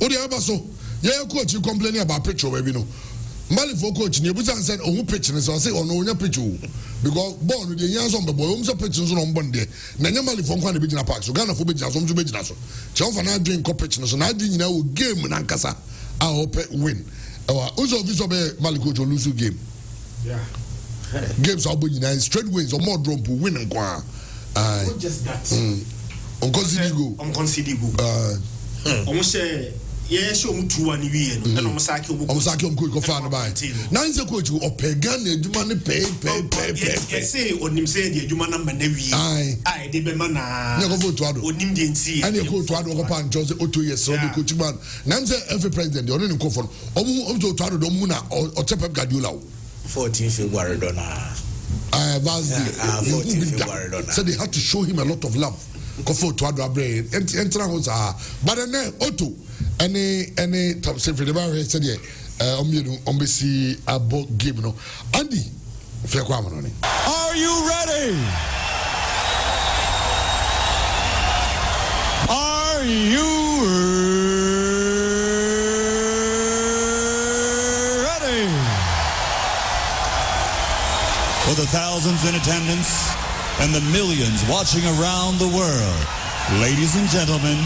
Odi abaso. Yeah, coach you complaining about picture baby no. Mali for coach ni ebusa said ohu pitch ni so say ono onya pitch o because ball no dey yan so mbebo o mso pitch so no mbon de na nya Mali for kwa na be gina park so Ghana for be gina so mso be gina so che for na dream co pitch no so na dream nyina o game na nkasa a hope win also visa be Mali coach lose game games are being straight wins or more drum to win and qua not just that consider go almost yeah, show me 2-1 and almost like you go find by nine coach or pagan, you money pay. Say, on him say, you man number nevi. I did be man. Never go to Ado, and him didn't see, and you go to Ado upon Joseph or 2 years, so the coach man. Nancy, every president, you're in Kofon, or to Ado Domuna or Tep Gadula. 14 February Donna. So they had to show him a lot of love. Kofo to Ado Abre, but then Otto. Any top safe the bar said yeah about game no Andy fair kwama no. Are you ready? Are you ready? For the thousands in attendance and the millions watching around the world, ladies and gentlemen,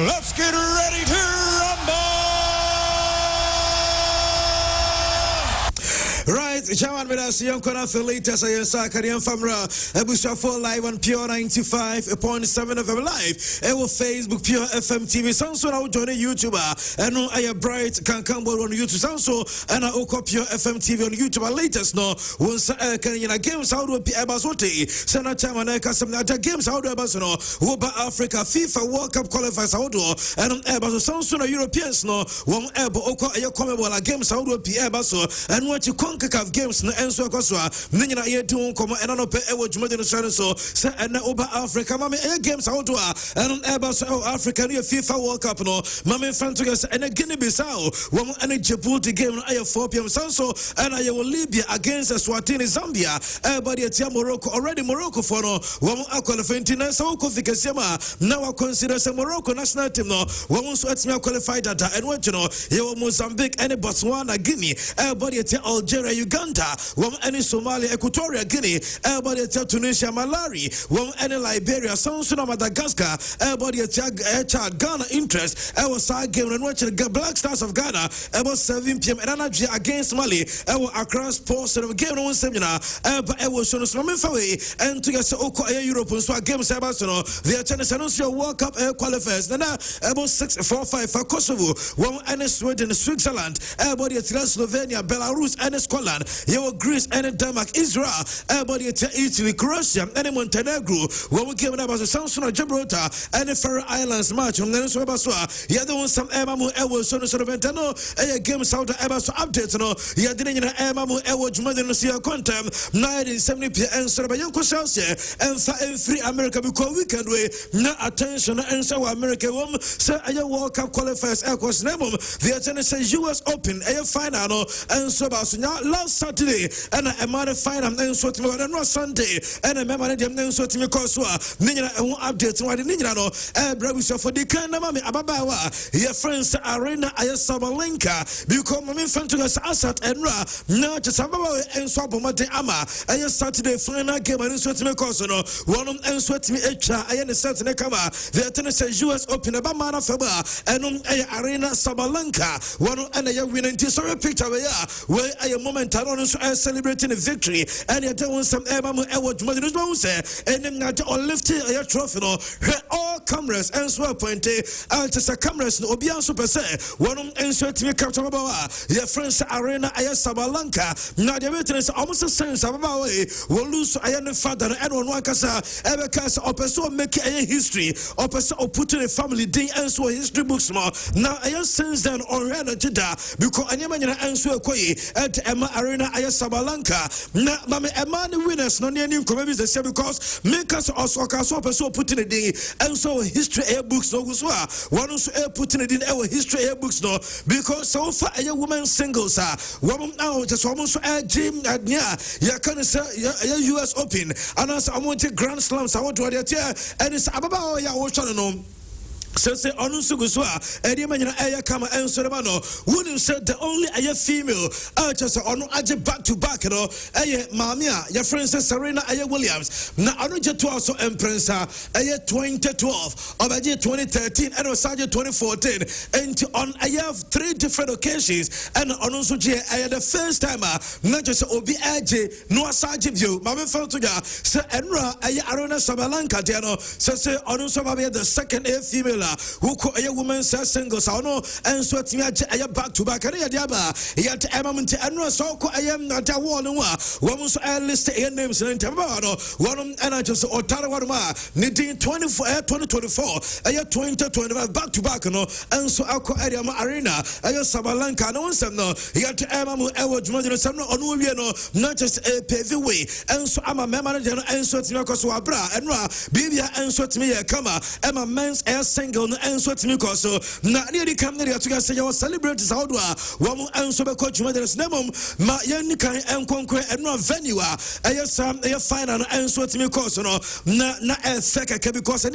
let's get ready to rumble! Right, Chairman with us, young corner for latest, I am Sakarian Famra, Ebusha for live on Pure 95.7 FM live, and Facebook Pure FM TV, Sanso, now joining YouTuber, and I am bright, can come on YouTube, Sanso, and I Oko Pure FM TV on YouTube, latest no, once can you games out of Abasote, Sana Chairman, Casamata games out of Abasono, Uba Africa, FIFA World Cup qualifiers out, and on Abaso, Sanso, Europeans no, one Ebo Oko, a Comebola games out of Abaso, and what you CONCACAF games na enso akoswa nnyina yetu nkomo enano pe ewo dwumade no so se ena oba Africa mame e games out a enon eba so Africa no FIFA World Cup no mame fan to yes ena Guinea Bissau wo ena Djibouti game no aye 4 p.m. sanso ena ye Libya against Swatini Zambia everybody at Morocco already Morocco for no wo qualify so ko fikasiama na wa consider se Morocco national team no wo so atimi qualify data and what you know ye Mozambique and Botswana Guinea everybody at Algeria Uganda, any Somalia, Equatorial Guinea, everybody at Tunisia, Malawi, any Liberia, Samsung, Madagascar, everybody at Ghana interest, our side game and watching the Black Stars of Ghana about 7 p.m. and energy against Mali, our Accra Sports and game on seminar, but I was shown some away and to get Oko Europe and so games Sabasono, the Tennis Announcer World Cup qualifiers, then about 6-4-5 for Kosovo, any Sweden, Switzerland, everybody at Slovenia, Belarus, and Scotland, you Greece and Denmark, Israel, everybody at Italy, Croatia, and Montenegro, when we came up as a Samson Gibraltar, and the Faroe Islands match from Nelson Baswa, you had the one some Emamu Ewo, Son of Ventano, and game South Ebaso updates, no, you had the Emamu Ewo, Jumadia Quantum, 1970 p.m. and Yanko Celsius, and free America because weekend way, no attention, and so America, so I World Cup qualifiers, Equus Nemum, the attendance says US Open, a final, and so last Saturday, and a man final, and so to no Sunday, and a member of them, so to me, Nina updates, what in Nino, and Brabus for the kind of Mammy Ababawa, your friends Arena Ayasabalenka, become a friend to us Asat and Ra, not just Abawa and Swapomate Ama, and your Saturday final game, and so to me, one and sweat me echa, I understand Nekama, the attendance says US Open Abamana Faba, and Arena Sabalanka, one and a winning sorry picture where a moment I celebrating a victory, and yet there was some Emamu Eward Madrid, and then not all lifting a trophy, all cameras and so appointed, Altesa cameras, no Obian Super Se, one and so to me, Captain Bawa, your friends Arena Ayasabalanka, now the witness almost a sense of our way, will lose Iron Father and one Wakasa, ever cast up a so make a history, up a so putting a family day and so history books more. Now I sense then on Jida, because I never answer at Emma Arena Ayasabalanka. Na mame Emma winners no near maybe the same because make us also so putting a day and so history air books no one also putting it in our history air books no because so far a woman singles woman now just almost a gym at near ya can say US Open and as I want Grand Slams I want to and it's about ya watch on Say Onusuguswa, Ediman Aya Kama and Soramano, wouldn't say the only Aya female, just on Aja back to back, Aya Mamia, your friend Serena Aya Williams, now Anuja to also Empress, Aya 2012, or Aya 2013, and Osaja 2014, and on Aya 3 different occasions, and Onusuji Aya the first time, not just Obi Aje, no Asaji view, Mama Fantuga, Sir Enra Aya Arona Sabalanka, Diano, say Onusabia the second A female. Who call a woman says singles, I know, and so it's me back to back. Yet, Emma and so I am not a one. Woman's list a names in Tabano, one and I just or Tarawama, needing 2024, a year 2025 back to back, and so I'll call Arena, I just Sabalanka, no one said no, yet Emma Edward Modern, not just a pavy way, and so I'm a manager and so it's Nakoswabra, and Ra, Bibia and so it's me a comma, Emma men's air single. And so to me, so not nearly come there to say our celebrities out one and so coach mother's name, my Yanika and conquer and no venue. I yes, a final and so to me, cause no, not a second because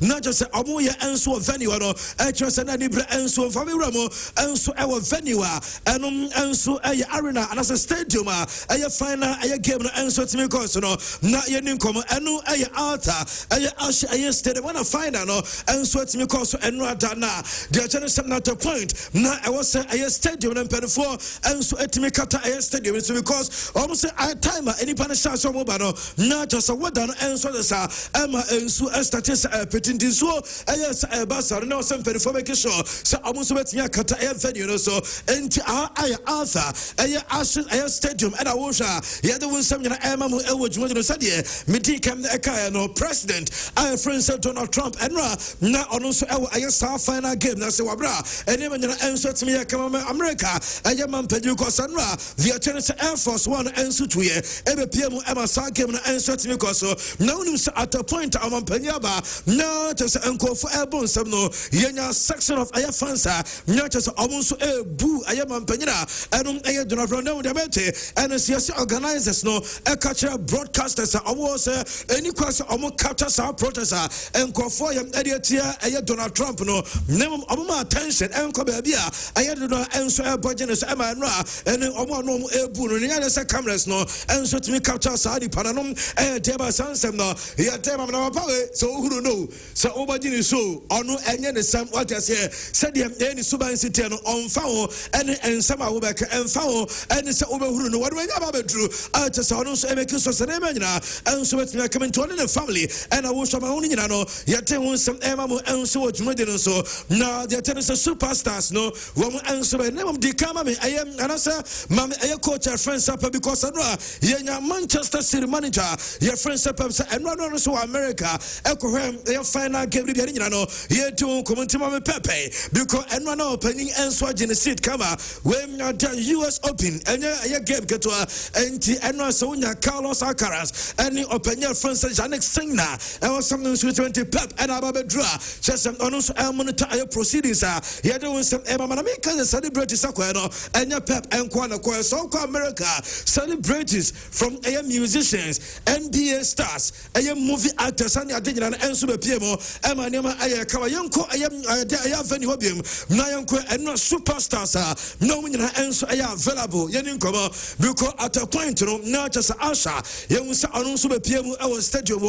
not just a Amuya and so venue, I trust an Adibra and so family Ramo and so our venue and so a arena and as a stadium, I final a game and so to me, cause no, not your name come and no a altar, I stadium when I find and so me cause and no dana the challenge not a point now I was a stadium and for and so at me kata a stadium because almost a timer any panisha so mobile not just a word and so the Emma and so a status petting so yes a bassa no some for making sure so almost with me kata a venue so and I Arthur a stadium and I was yeah the one some Emma which was said yeah meeting came the Ekaya no president I friends Donald Trump and now also I saw final game na se wabra ene manyana enso timi ya kama America aya mampedu ko sanra the Chinese Air Force One enso tuye ebe PM ema sa game na enso timi ko so now nim at a point amampanya ba na just enko for airborne some no yenya section of aya fans na just omunso ebu aya mampanyira enum aya Donald Trump na mete and CSC organizers no e cultural broadcasters awards any question omo capture sa protesters enko for yam ediatia aya Donald Trump no name omo attention enko ba bia aya do enso e budget so ema no and omo no ebu no nya se cameras no enso timi capture sa di pananom e teba sansem no ya tema na pawe so who know so obagini so ono enye ne sam what I say said dem any suban city no onfa ho ene ensam a wo be ka enfa ho ene se obehuru no wode nya ba bedru a te se ono so e make so se na nyina enso betimi come into the family and I wo so ma ho nyina no ya te ho sam e ma mo enso wo dwumade no so na the tennis superstars no wo mo enso be name di kama me I am anasa ma me coach friends up because no yenya Manchester City manager your friends up and no so America ekohem your final game bi nyina no ye to community ma me pepe because and no opening enso agene seat kama when the US Open and your game ketwa enti and so nya Carlos Alcaraz and open friends Janek Singna and was something with 20 pep and ababedra just on so monitor your proceedings here doing some America celebrate sakwano and your pep and kwana kwa so America celebrities from musicians NBA stars movie actors and adina and super PMO emanema aya kawa yanko aya venue hobim na yanko and not superstars no nyina enso aya available yenin komo because at a point no not just Asha yen sa anu super PMO our stadium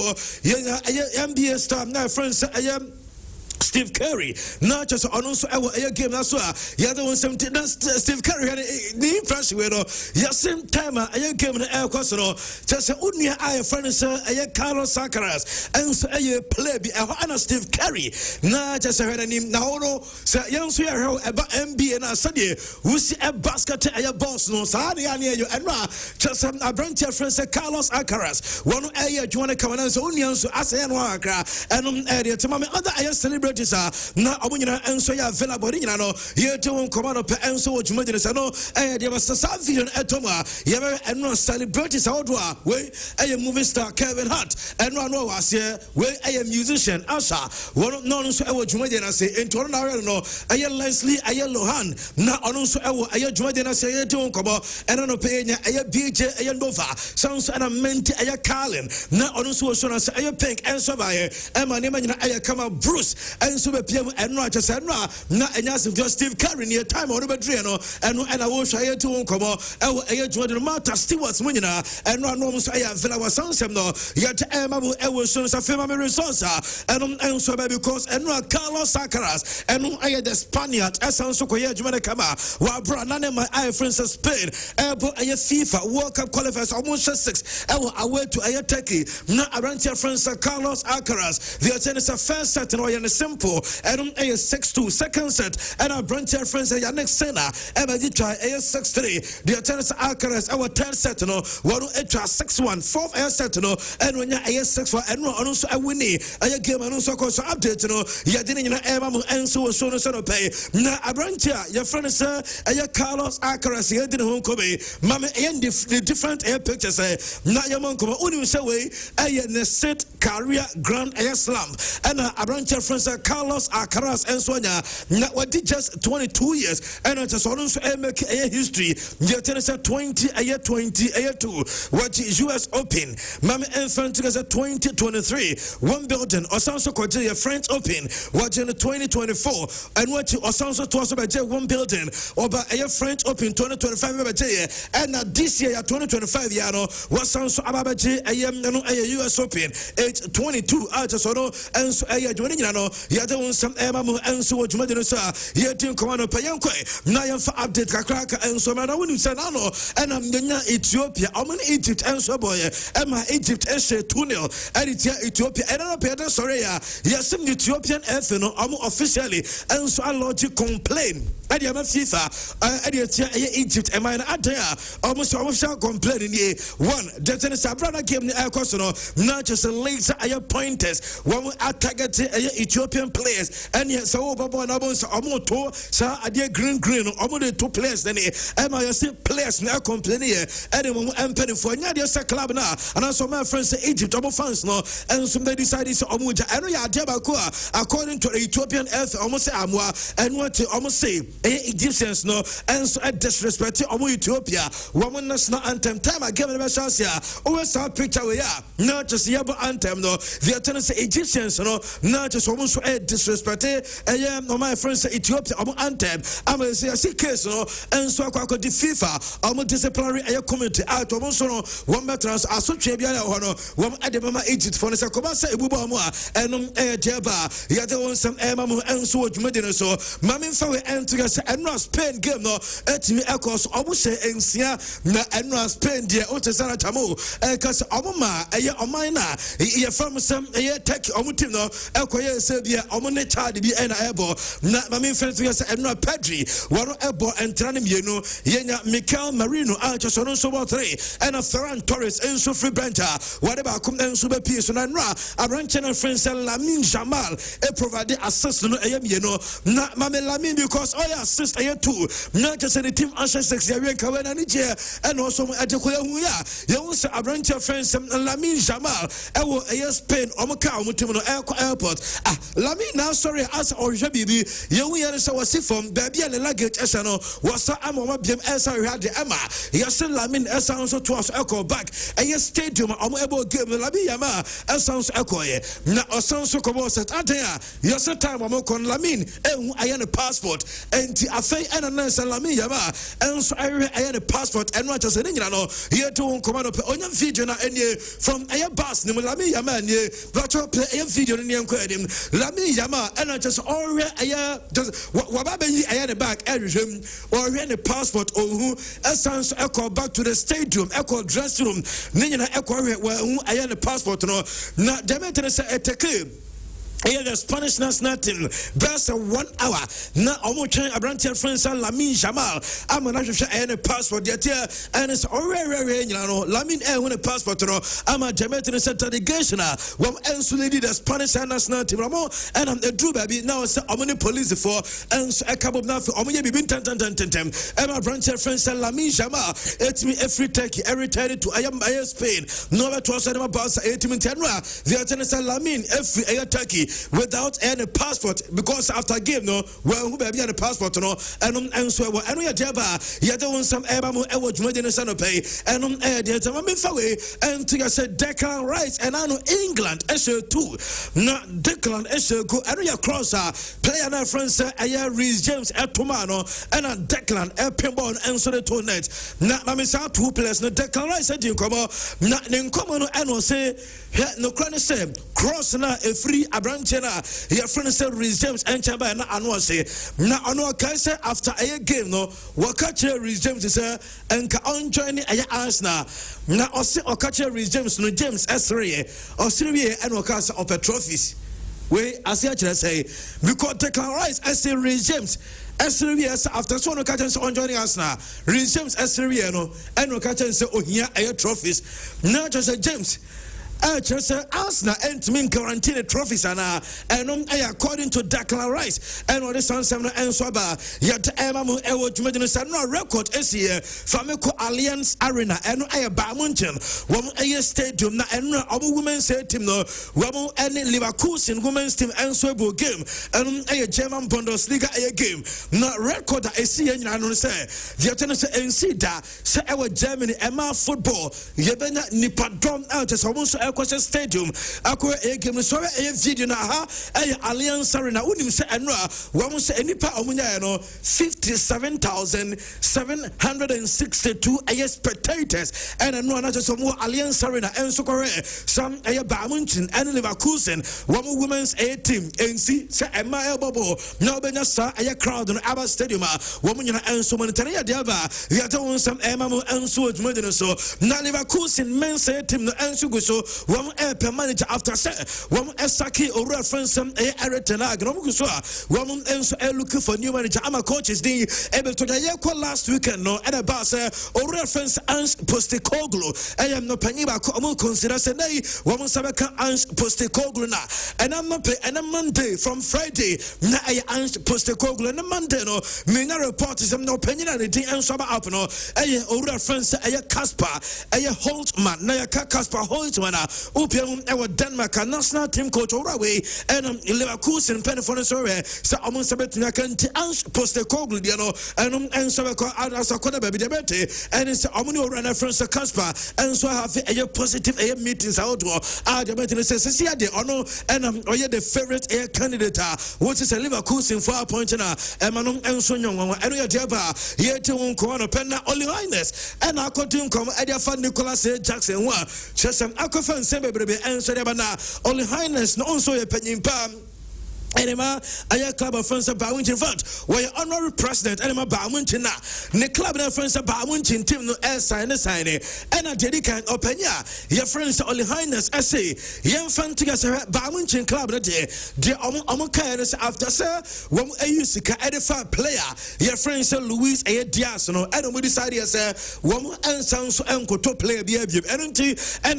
yen NBA star na friends aya Steve Curry, not just on also a game that's why the other one Steve Curry had the impression with same time a game in the air question just unia I friends a Carlos Alcaraz and so a play be a Steve Curry not just a name now no so young so about NBA and I said we see a basket a boss no so you and just a branch of friends Carlos Alcaraz one area you want to come and so unia so as and area to my other I celebrate na omunyina enso ya available nyina no ye to command pe enso wo dwumadine se no de basa vision etoma ye be eno celebrities outdoor we movie star Kevin Hart eno no wase we musician Asha wono no so wo dwumadine se ento na no Leslie Lohan na ono so wo dwumadine se ye to komo eno no pe nya BJ Nova sounds and a menti Carlin na ono so so na se pink enso ba ye ma ne ma nyina kama Bruce and so be PM and not just and not and as just Steve Curry near time or Madriano and I will share to come out Jordan Marta Stewart's Munina and not almost I have our sons no yet Emma will show us a film resource and so because and not Carlos Alcaraz and I the Spaniard as also Jamaica Kama while Brannan my eye friends of Spain FIFA World Cup qualifiers almost 6 away to Turkey now around your friends Carlos Alcaraz the attendance of first set and a simple and 6-2 second set and our branch your friends Yannick Senna and I did try 6-3 the attendance Alcaraz our third set no one 6-1 fourth set no and when you 6-1 and also a winning a game and also course update no you didn't and so was so pay now a branch your friends Carlos Alcaraz here didn't home come mama and the different pictures now your mom come on say way set career grand slam and a branch your friends Carlos Alcaraz and Sonia now what did just 22 years and it's also make a history the tennis 20 2 what US Open mama infant 2023 one building or sounds so French Open watching the 2024 and what you also to us about one building or by a French Open 2025 and this year 2025 what sounds about a US Open age 22 and so joining you some and so what you might yet in command of Payanque now for update Kakraka and so man I wouldn't say no and I'm the Ethiopia I'm in Egypt and so boy and my Egypt and 2-0 and it's Ethiopia and I don't sorry yes some Ethiopian FNO I'm officially and so I lodge complain and you have FIFA and Egypt and mine at there almost complain in the one that's in a Sabrana game the air course not just a later pointers one target Ethiopian players and yes so Baba and Amoto sa adia green the 2 players then I say players now complaining anyone and penny for any club now and also my friends Egypt fans no and some they decided to Omuja and we are according to the Ethiopian earth almost say Amwa and what to almost say Egyptians no and so disrespect Ethiopia woman national anthem time I give them a chance here always saw picture we are not just Yabo anthem no the attendance Egyptians no not just almost disrespect and my friends Ethiopia anthem I'm going to say I see case no and so I could the FIFA almost disciplinary committee out almost no one veterans associate bia no one ademama Egypt for the Komasa Ebuba mo and Jeba ya the one some emamu and so dwumade so mamin fa we enter and no Spain game no etimi ekos almost ensia na and no Spain dia o tesara tamo cause omoma oman na ye from some take omutim no ekoye se bia omone child bi na ebo na mamin fa and no Pedri one ebo entrane mienu yenya Mikel Marino just on so 3 and a Ferran Torres and so free bencher whatever come and so be piece na a branch and friends Lamine Jamal e provide assist no na mame Lamine because all assist too not just any team answer 6 year kawana ni je and also adekoya hu ya ye won say a branch friends Lamine Jamal e wo Spain omoka omutim no airport Lamine now sorry as orje bibi ye hu ye say was from baby and luggage no was amoma biem esa had the Emma yes Lamine esa also to us echo back and yes stadium omo ebo game Lamine Yama esa also echo ye na osan so kobo set adan yes time omo kon Lamine ehu aye ne passport enti afei ena na esa Lamine Yama enso aye ne passport and not just nyina no ye to command up onya video na enye from aye bus ni Lamine Yama enye but play aye video ni enko edim Lamine Yama ena just already aye just wababa yi aye ne back ehwehwem or the passport ohu essence echo back to the stadium echo dressing room nyina echo we aye the passport no na demetre say eteke the Spanish national team best 1 hour na omo train abrantian friends Lamine Jamal amana hwehwe any passport there and it's already no Lamine when a passport no ama Jamaican delegation wam enso lead the Spanish national team ramo and am the drew baby now say omo police for enso ekabo na for omo ye bibi tantantantem ama abrantian friends Lamine Jamal etimi every Turkey every time to Spain no to us about 18 tenwa the attendance Lamine every Turkey without any passport because after game no well who be any passport no and so and we are there you don't want some ebamu e wo dwuma de no say no pay and there time me fa we and to say Declan Rice and I know England SO2 na Declan SO and we cross player na France Reece James Etomano and Declan Pinball and so the two net na me say two players no Declan Rice said you come na nkomo no and say no crane say cross na a free abranche na your friend say Reece James and chamba na anu say na anu kai say after a game no wakache Reece James say enka on join Arsenal na ose okache Reece James no James S3 osiri and wakasa of trophies we asia kire say because Declan Rice as Reece James S3 after so no catch on joining Arsenal Reece James S3 no and no catch say ohia air trophies na just James just Arsenal and mean guarantee trophies and according to Declan Rice and what the Sun 7 and Swaba yet Emamu Ewo Jumedin no record this year Fameko Alliance Arena and Bamunchen one a stadium na and women's team no one any Leverkusen women's team and Swabo game and a German Bundesliga a game not record I see and I don't say the Tennessee NC da say our Germany Emma football Yebena Nipadom out as almost Question stadium akwa a game so a video na ha Alliance Arena unim se enra wo se enipa omunya no 57,762 spectators and no na just more Alliance Arena and so correct some Bamunchin and Leverkusen one women's a team NC se Emma Elbobo no benya sa a crowd no Abba Stadium woman and so monetary diaba ya don some Emma and so modern so na Leverkusen men's team no and so go one air manager after say one Saki or reference Eritana Gromuso one looking for new manager I'm a coaches the able to the last weekend no and about or reference Ange Postecoglou I am no paniba consider say one Sabaka Ange Postecoglou na and I'm not pay and a Monday from Friday na Ange Postecoglou and a Monday no me na report is no opinion anything and Saba up no or reference Casper Holtman na Casper Holtman Upium our Denmark national team coach Oraway and Leverkusen Penifon sorry so almost a bit Nakanti Ange Postecoglou and so as a corner baby debate and it's Omni runner France Casper and so have a positive meetings outdoor the meeting says see the honor and the favorite air candidate what is a Leverkusen 4 point na Emanon and so young and we are there here to corner penna only highness and I could come Edia fan Nicholas Jackson one just some aquafan baby and so only highness no so a penny pam Enema, I club of friends about winching front. Where honorary president, Enema Bamuntin, the club of friends about winching team no sign and a dedicate opinion. Your friends, only highness, I say, young fan together, Bamuntin club that day, the Omokaris after sir, one a Usika edify player. Your friends, Luis A. Diaz, no, I don't decide, sir, one and sounds uncle to play behavior, and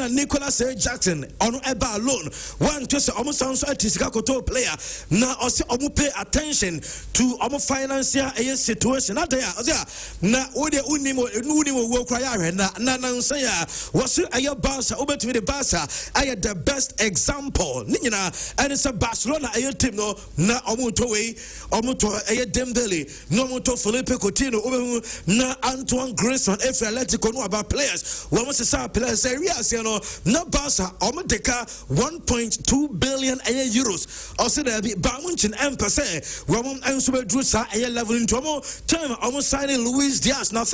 a Nicholas A. Jackson on a bar alone. One just almost sounds a Tiscaco player. Now, also, pay attention to our financial situation. Not there. Now, what the Unimo will cry and Nansaya was a Barca over to the Barca. I had the best example. Nina, and it's a Barcelona. I team no, na Omutoe, Omuto, a Dembele, no Moto Felipe Coutinho, na Antoine Griezmann, if Atletico know about players. One was a star players, yes, you know, no Barca, Omoteka 1.2 billion euros. Also, there be Bamunchin and Passe, Ramon and Subedrusa, a level in Tomo, time almost signing Luis Diaz. Now,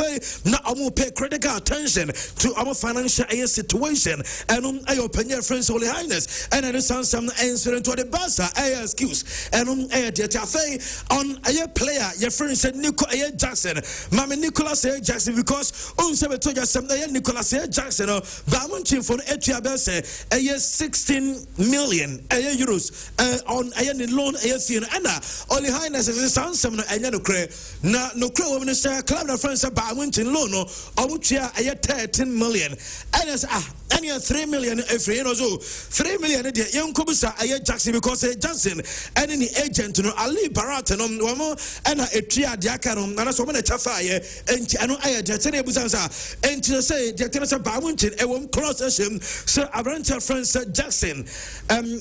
now I will pay critical attention to our financial situation and I open your friends, Holy Highness, and I understand some answer to the Barca, excuse, and on a player, your friend said Nico A. Jackson, Mamma Nicholas A. Jackson, because on Sabatoja Sunday, Nicholas A. Jackson, Bamunchin for Etia Besse, a year 16 million euros on a any loan AFC and only highness is some and no cray. Now, no crow when say club of friends about winching loan or Omuchia 13 million. And as 3 million every year or so 3 million young Kubusa Jackson because Johnson and any agent no Ali Barata no and a tria diacarum and so many tafaya and I know I Jatene Busanza and to say Jatanasa Bawintin a one cross session Sir Abranta friends Jackson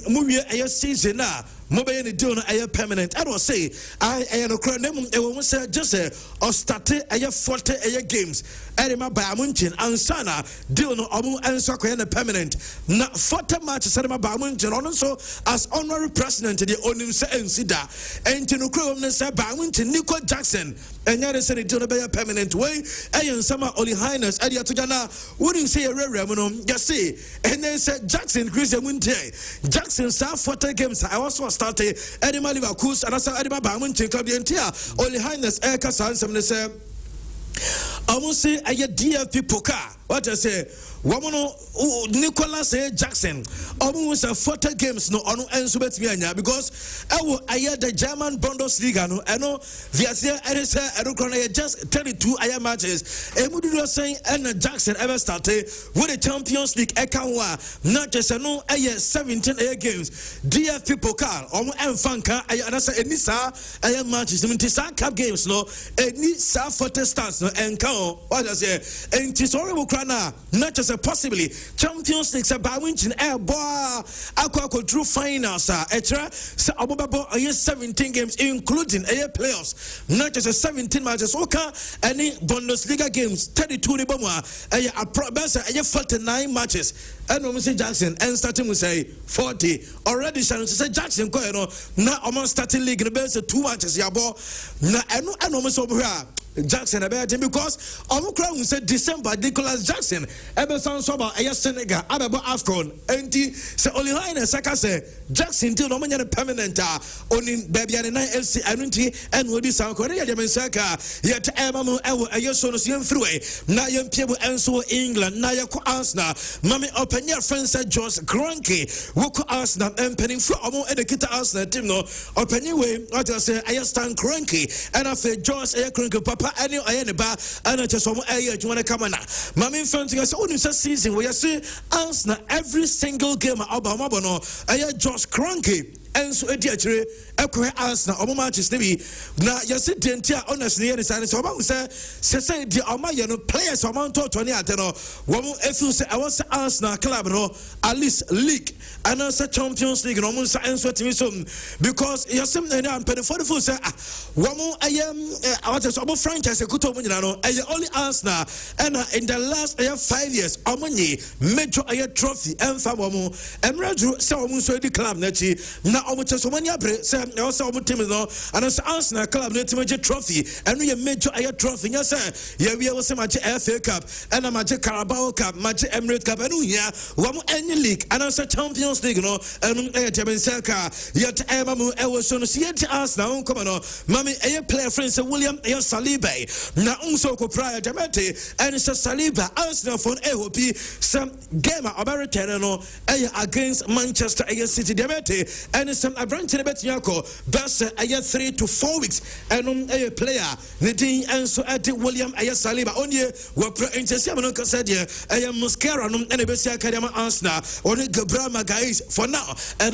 movie a season now mobile ni deal na permanent I don't say I no cry name e won say just or start a 40 games e ma ba amunchin ansana deal no omu enso ko na permanent na 40 matches e ma ba amunchin on so as honorary president the onim say ensida enti no cry won say ba amunchin Nico Jackson enya de say deal no be permanent way e nsama Oli Highness e dia to jana wouldn't say a rare no just say and then say Jackson Chris Munte Jackson sa 40 games I also started Edema Liverpool and as Edema Bamuntin Club the entire Oli Highness Eka Sansam they say almost say a DFP Poka. What I say, Woman Nicholas Jackson, almost 40 games no on Ensubet Mianya because I hear the German Bundesliga no I know the just 32 matches. Emudu saying and Jackson ever started with the Champions League Ekanwa, not just no 17 games. DFP Pokal, Fanka, Enisa, matches, Cup games no, Enisa 40 stars no, and count. What I say, and it's horrible. Not just a possibly Champions League by winning air boy Aqua drew finals etra so about 17 games including a playoffs not just a 17 matches okay any Bundesliga games 32 a 49 matches and when we say Jackson and starting we say 40 already Shannon say Jackson now almost starting league in the best 2 matches yabo now and almost over here Jackson about him because Omicron said December Nicholas Jackson ever sounds about a Senegal about Afcon and say only line Saka say Jackson till no man permanent on in baby and FC and will be South Korea Saka yet Emamu a yes on the freeway now young people and so England now you could Arsenal Mammy open your friends at Josh Cranky who could Arsenal and penning for a more educated Arsenal team no open your way what I say I stand Cranky and I feel Josh Cranky Papa any bar and just some area you want to come on. Mammy Fancy has only season where you see Arsenal every single game Obama I Josh Cranky. And so actually Arsenal or matches maybe now you see the entire honestly and so about say the Omaya players amount to 20 ateno one if you say I was Arsenal club no at least league and also Champions League no so because you see I'm paying for the full say one I am what is about franchise kuto no only Arsenal and in the last 5 years Omani major trophy and famo and Raju so the club nachi almost so many say also team no and as Arsenal club no major trophy and we major trophy yes sir yeah we also match FA Cup and a match Carabao Cup match Emirates Cup and here one any league and also Champions League no and Saka yet Emamu so no see Arsenal come on mommy a player friend say William Saliba na unso ko prior Jamete and Saliba Arsenal for AOP some game about return no against Manchester City Jamete and some a branch in bet yako best 3 to 4 weeks and a player Nadine and so at William Saliba only were intercept no said I am Muscara and a Bessia Academy Arsenal or Gabrama guys for now and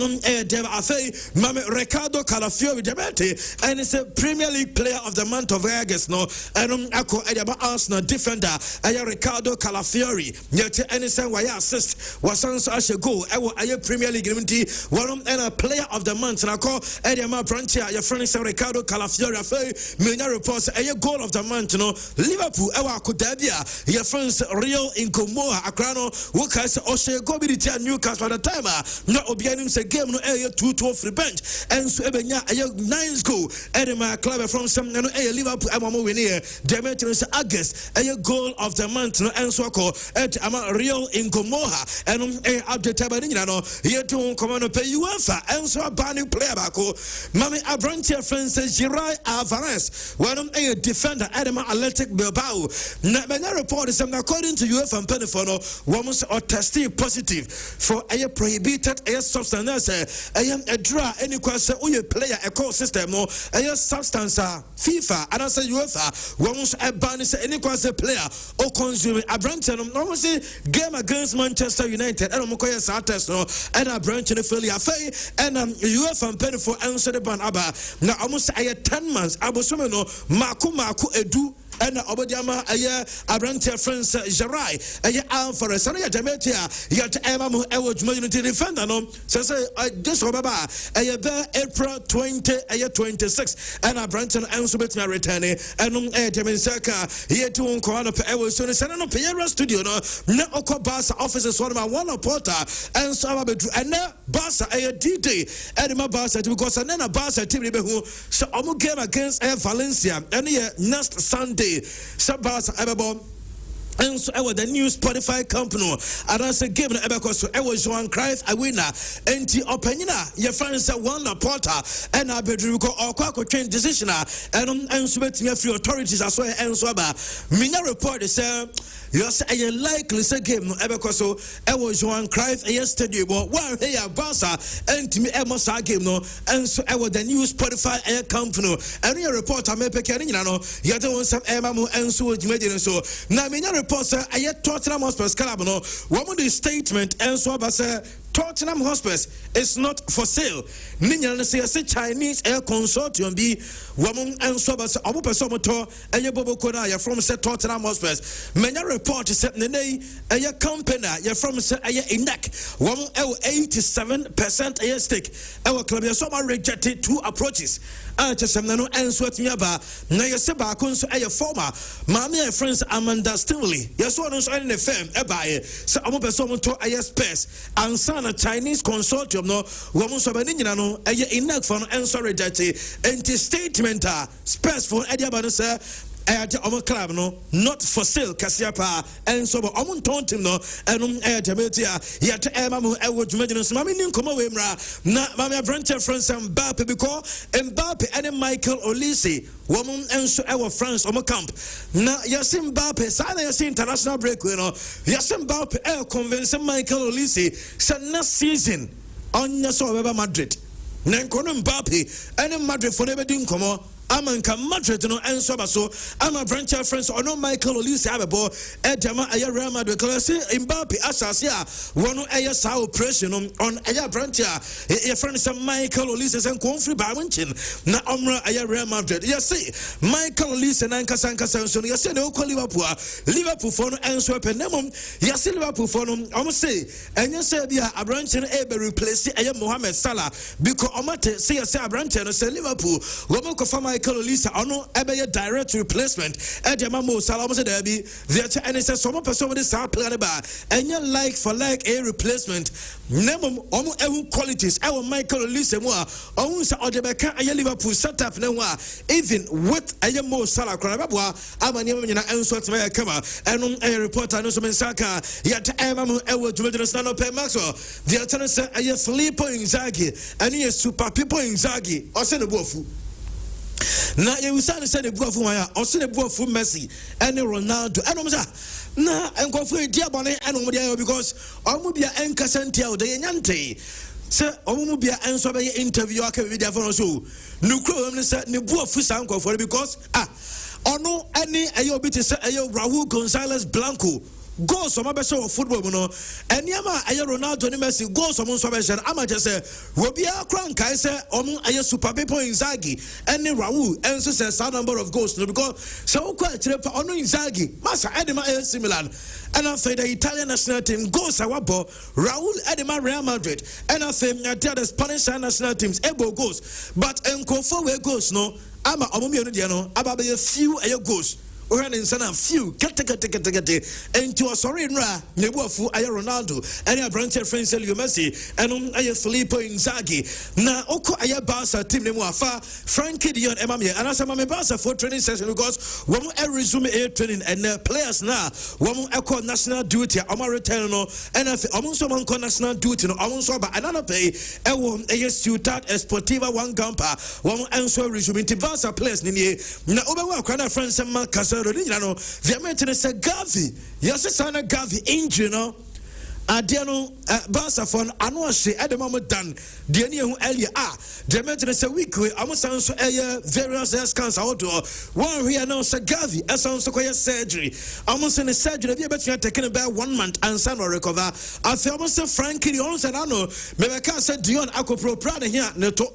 Mame Ricardo Calafiori Jamete and it's a Premier League player of the month of August no and Ako Arsenal defender Ricardo Calafiori yet anytime why assist was also go I Premier League one and a player of the month and I call Edema Branchia your friend Ricardo Calafiori Mina reports a goal of the month no Liverpool Kudabia your friends Real in Comoa Akrano Wukas Oshe Gobiti and Newcastle at the time no Obianim say game no 2-2 free bench and so Ebenya a 9 goal Edema club from some Liverpool Amamo Winnie Demetrius August a goal of the month no and so call at Ama Real in Comoa and update Tabanino here to come on pay UEFA and so so bani player bako mami abrantia Francis Girai Alvarez when a defender Adama Athletic Bilbao na many report is according to UEFA and Penifono women's or tested positive for a prohibited a substance a draw any question uye player a call system no a substance FIFA and as UEFA women's a ban is any question player or consuming abrantia no say game against Manchester United and Mokoya Sates no and a branch in the Philia Fay and UEFA and Penifo answer the ban aba now almost 10 months abosomeno maku edu and Obadiama abrantia friends Jarai Alvarez and Yametia yet Emamu Ewo defender no says just Obaba April 26 and abrantia answer betna returning and Temisaka here to Uncoana Ewo so the Piera studio no Oko Basa offices one porter and Sababedu and Basa a DD Edema Basa because and then a Basa team who so Omu game against Valencia and next Sunday Sabas Ababom and so the new Spotify company and as a game because I was Joan Cruyff a winner and the opinion your friends one porter and I bedroom or quack change decision and submitting free authorities as well and so Mina report is yes a likely say game because I was Joan Cruyff yesterday but one here Barca and to me Emosa game no and so I was the new Spotify air company and your report I may pick any no you don't some Emamu and so so now Mina report I Tottenham Hotspur club no one the statement and so Tottenham Hotspur is not for sale. Ninya say Chinese air consortium be woman and so basa omo person motor eye bobo kona ya from say Tottenham Hotspur. Many report say nene eye company ya from say eye Inek woman 87% eye stake. Our club ya so rejected two approaches. Chesemnano and sweat me aba na yese ba kunso eye former mama friends Amanda Stimley. Yes one so in the firm eba say omo person motor eye space and sana Chinese consortium no woman so bani nyina no eye Inek for and so rejected anti statement space for eye ba no say Omo club no not for sale Kasiapa and so Omo tontim no enum Temetia yet Emamu Ewo Jumedino Mami Ninkomo Wemra na Mami Brancher France Mbappe because Mbappe and Michael Olise woman and so our France Omo camp na Yasim Mbappe sana Yasim international break you know Yasim Mbappe convince Michael Olise sa next season on your Madrid Nankono Mbappe and Madrid for never doing come Amanka Madrid no and so I'm a branch of friends or no Michael Olise Abebo Edama Aya Real Madrid because Mbappe Asasia one Aya Sao operation on Aya branch your friends Michael Olise and Confree Bawinchin na Omra Aya Real Madrid yes see Michael Olise and Kasanka Sanson yes see no Liverpool for no and so penemum yes Liverpool for no almost say and you say dia a branch and able replace Aya Mohamed Salah because Omate say a branch and say Liverpool woman confirm Michael Olise ono ebe direct replacement Edema Salah say there be there and say some person with this plan ba and like for like a replacement nemum omo ewu qualities ewo Michael Olise mo omo say odebeka aye Liverpool setup na wa even with aye Mo Salah kora beboa amani nyina enso teme kama enum a reporter no so mensaka yet emamu ewo dwedro no pe maxo the attorney say aye Filippo Inzaghi and he super people Inzaghi o say no bofu na you say the boy for or say the boy for Messi and Ronaldo and na enkofu dia bone and dia because omo bia enkasantia de nyante say omo bia enso be interview aka be dia for so nukro am say ne boy for san enkofu because ono any ayo bi te say ayo Raul Gonzalez Blanco goals some beso football no eniama aye Ronaldo ni Messi goals some so beso ama je say obia kran kai say omo aye super people Inzaghi eni Raul enso say some number of goals no because so kwa kire pa ono Inzaghi masa edema AC Milan and I say the Italian national team goals awabo Raul edema Real Madrid and I say the Spanish national teams able goals but enkofo we goals no ama omo mi no dia no aba be few aye goals Oran in Sana few get into a sorry ra Nebuafu Aya Ronaldo and a branch of friends Leo Messi and Aya Filippo Inzaghi na Oko Aya Barca team Nemuafa Frankie Dion Emamia and as a Mame Barca for training session because one resume air training and players now one echo national duty Omar Returno and if Amonso Manco national duty no Amonso ba another pay a Ciudad Esportiva one gampa one answer resume to Barca players Nini na Obawa Kana France and Casero Nino the American is a Gavi yes sana Gavi injury no Adiano Barca phone Anwashi at the moment done Diania Elia the American is a week with Amosan various scans outdoor one we announced a Gavi as sounds like surgery almost in a surgery but you are taking about 1 month and son will recover I feel almost Frankie Dion and I know maybe I can't say Dion Akopro Prada here Neto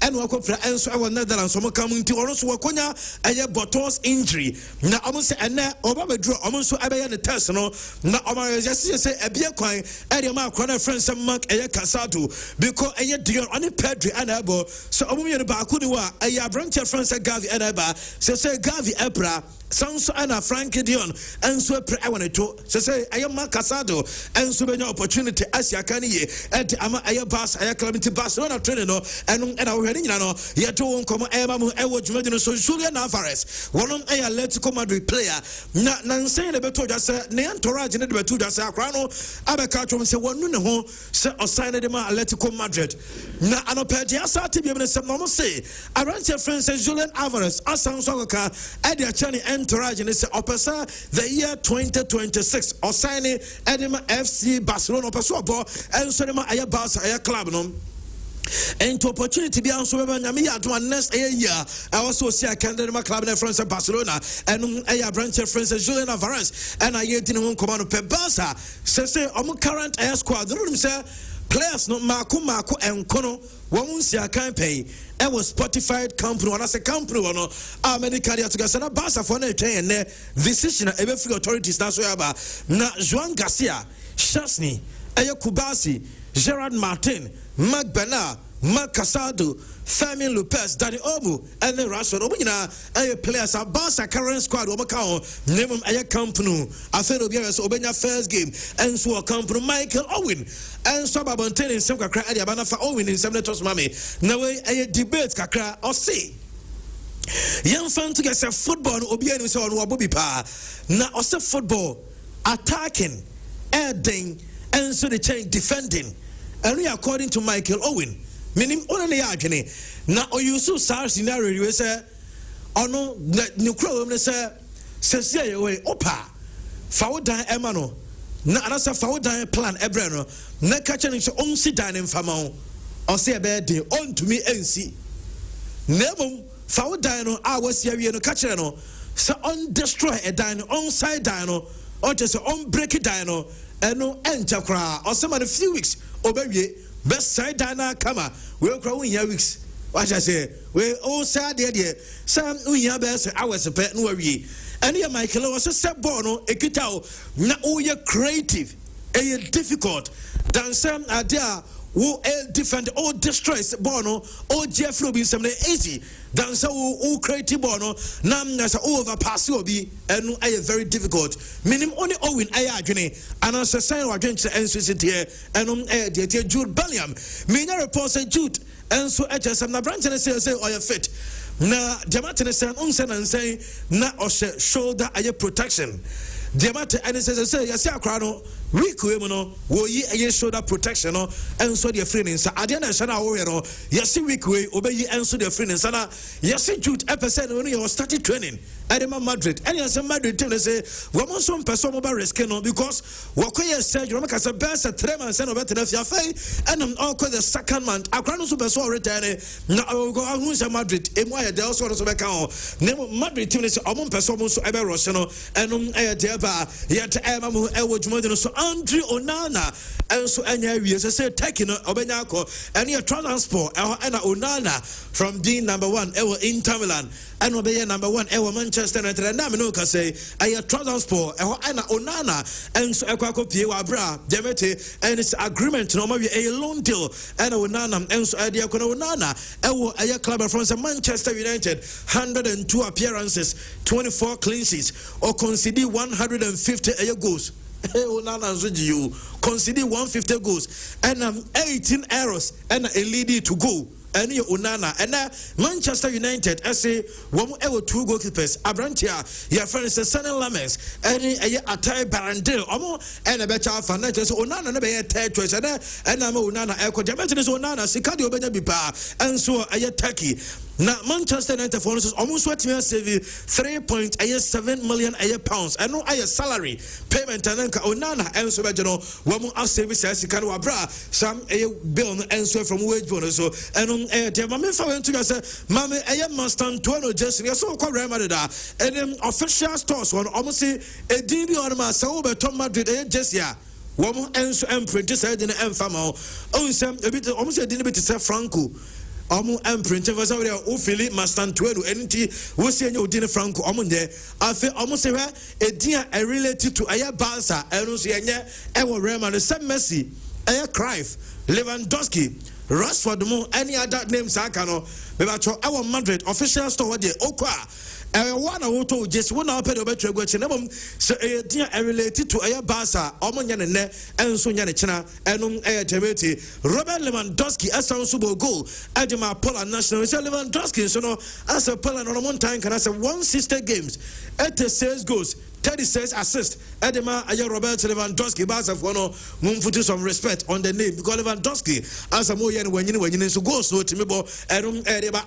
and Wakopra and so I will Netherlands so coming to also Wakonya a botos injury now almost and now Obama draw almost so I the test no now Omar just say a beer coin and your mark corner friends and mark a Casado because a Dion on a Pedri and Abo so Omumi and Bakudiwa a branch of friends at Gavi and Eba so say Gavi Epra Sounds Anna Frankie Dion and so I wanted to say I am Mark Casado and so many opportunity as Yakani and Ama Aya Bass Aya Clementi Barcelona training and our heading yet to one come Emamu Ewo Julian so Julian Alvarez one on a Atletico Madrid player nan saying the beto just Neantorage in the beto just Crano Abacatron say one no say or sign the Atletico Madrid na anopedia sati be some normal say around your friends Julian Alvarez Asan Soka Edia Chani entourage and it's opesa the year 2026 or signing Edema FC Barcelona opesa ball and so them aya Barca aya club no and to opportunity be also Nyami at one next year I also see a candidate club in France Barcelona and a branch of France Julian Alvarez and I yet didn't command per Barca say current air squad say players no Marco and Kono one see a campaign it was Spotify company and as a company one many carrier together na Barca for na train decision every free authorities na so yaba na Joan Garcia Chesney Ayo Kubasi Gerard Martin Marc Bernard Marc Casado Fermin Lopez Danny Obu and the Rashford Obina a players are Barca current squad Obakao name a company I feel Obia's Obenya first game and so a company Michael Owen and so Babontain in some kakra Eddie Abana for Owen in some letters mommy now a debate kakra or see young fan to get some football Obian is on Wabubi pa now also football attacking adding and so the change defending and we according to Michael Owen meaning only agony now or you so sad scenario you say oh no new crowd say say way opa forward down emano na anasa forward down plan ebreno na catch and so on sit down in fama or say a bad day on to me nc never forward down I was here no catch no so on destroy a dino on side dino or just on break it dino and no enter cry or some of the few weeks obey best side dana kama we crowd here weeks what I say we all sad there some we have best hours a pet no worry and here Michael was a set bono a kitao na all you creative a difficult than some idea who defend all distress bono all Jeff Rubin some easy than so all creative bono nam nasa overpass will be and a very difficult minimum only Owen ayagene and as a sign against the NCCT and Jude Bellingham mina report say Jude and so HS na branch and say or you fit na Diamante say unsen and say na or shoulder aye protection Diamante and says say yes akrano week we no wo yi aye shoulder protection no and so the free nsa ade na hye na wo we no yes week we obeyi and so the free nsa na yes Jude episode when you started training Edema Madrid and yes Madrid team say we want some person over risk no because wakoye surgery make us best 3 months and over to fie and all cause the second month akrano so person return na go who Madrid e mo ya dey also so be kan o Madrid team say omon person so ebe rush no and there ba yet ema mo e wo dwuma no so Andre Onana and so anya we say taking Obenyako and your transport and Onana from being number 1 Inter Milan and obey number 1 Manchester United and Naminoka say a transport and Onana and so Equaco Pia Bra Demete and its agreement no maybe a loan deal and Onana and so idea Onana a club from Manchester United 102 appearances 24 clean sheets or concede 150 goals. You concede 150 goals and 18 errors and a lead to go. And you Onana and Manchester United I say 1 2 goalkeepers Abrantia your friend is Sonny Lammers and a Atai Barandel and a better financial Onana never had third choice and I'm Onana Echo Diametres Onana Sikadio Benabipa and so a Turkey. Now Manchester United for instance almost what me save 3.7 million pounds and no salary payment and Onana and so one more service as can wabra some bill and so from wage bonus so and Mammy found to say Mammy Mustang Tuano Jesse so called Ramadada and then official stores one almost say a DB on my soul but Tom Madrid Jesse one and print decided in the Famo oh some a bit almost a dinner bit to say Franco. Imprinting for somebody who Philip Mastan Tuedo NT we see you dinner Franco Omunde I feel almost a dear related to Aya Barca and Luciana and Rema the same Messi Aya Cruyff Lewandowski Rashford Mo any other names I cannot maybe our Madrid official store there Okwa one who told just one up at better question so a dear related to Aya Barca Omunyan and Sunyana China and Temeti Robert Lewandowski as a Super goal Adima Poland National Lewandowski so no as a Poland on one time can I say 160 games 86 goals 36 assists Adima Aya Robert Lewandowski Barca for no put some respect on the name because Lewandowski as a Moyan when you so go so Timibo and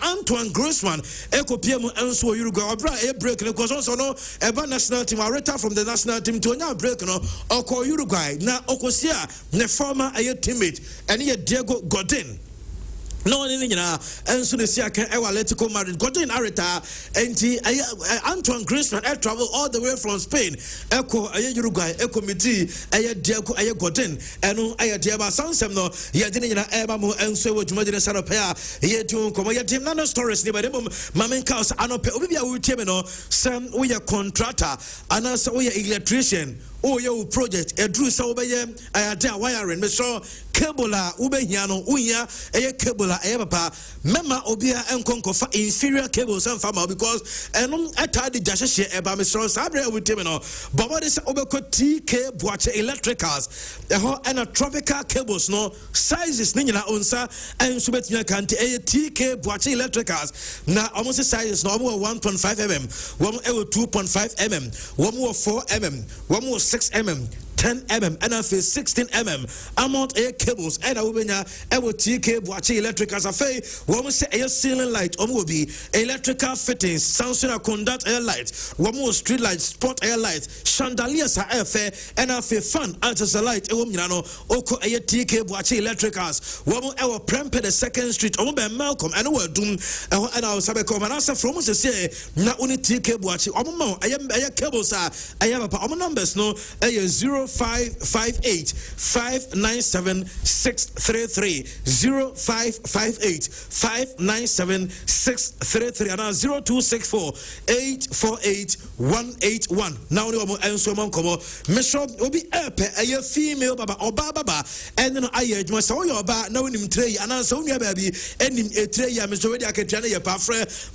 Antoine Griezmann Eco PM and so Uruguay a break because also no a national team retired from the national team to now break no or Uruguay now Okosia the former a teammate and here Diego Godin. No, and so the Siaka Atletico Madrid got in Arita and Antoine Griezmann travel all the way from Spain. Echo Uruguay, Echo Miti, Diego Godin, and I Diaba Sansem no, Yadina Ebamo and so with Madina Sarapea, yet to come your team nano stories near them, Mamin Cows, Anope, Ubia Utimino, Sam, we are contractor, and also we are electrician. Oh, your project, a Drew Saubaye, I had a wiring, Mr. Kebula, Ubehiano, Uya, a Kebula, Eva, Mema Obia and Concofa, inferior cables and farmer because and I tied the Jasha about Mr. Sabre with Timino, but what is Obeko TK Boache electricals, and a tropical cables, no sizes, Nina Unsa, and Subetia Canti, a TK Boache electricals. Now, almost the sizes, no more 1.5 mm, 2.5 mm, 1 more 4 mm, 1 more 6 mm, 10 mm, and I feel 16 mm. Amount air cables, and I will be TK Boache electricals. I say, one say air ceiling light, will be electrical fittings, Samsung conduct air lights, one more street lights, spot air lights, chandeliers are air fair, and I feel fun as a light, Oko air TK Boache electricals, one more our Prempeh the 2nd Street, Malcolm, and we're doom, and I was a come and answer from us to say, not only TK Boache, I am cables, I have a numbers, no, 0558 597 633 0558 597 633 and 0264 848 181. Now we are and so come Mission will be a female baba or baba and then I must saw your bar now in tray and so your baby and in a tray Mr. Ready I can tell you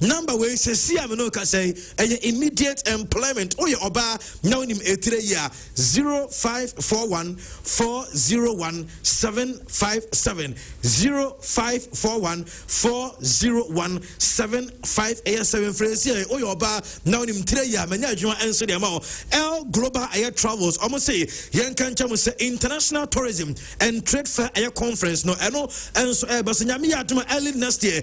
number way says see I'm no can say immediate employment or your bar now in a tray 0541 401 757 0541 401 757 phrase here or your bar now in Treya manya juma answer the amount L Global Air Travels almost say Yankan say International Tourism and Trade Fair Air Conference no I know and so Basanyami early next year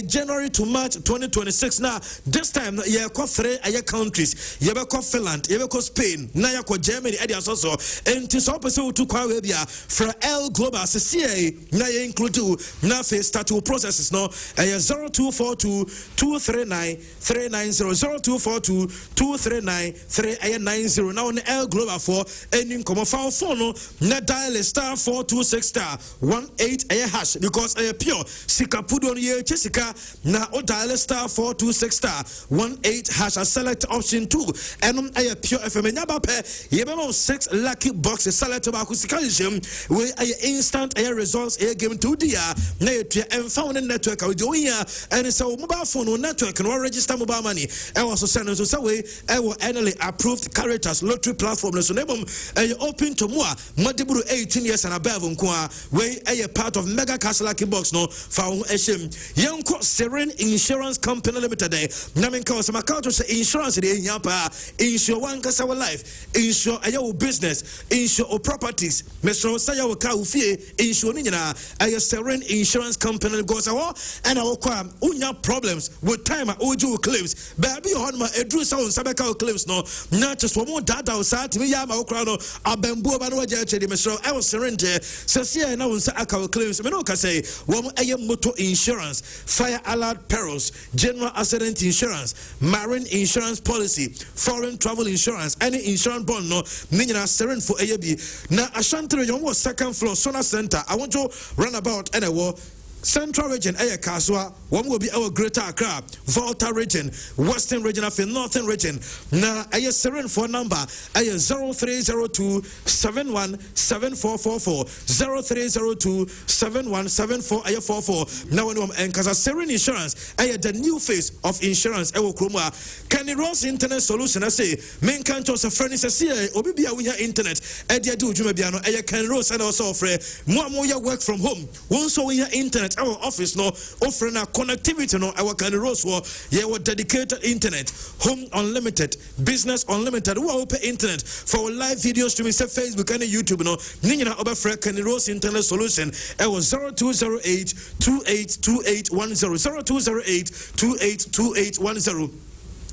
January to March 2026 now this time you have 3 air countries you have Finland you have Spain now you have Germany also enti so pese to kwa we bia fra L Global CCA na ye include na face start processes no 0242 239 390 0242 239 390 now on L Global for any come phone no na dial star 426 star 18 hash because pure sikapudo no ye chesika na o dial star 426 star 18 hash select option 2 and pure FM nyaba pe ye be 6 lucky boxes select ba kusika jem we instant results game 2 dia na ye found network we do here and so mobile phone network no register mobile money e was so send so say we will annually approved characters lottery platform so nebom open to more madiburu 18 years and above nko we part of mega cash lucky box no found eshem yenko Serene Insurance Company Limited na menka o sama account so insurance dey nyapa insure one kasa life insure your business insure your properties mesro say your car ufie insure ni nyina Serene Insurance Company goes and our kwam unya problems with time oju claims baby on ma edru sound sabeka claims no na just one more data o sa timi ya ma okra no abambu ba no waje chedi mesro I was surrender sasia na unsa aka claims me no ka say wo motor insurance fire alert perils general accident insurance marine insurance policy foreign travel insurance any insurance bond no ninyina Serene for ayabi na ashantere yon was second floor Sona Center I want to run about and Central region, Kaswa, one will be our Greater Accra, Volta region, Western region, of the Northern region. Now, Serene for number, 0302 717444, 0302 717444. Now, and Kasa Serene Insurance, the new face of insurance, Kroma. Can it Ross Internet Solution? I say, main can't also furnish a CA, or be a internet, Edia do Jumabiano, Can Ross and also offer more work from home. Once we your internet. Our office no offering a connectivity no our can rose for our dedicated internet home unlimited business unlimited we open internet for live video streaming say Facebook and YouTube no ninyina oberfree can rose internet solution it was 0208 282810 0208 282810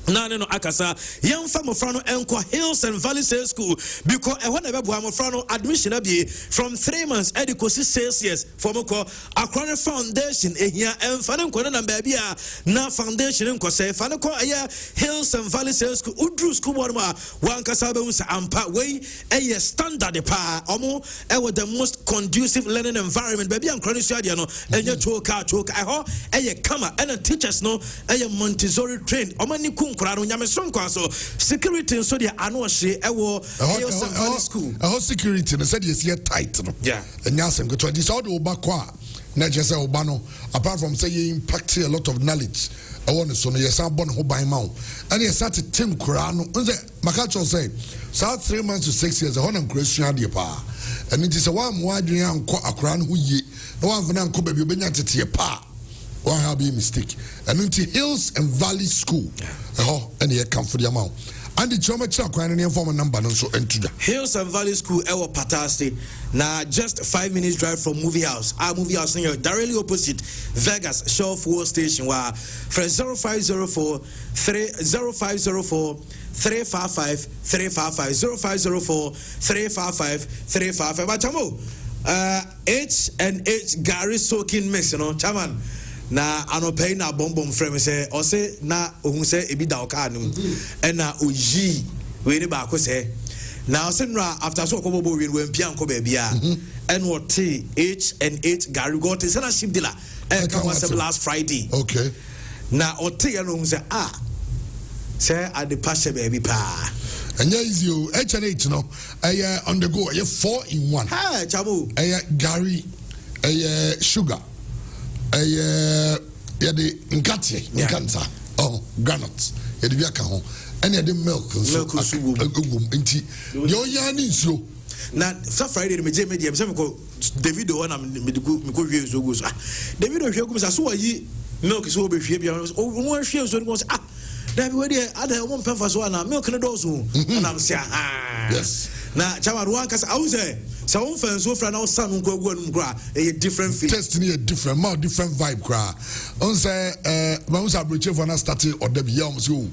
Nane no akasa yemfa mofrano enko Hills and Valley Sales School because e wona bebo mofrano admission abi from 3 months education 6 years for moko Akron Foundation ehia emfa ne nkona na baabi a na foundation nko say fa ne ko aya Hills and Valley Sales School udru school board ma wankasa be unsa ampa we eye standard pa omo e with the most conducive learning environment baabi ankron so ade no enye choka ho eye kama and teachers no eye Montessori trained omo ni security so the annual school. Security said yes, you're tight. Yeah, and Yasim go to this all the Obaqua, not just Obano, apart from saying impact a lot of knowledge. I want to say, yes, I'm born who by mount. And he started Tim Kurano. Makacho say, so 3 months to 6 years, a honor Christian idea pa. And it is a one wide young Akran who ye, no one for now could be benefit your pa. One have be mistake. And into Hills and Valley School. And here come for the amount. And the Choma Chak and the former number so enter the Hills and Valley School, our Patasti. Now just 5 minutes drive from movie house. Our movie house here directly opposite Vegas Shelf War Station where from 0504 355 355 0504 355 355. But H&H Gary soaking mess, you know, chairman. Na anopay na bombom frame say or say na ohun say ebi da oka anu and na oyi we ni ba ko say na say nra after so ko bobo we pia nko ba bia and what H&H Gary got is na ship dealer e come was last Friday okay na ote no say say at the pasture baby pa and yeah is you H&H no on the go 4 in 1 ha chabu Gary sugar yeah the nkanta granuts yeah the biaka ho and the milk so nti yo ya ni nsuo na sa Friday me je media me ko David o na me ko hwie nsuo go so David o hwie go so so yi milk so be hwie bia o hwie nsuo go so David we dey ada mo pemfa so na milk ne do so na am say yes na chama ruan kasa I say so one fan so fra na san nko agu anum kra a different feel test ni a different more different vibe kra on say ma us abroche for na start or da bia o so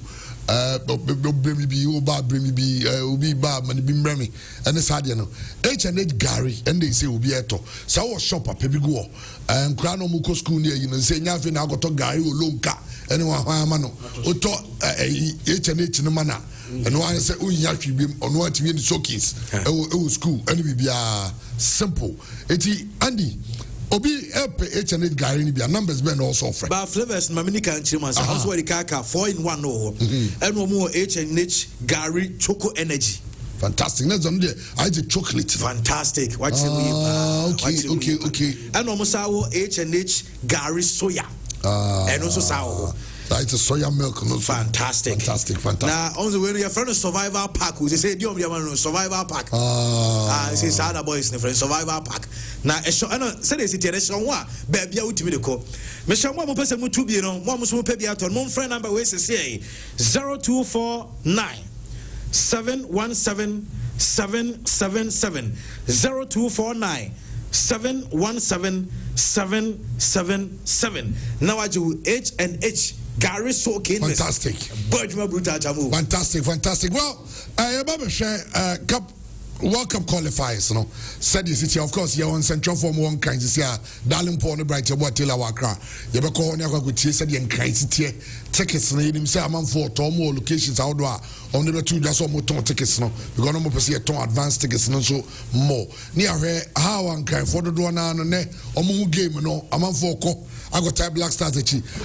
bremi bi oba bremi bi obi ba mani bi mremi ene saade no H&H Gary and they say obi eto so wo shop up bi go nkra no mu ko school ne yi no say nya fe na agoto Gary o lonka ene wa hwan ama no oto H&H no mana ene wa say unya hwibem ono atimi ni showcase e school ene bibia simple eti Andy Obi H&H Gary ni bia numbers be no also offer. But flavors mamini kan chima say also the kaka 4-in-1 no. And no more H&H Gary Choco Energy. Fantastic. Next on there I the chocolate. Fantastic. Watch okay. And almost our H&H Gary soya. And also sour. It's a soya milk. No, fantastic. Now, on the way, your friend survival pack. They say, "Do you survival pack?" Say, "Sada boys, friend survival pack." Now, say they say, "There's someone baby out to me the call." Mister, one more person to be on. One more baby out on. One friend number was say 0249 717 777 0249 717 777. Now I do H&H Gary Soaking. Fantastic. Fantastic. Well, I share cup World Cup qualifiers, no. Said the city, of course, you're on Central Form 1 kind of say, Darling Pony Bright, what Tilla Wakra. You ever call Naka with Tia and kind city tickets, and him say, I'm on 4 more locations outdoor. On the 2 just almost tickets, no. We're going to see a ton advanced tickets, no, so more. Near her, how one kind for the door now, and ne, or more game, no. I'm on 4 cop. I got Black Stars,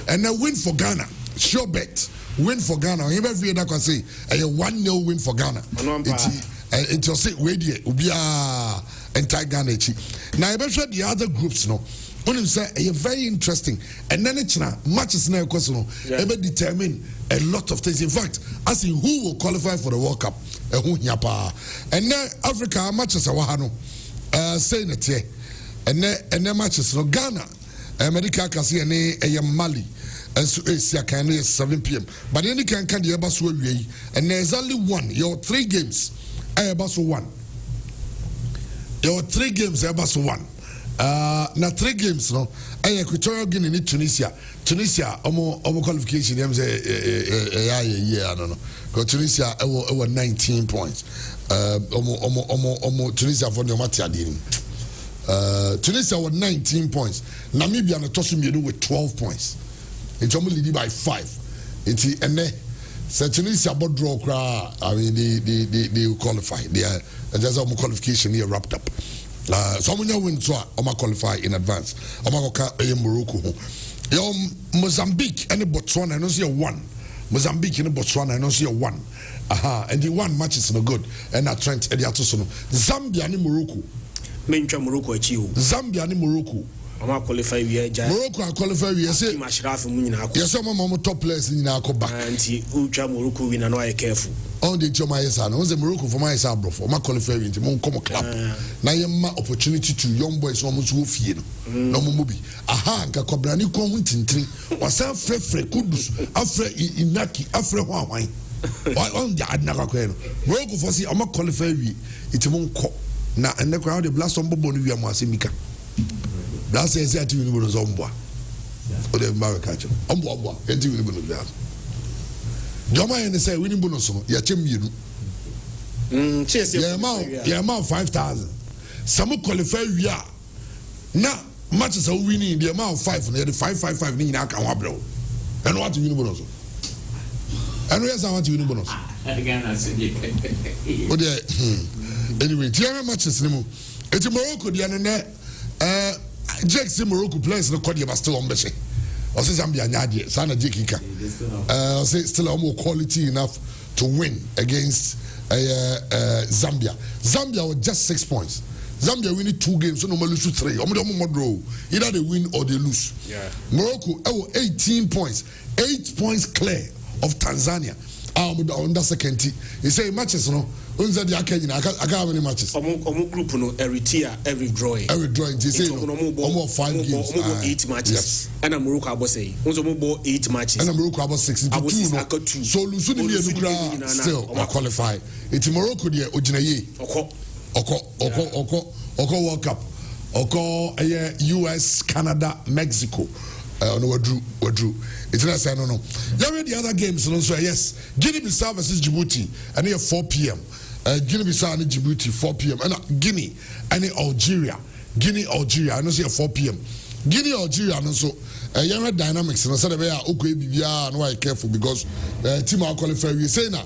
and then win for Ghana. Sure bet. Win for Ghana. Even if you can say, a 1-0 win for Ghana. It's just say we entire Ghana. Now I bet the other groups no. When you say very interesting, and then it's matches now because no, ever determine a lot of things. In fact, as in who will qualify for the World Cup, and then Africa matches are wahano, saying it here, and then matches no Ghana, America Kasi and Mali. And so Asia can 7 p.m. But any can the Abbas will be, and there's only one. Your 3 games. Abbas won. Your 3 games, Abbas won. Now 3 games, no. Equatorial Guinea in Tunisia. Tunisia, almost qualification. I don't know. Because Tunisia, over 19 points. Tunisia for the Matiadin. Tunisia was 19 points. Namibia and Tosumidu with 12 points. It's only leading by 5. It's so Tunisia about draw cry. I mean they qualify. They are just almost qualification here wrapped up. So when you win, so I'm qualify in advance. I'm going to Morocco. Mozambique and Botswana. I don't see a 1. Mozambique and Botswana. I don't see a 1. And the 1 match is no good. And I Trent and the Atosono. Zambia and Morocco. Mention Morocco achieve. Zambia and Morocco. I'm qualify we Morocco qualify we say yes some top players in our back and ultra Morocco win and I careful on the my son on the Morocco for my son bro for my qualify we mon come club na yema opportunity to young boys almost wo fie no mo bi aha nka kobrani ko hu tintiri wasa frefre kudus afre inaki afre ho awan on the adna ko no Morocco for see am qualify we it mon ko na and the crowd the blast on bobo no wi am asemika. That's the exact thing we do. Zomboa, or the American. Omboa, and you will be out. Joma and say, winning bonus, Yachim, your amount 5,000. Some qualify, we are now matches are winning the amount 5 and the 555 in Akawabro. And what you bonus? And where's I want to win bonus? Again, I said, anyway, Tiara matches anymore. It's a Morocco, the other. Jake say Morocco players no call you still on Beshe. Or say Zambia Nyadi, Sana Jekika. Say still more quality enough to win against Zambia. Zambia was just 6 points. Zambia winning 2 games, so no more lose 3. Either they win or they lose. Yeah. Morocco 18 points, 8 points clear of Tanzania. On that second team, he say matches no. Unza di akenya I can't have any matches. Omo group no every tier every drawing. Every drawing. He say omo 5 games. Omo 8 matches. Yes. And Morocco abo say. Omo 8 matches. And Morocco about 62. So Lusu ni enukra still qualify. It's Morocco there ojinaye. Oko World Cup. Oko US, Canada, Mexico. no wadru it's not say no you read the other games so yes Guinea-Bissau versus Djibouti and here 4 p.m. Guinea-Bissau and Djibouti 4 p.m. and Guinea and Algeria I know say 4 p.m. Guinea Algeria and so young dynamics and I said okay bibia no I careful because team are qualified we say now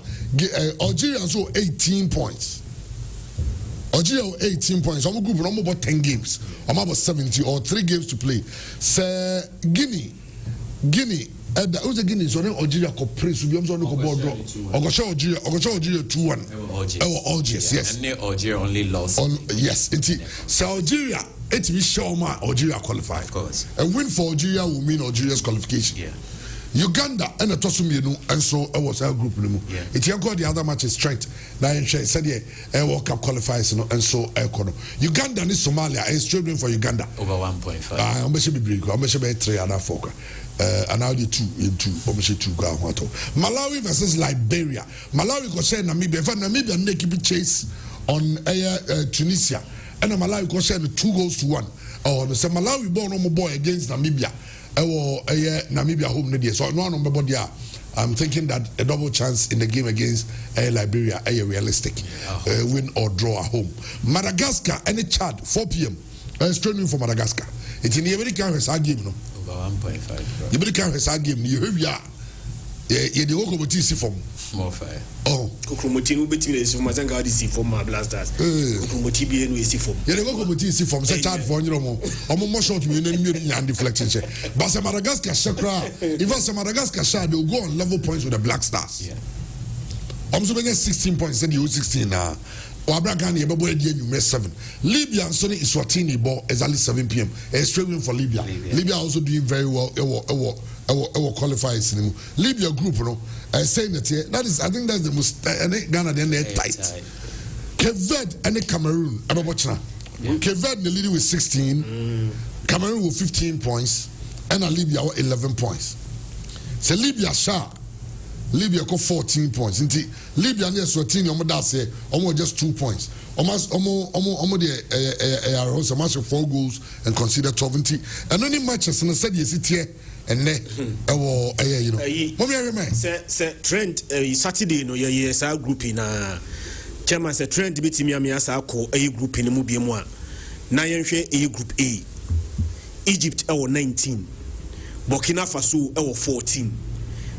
Algeria so 18 points. Algeria 18 points. I'm group number about 10 games. I'm about 70 or 3 games to play. Say Guinea. Who's the Guinea? So then Algeria could play. So we have to go board draw. Algeria 2-1. Algiers, yes. And Algeria only lost. Yes, so Algeria. It will show my Algeria qualify. Of course. A win for Algeria will mean Algeria's qualification. Yeah. Uganda and a Tosuminu, and so I was our group. It you got the other matches strength. Now said World Cup qualifiers and so Uganda and Somalia is struggling for Uganda. Over 1.5. I'm going to be 3 and 4. And now the 2 go. Malawi versus Liberia. Malawi go say Namibia. Namibia and they keep chase on Tunisia. And Malawi go say 2-1. Oh, no, say Malawi born no boy against Namibia. Namibia home nedia. So no remember there. I'm thinking that a double chance in the game against Liberia is realistic. Win or draw at home. Madagascar and Chad 4 p.m. Training for Madagascar. It's in the American game, no? Over 1.5. The American game. You have yeah, the locomotive form. More fire. Oh, Kokromoti between the Mazanga DC for my blasters. Kokromoti be no AC form. Yeah, the locomotive form. Say Chad for you know. I'm more short. You know, and deflection. But some Madagascar Shakra. If some Madagascar Shad, they'll go on level points with the Black Stars. Yeah. I'm so getting 16 points. Said you 16 now. Wabragani, you may 7. Libya and Sonny Iswatini ball exactly 7 p.m. Struggling for Libya. Libya also doing very well. Qualifies in Libya group, you know. Saying that here, that is, I think that's the most Ghana then they're tight. Cape Verde and Cameroon. I don't watch now. Cape Verde leading with 16, Cameroon with 15 points, and Libya with 11 points. So Libya sharp. Libya got 14 points. Libya and Eswatini, almost just 2 points. Almost the match of 4 goals and consider 20. And only matches and I said yes, it's here and there. You know. Say trend Saturday no yes our group in chairman say trend beat me as a group in the movie moi. Na yenhwe a group A. Egypt 19. Burkina Faso 14.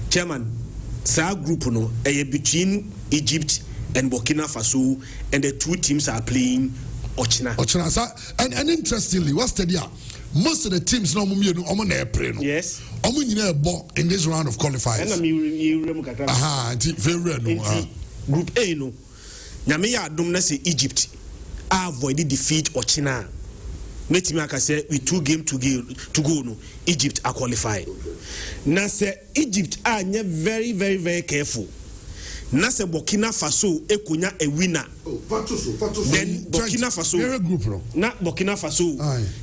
Chairman Sa group no between Egypt and Burkina Faso, and the 2 teams are playing Ochina. And interestingly, what's the deal? Most of the teams no yes. In this round of qualifiers. Group A no. Nyameya adom na say Egypt avoid defeat Ochina. Metimi aka say with 2 games to go no Egypt are qualified. Na say Egypt are very very very careful. Na say Burkina Faso ekonya a winner. Then Burkina Faso na Burkina Faso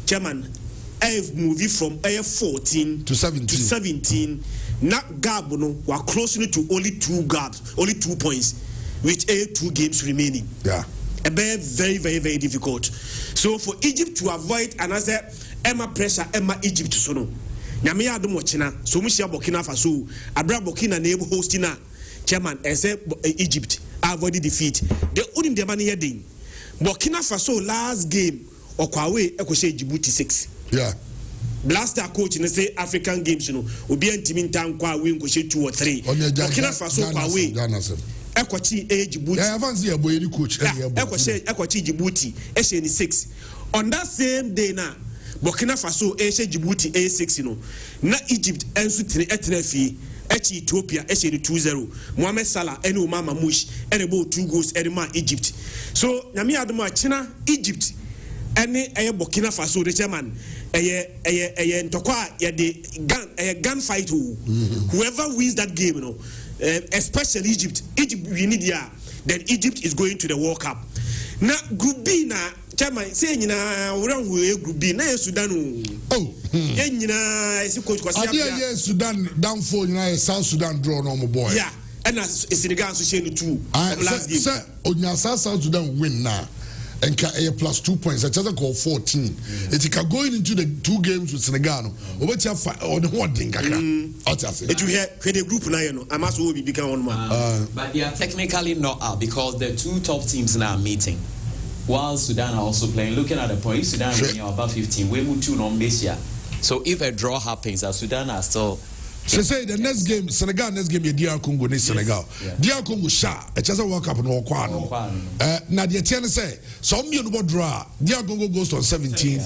chairman have moved from 14 to 17. Na gap no were closing to only 2 points with 2 games remaining. Yeah. Very very very difficult. So for Egypt to avoid another pressure Egypt so no nyame ya adom ochina so mu shia Burkina Faso abra Burkina na ebu hosting na chairman Egypt avoid defeat the only the man here din Burkina Faso last game okwawe ekose Djibouti 6. Yeah. Blaster coach in say African games you know obi antimi ntan kwa we nkose 2 or 3 Burkina Faso kwawe Ekwachi Djibouti. Yeah, advance here boy any coach. Ekwachi Djibouti 6. On that same day na Burkina Faso Djibouti 6 no. Na Egypt ensu etrefi Ethiopia 2-0. Mohamed Salah and Omar Mamouche and about 2 goals ma Egypt. So nyame adom China Egypt any Burkina Faso the chairman ntokwa the gun fight whoever wins that game you know. Especially Egypt we need then Egypt is going to the World Cup. Na group B na chairman say nyina group B na Sudan nyina esi coach kwasi ya Sudan down 4 nyina South Sudan draw no boy. Yeah, and as Senegal so share 2 last game. Say onya South Sudan win na and plus 2 points. I just call 14. It can go into the 2 games with Senegal. Over to or the one thing. It you hear the group now. I must will be become one man. But they are technically not out because the 2 top teams now are meeting. While Sudan are also playing, looking at the points, Sudan winning about 15. We move 2 on this year. So if a draw happens, Sudan are still. So say the next game, Senegal next game, DR Congo next Senegal. DR Congo sha, it just a World Cup no kwano. Now the Etienne say, some you know draw. DR Congo goes on 17,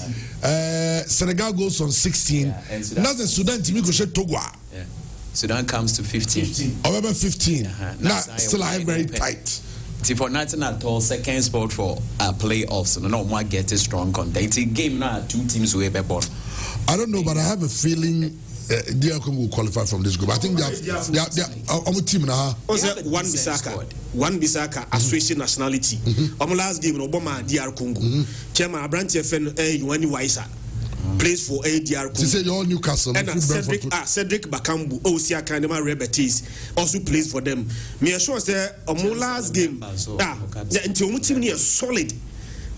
Senegal goes on 16. Now the Sudan team go share Togo. Sudan comes to 15. However, 15. Now still are very tight. See for nothing at all, second spot for playoffs. No one get a strong content. Game now 2 teams will be born. I don't know, but I have a feeling. DR Congo will qualify from this group. I think they are on the team now. One Bissaka, association nationality. Last game, Obama, DR Congo. Chairman Abranti FN, Yuani Waisa. Plays for DR Congo. She said you're all Newcastle. And Cedric Bakambu, OCA Kanema Rebetis, also plays for them. Me assure say last game. Until my team is solid.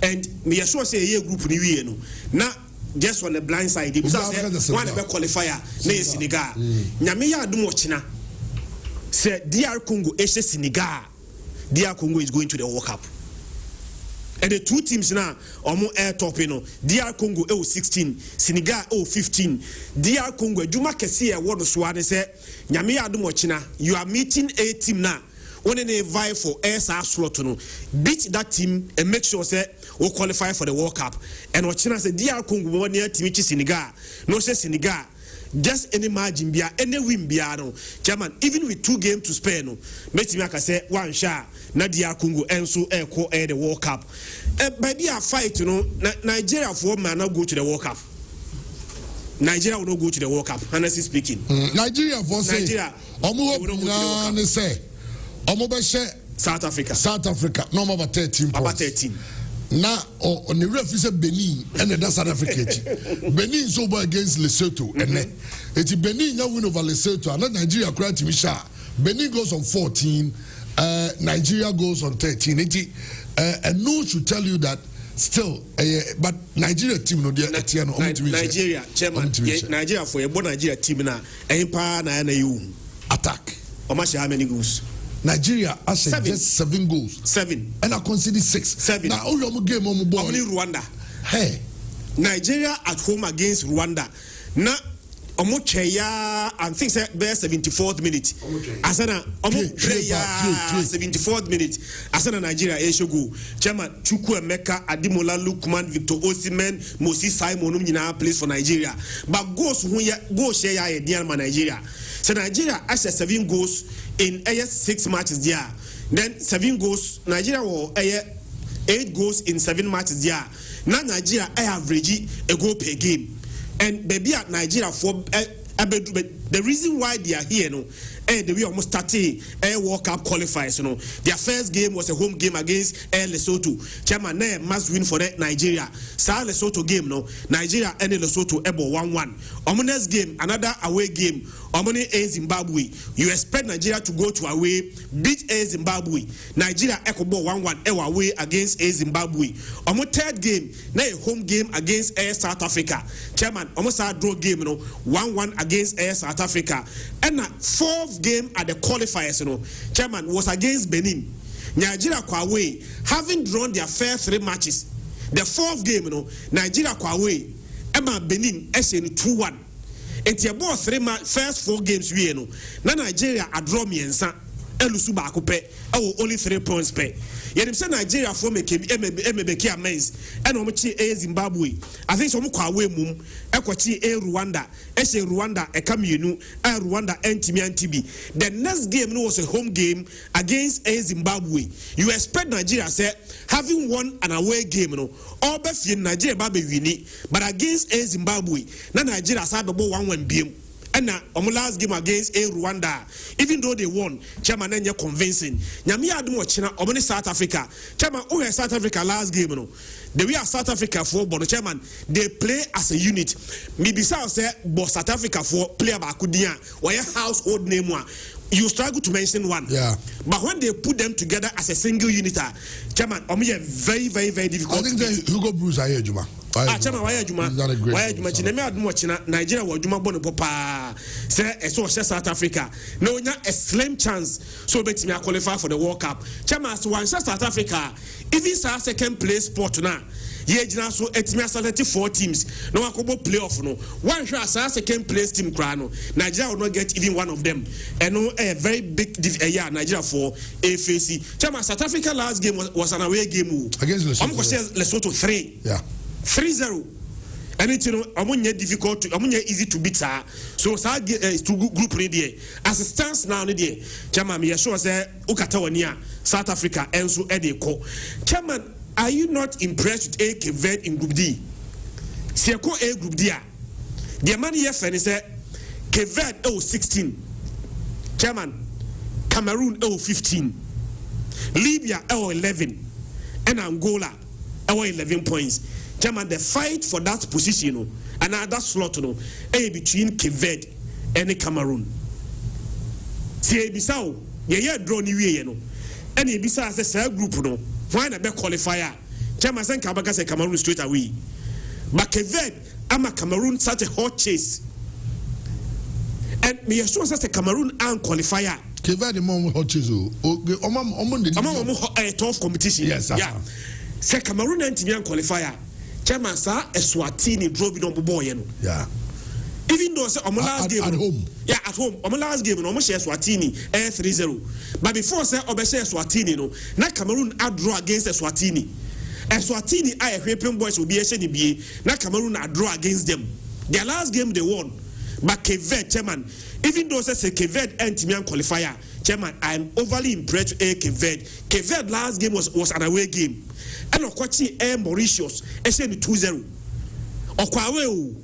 And me assure say a group new now. Just on the blind side, because one of the qualifier, Senegal. Nyamiya Dumochina said, DR Congo, Senegal. DR Congo is going to the World Cup. And the 2 teams now are more air top, DR Congo 16, Senegal 15. DR Congo, Juma Kessia, what the Swan said, Nyamiya Dumochina, you are meeting a team now. When they vie for SR slot, beat that team and make sure say we qualify for the World Cup. And what China said, DR Congo one near team Senegal, no say Senegal, just any margin be any win be German, even with 2 games to spare no. Make me say one shot, na DR Congo and so the World Cup. Maybe a fight, Nigeria for man not go to the World Cup. Nigeria will not go to the World Cup, honestly speaking. Nigeria for Nigeria will not go to the World Cup. South Africa. No more 13 points. About 13. Now, on the ref is Benin and the South Africa. Benin is over against Lesotho. It's Benin now win over Lesotho. And Nigeria cried to Misha. Benin goes on 14. Nigeria goes on 13. And no should tell you that still, but Nigeria team no dia Nigeria, chairman. Nigeria for a bon Nigeria team na empa na you attack. How many goals? Nigeria has just 7 goals. 7. And I consider 6. 7. Now all your game on boy. Only Rwanda. Hey. Nigeria at home against Rwanda. Now Omocheya and things like 74th minute. Asana Omocheya 74th minute. Asana Nigeria Eshogo. Chairman Chukwu Emeka, Ademola Lukman, Victor Osimhen, Moses Simon Nyina plays for Nigeria. But goals who go share a deal man Nigeria. So Nigeria has 7 goals in 6 matches there. Then 7 goals. Nigeria will 8 goals in 7 matches there. Now Nigeria average a goal per game. And baby at Nigeria for the reason why they are here, they we almost started World Cup qualifiers. Their first game was a home game against Lesotho. Chairman must win for that Nigeria. Sa Lesotho game Nigeria and Lesotho 1-1. Next game, another away game. Omoni Zimbabwe. You expect Nigeria to go to away, beat Zimbabwe. Nigeria Ecobo 1-1 away against Zimbabwe. Third game, a home game against South Africa. Chairman, almost a draw game, 1-1 against South Africa. And 4th game at the qualifiers, Chairman, was against Benin. Nigeria away, having drawn their first 3 matches. The 4th game, Nigeria away, Emma Benin SN 2-1. And your boss first 4 games we no. Na Nigeria a draw miensa elusu baako pɛ only 3 points pɛ. Yɛnim sɛ Nigeria for make MBK amends and omochi Zimbabwe. I think some kwa away mum ekwachi Rwanda. Rwanda ekamienu Rwanda NTB. The next game was a home game against Zimbabwe. You expect Nigeria say having won an away game all be Nigeria ba be wini, but against Zimbabwe na Nigeria sa be 1-1 biem. And now, last game against Rwanda, even though they won, Chairman and convincing. Nyami Adumo China, Omani South Africa. Chairman, who is South Africa last game? The way South Africa for, but Chairman, they play as a unit. Maybe South say, but South Africa for player Bakudia, or your household name one. you struggle to mention one. Yeah. But when they put them together as a single unit, Chairman, very, very, very difficult. I think that Hugo Bruce are here, Juma. Chairman, why Juma? Why Juma? Nigeria was Juma Bono Papa. Say, so South Africa. No, a slim chance. So bet me qualify for the World Cup. Chairman, so one South Africa. Even sa second place spot now. Yejina so etimi started 4 teams. No akobo playoff no. One shot as second place team krano. Nigeria will not get even one of them. And no a very big year Nigeria for AFC. Chama South Africa last game was an away game against Lesotho 3. Yeah. 3-0. And it's difficult easy to beat her. So sa group ready. As it stands now there. Chama me sure say ukatawania South Africa and so edeko. Chairman, are you not impressed with a Cape in Group D? Siako A Group D. The man here say Cape 16. Chairman, Cameroon 15. Libya 11. And Angola 11 points. Chairman, the fight for that position and that slot between Cape and Cameroon. See Bissau, ye draw ni we no. And Bissau as a group no. Why not be qualifier? Chairman said Kabaka say Cameroon straight away. But Cape ama Cameroon such a hot chase. And me assure say Cameroon and qualifier. Cape the mom hot chase a tough competition. Yes, yeah. Say Cameroon and Timian qualifier. Chairman sir Eswatini drove it on boy. Yeah. Even though say last game at home. Yeah, at home. Last game no share Eswatini 3-0. But before say obese Eswatini no, na Cameroon a draw against Eswatini. Eswatini I European boys will be a na Cameroon a draw against them. Their last game they won. But Cape Chairman, even though say Cape and Timian qualifier, Chairman, I am overly impressed with Cape Cape last game was an away game. And Okwachi Mauritius, SN 2-0. Okwawe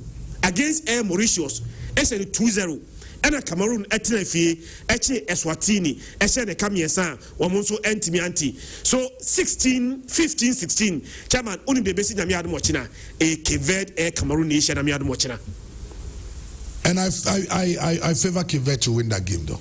against Mauritius, SN 2-0. And a Cameroon Etnefi, Eswatini, SN Kamiesa, Wamonso Antimianti. So 16, 15, 16. Chairman, only the basic Namiad Mochina, a Cape a Cameroon nation Namiad Mochina. And I favor Cape to win that game though.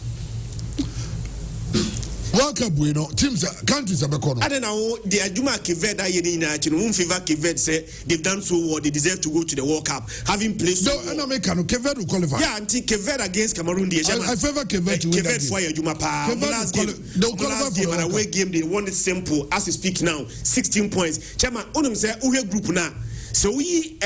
Welcome, bueno. Teams, countries are back on. I don't know. The Ajuma Cape that you need to favor Cape say they've done so well. They deserve to go to the World Cup, having played so well. No, Cape will qualify. Yeah, until Cape against Cameroon. I favor Cape to win that game. For Ajuma pa. Last game and away game they won it simple as we speak now. 16 points. Chairman, only say uhe group na. So we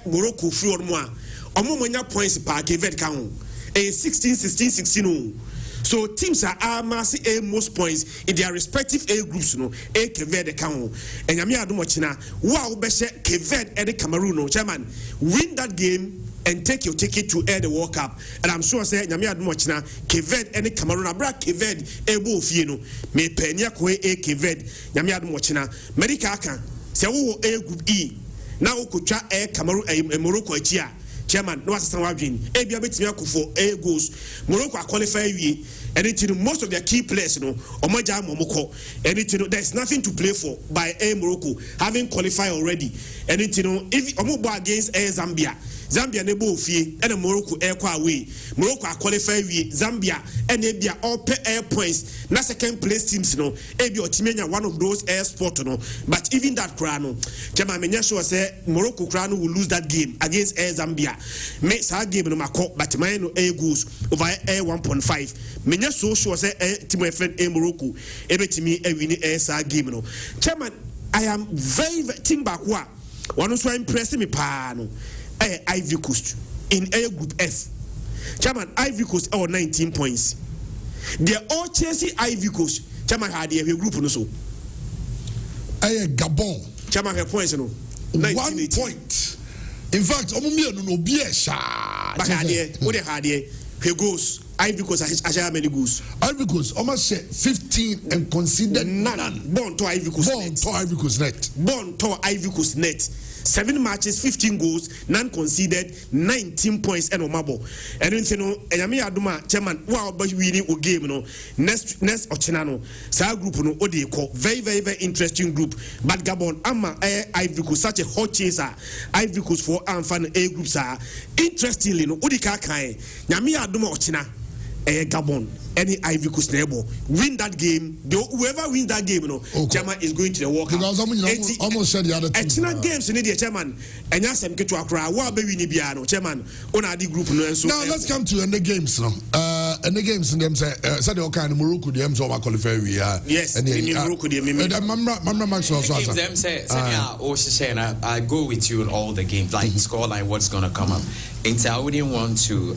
Morocco free or more. Omo points per Cape count. 16, 16, 16. So teams are amassing most points in their respective A groups, no. A Cape the count. And Yami Adumochina, wow, Beshe Cape and the Cameroon, Chairman, win that game and take your ticket to air the World Cup. And I'm sure say Yami Adumochina, Cape and the Cameroon, Abra Cape, Ebo Fieno, me Penya Kwe A Cape, Yami Adumochina, Medica Aka, Sewo A Group E. Now Kucha A Cameroon a Morocco Chia. Chairman, no assistant wagin. Abia betimi akufo goals. Morocco qualify we. And most of their key players, Omaja Momoko. And there's nothing to play for by Morocco having qualified already. And if Omobo against Zambia. Zambia nebo fie and Morocco air away. Morocco qualify we Zambia and Abia all pay air points. Na second place teams Abia Otimenya one of those air sport But even that crano, Jama Menya sure say Morocco crano will lose that game against Air Zambia. Makes our game no mako but mine air goes over air 1.5. Menya so sure say team friend air Morocco ebetimi a winning air sa game no. Chairman, I am very team back one also impressing me pano. Ivory Coast in A Group F. Chairman, Ivory Coast 19 points. They're all chasing Ivory Coast. Chairman had a group also. Gabon. Chairman had points 1 point. In fact, no be a shot. But what they had here, he goes. Ivory Coast has many goals. Ivory Coast almost 15 and considered none. Born to Ivory Coast. Born to Ivory Coast net. Born to Ivory Coast net. 7 matches, 15 goals, none conceded, 19 points and omabo. And Yami Aduma, Chairman, wow, but winning a game, next Ochinano, Sa group, Odeko, very, very, very interesting group. But Gabon, Ivory Coast, such a hot chaser, Ivory Coast for Amfan A groups are interestingly, Odika Kai, Yami Aduma Ochina. Gabon, any Ivory Coast neighbor, win that game. Whoever wins that game, chairman is going to the World Cup. Because almost said the other thing. Excellent games in the chairman, and yes, I'm going to Accra. What baby Nibiano, chairman, on our group. Now let's come to the games. And the games in them say all kind of Morocco, the M's over qualifier. Yes, and Morocco, the I go with you in all the games, like scoreline, what's going to come up. And I wouldn't want to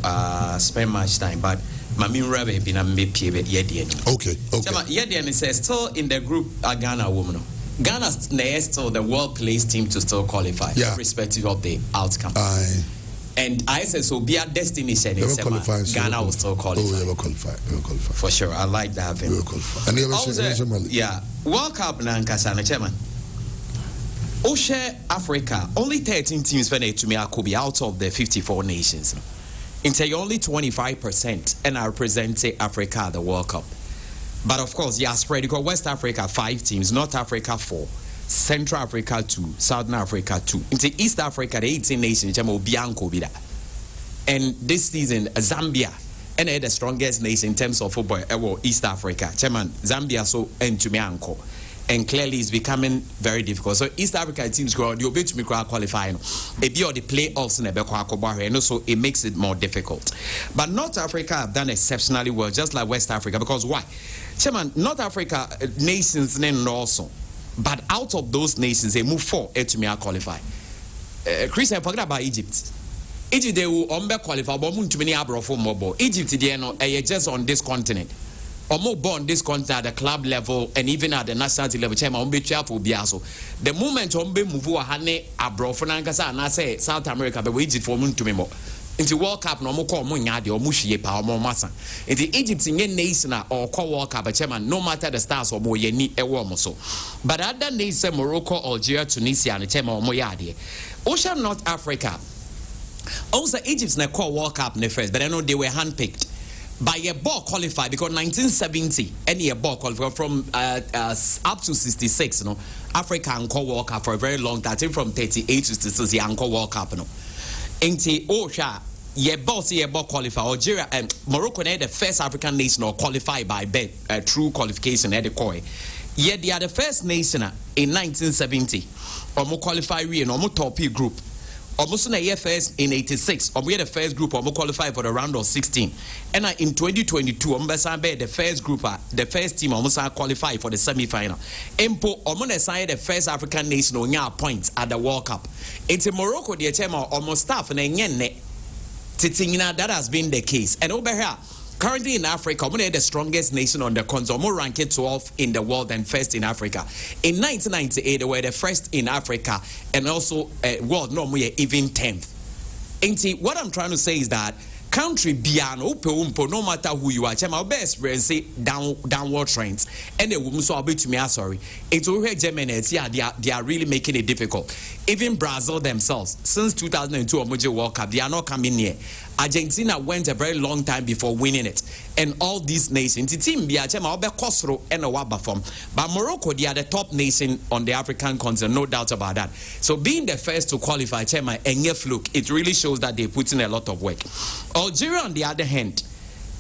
spend much time, but Mami Rabe been a maybe Yedian. Okay. Yedian says still in the group Ghana woman. Ghana's still the world plays team to still qualify, irrespective of the outcome. And I said so be a destination in Ghana will still qualify. Oh, will qualify. For sure. I like that. Will qualify. And World Cup Nankasana chairman. Africa, only 13 teams to me could be out of the 54 nations. Into only 25% and I represent Africa at the World Cup. But of course, spread because West Africa 5 teams, North Africa 4, Central Africa 2, Southern Africa 2. Into East Africa, the 18 nations, and this season, Zambia, and they're the strongest nation in terms of football, East Africa. Chairman, Zambia so and to me uncle. And clearly it's becoming very difficult. So East Africa teams go the obey to me qualifying. It be or the playoffs in the and also it makes it more difficult. But North Africa have done exceptionally well, just like West Africa. Because why? Chairman, North Africa nations then also. But out of those nations, they move 4 to me qualify. Chris, I forgot about Egypt. Egypt they will qualify, but to many mobile. Egypt they just on this continent. Or more born this continent at the club level and even at the national level, chairman, the moment move abroad and I say South America, but we Egypt for to me more. Into World Cup, no more call Munyadi or Mushi power more massa. Into Egypt in nation or call World Cup, chairman, no matter the stars or more, you need a warm so. But other nations, Morocco, Algeria, Tunisia, and chairman or Moyadi. Ocean North Africa. Also, Egypt's na call World Cup in the first, but I know they were handpicked. By a ball qualified because 1970 any ball qualified from up to 66 Africa and call World Cup for a very long time from 38 to 66 and call World Cup Enti Osha ye ball qualified Algeria and Morocco the first African nation or qualified by true qualification at the COI. Yet they are the first nation in 1970 or more qualified or more top group. Almost in a year first in 86, or we had the first group or qualified for the round of 16. And in 2022, the first group, the first team almost qualified for the semi-final. Empo almost the first African nation on your points at the World Cup. It's in Morocco, the chairman almost staff and that has been the case. And over here, currently in Africa, we're the strongest nation on the continent. We're ranked 12th in the world and first in Africa. In 1998, they were the first in Africa and also world, no, we're even 10th. And what I'm trying to say is that country beyond no matter who you are, my best experience downward trends. And the women so to me, sorry. It's over Germany, they are really making it difficult. Even Brazil themselves, since 2002 Omoje World Cup, they are not coming near. Argentina went a very long time before winning it. And all these nations, the team but Morocco, they are the top nation on the African continent, no doubt about that. So being the first to qualify, it really shows that they put in a lot of work. Algeria, on the other hand,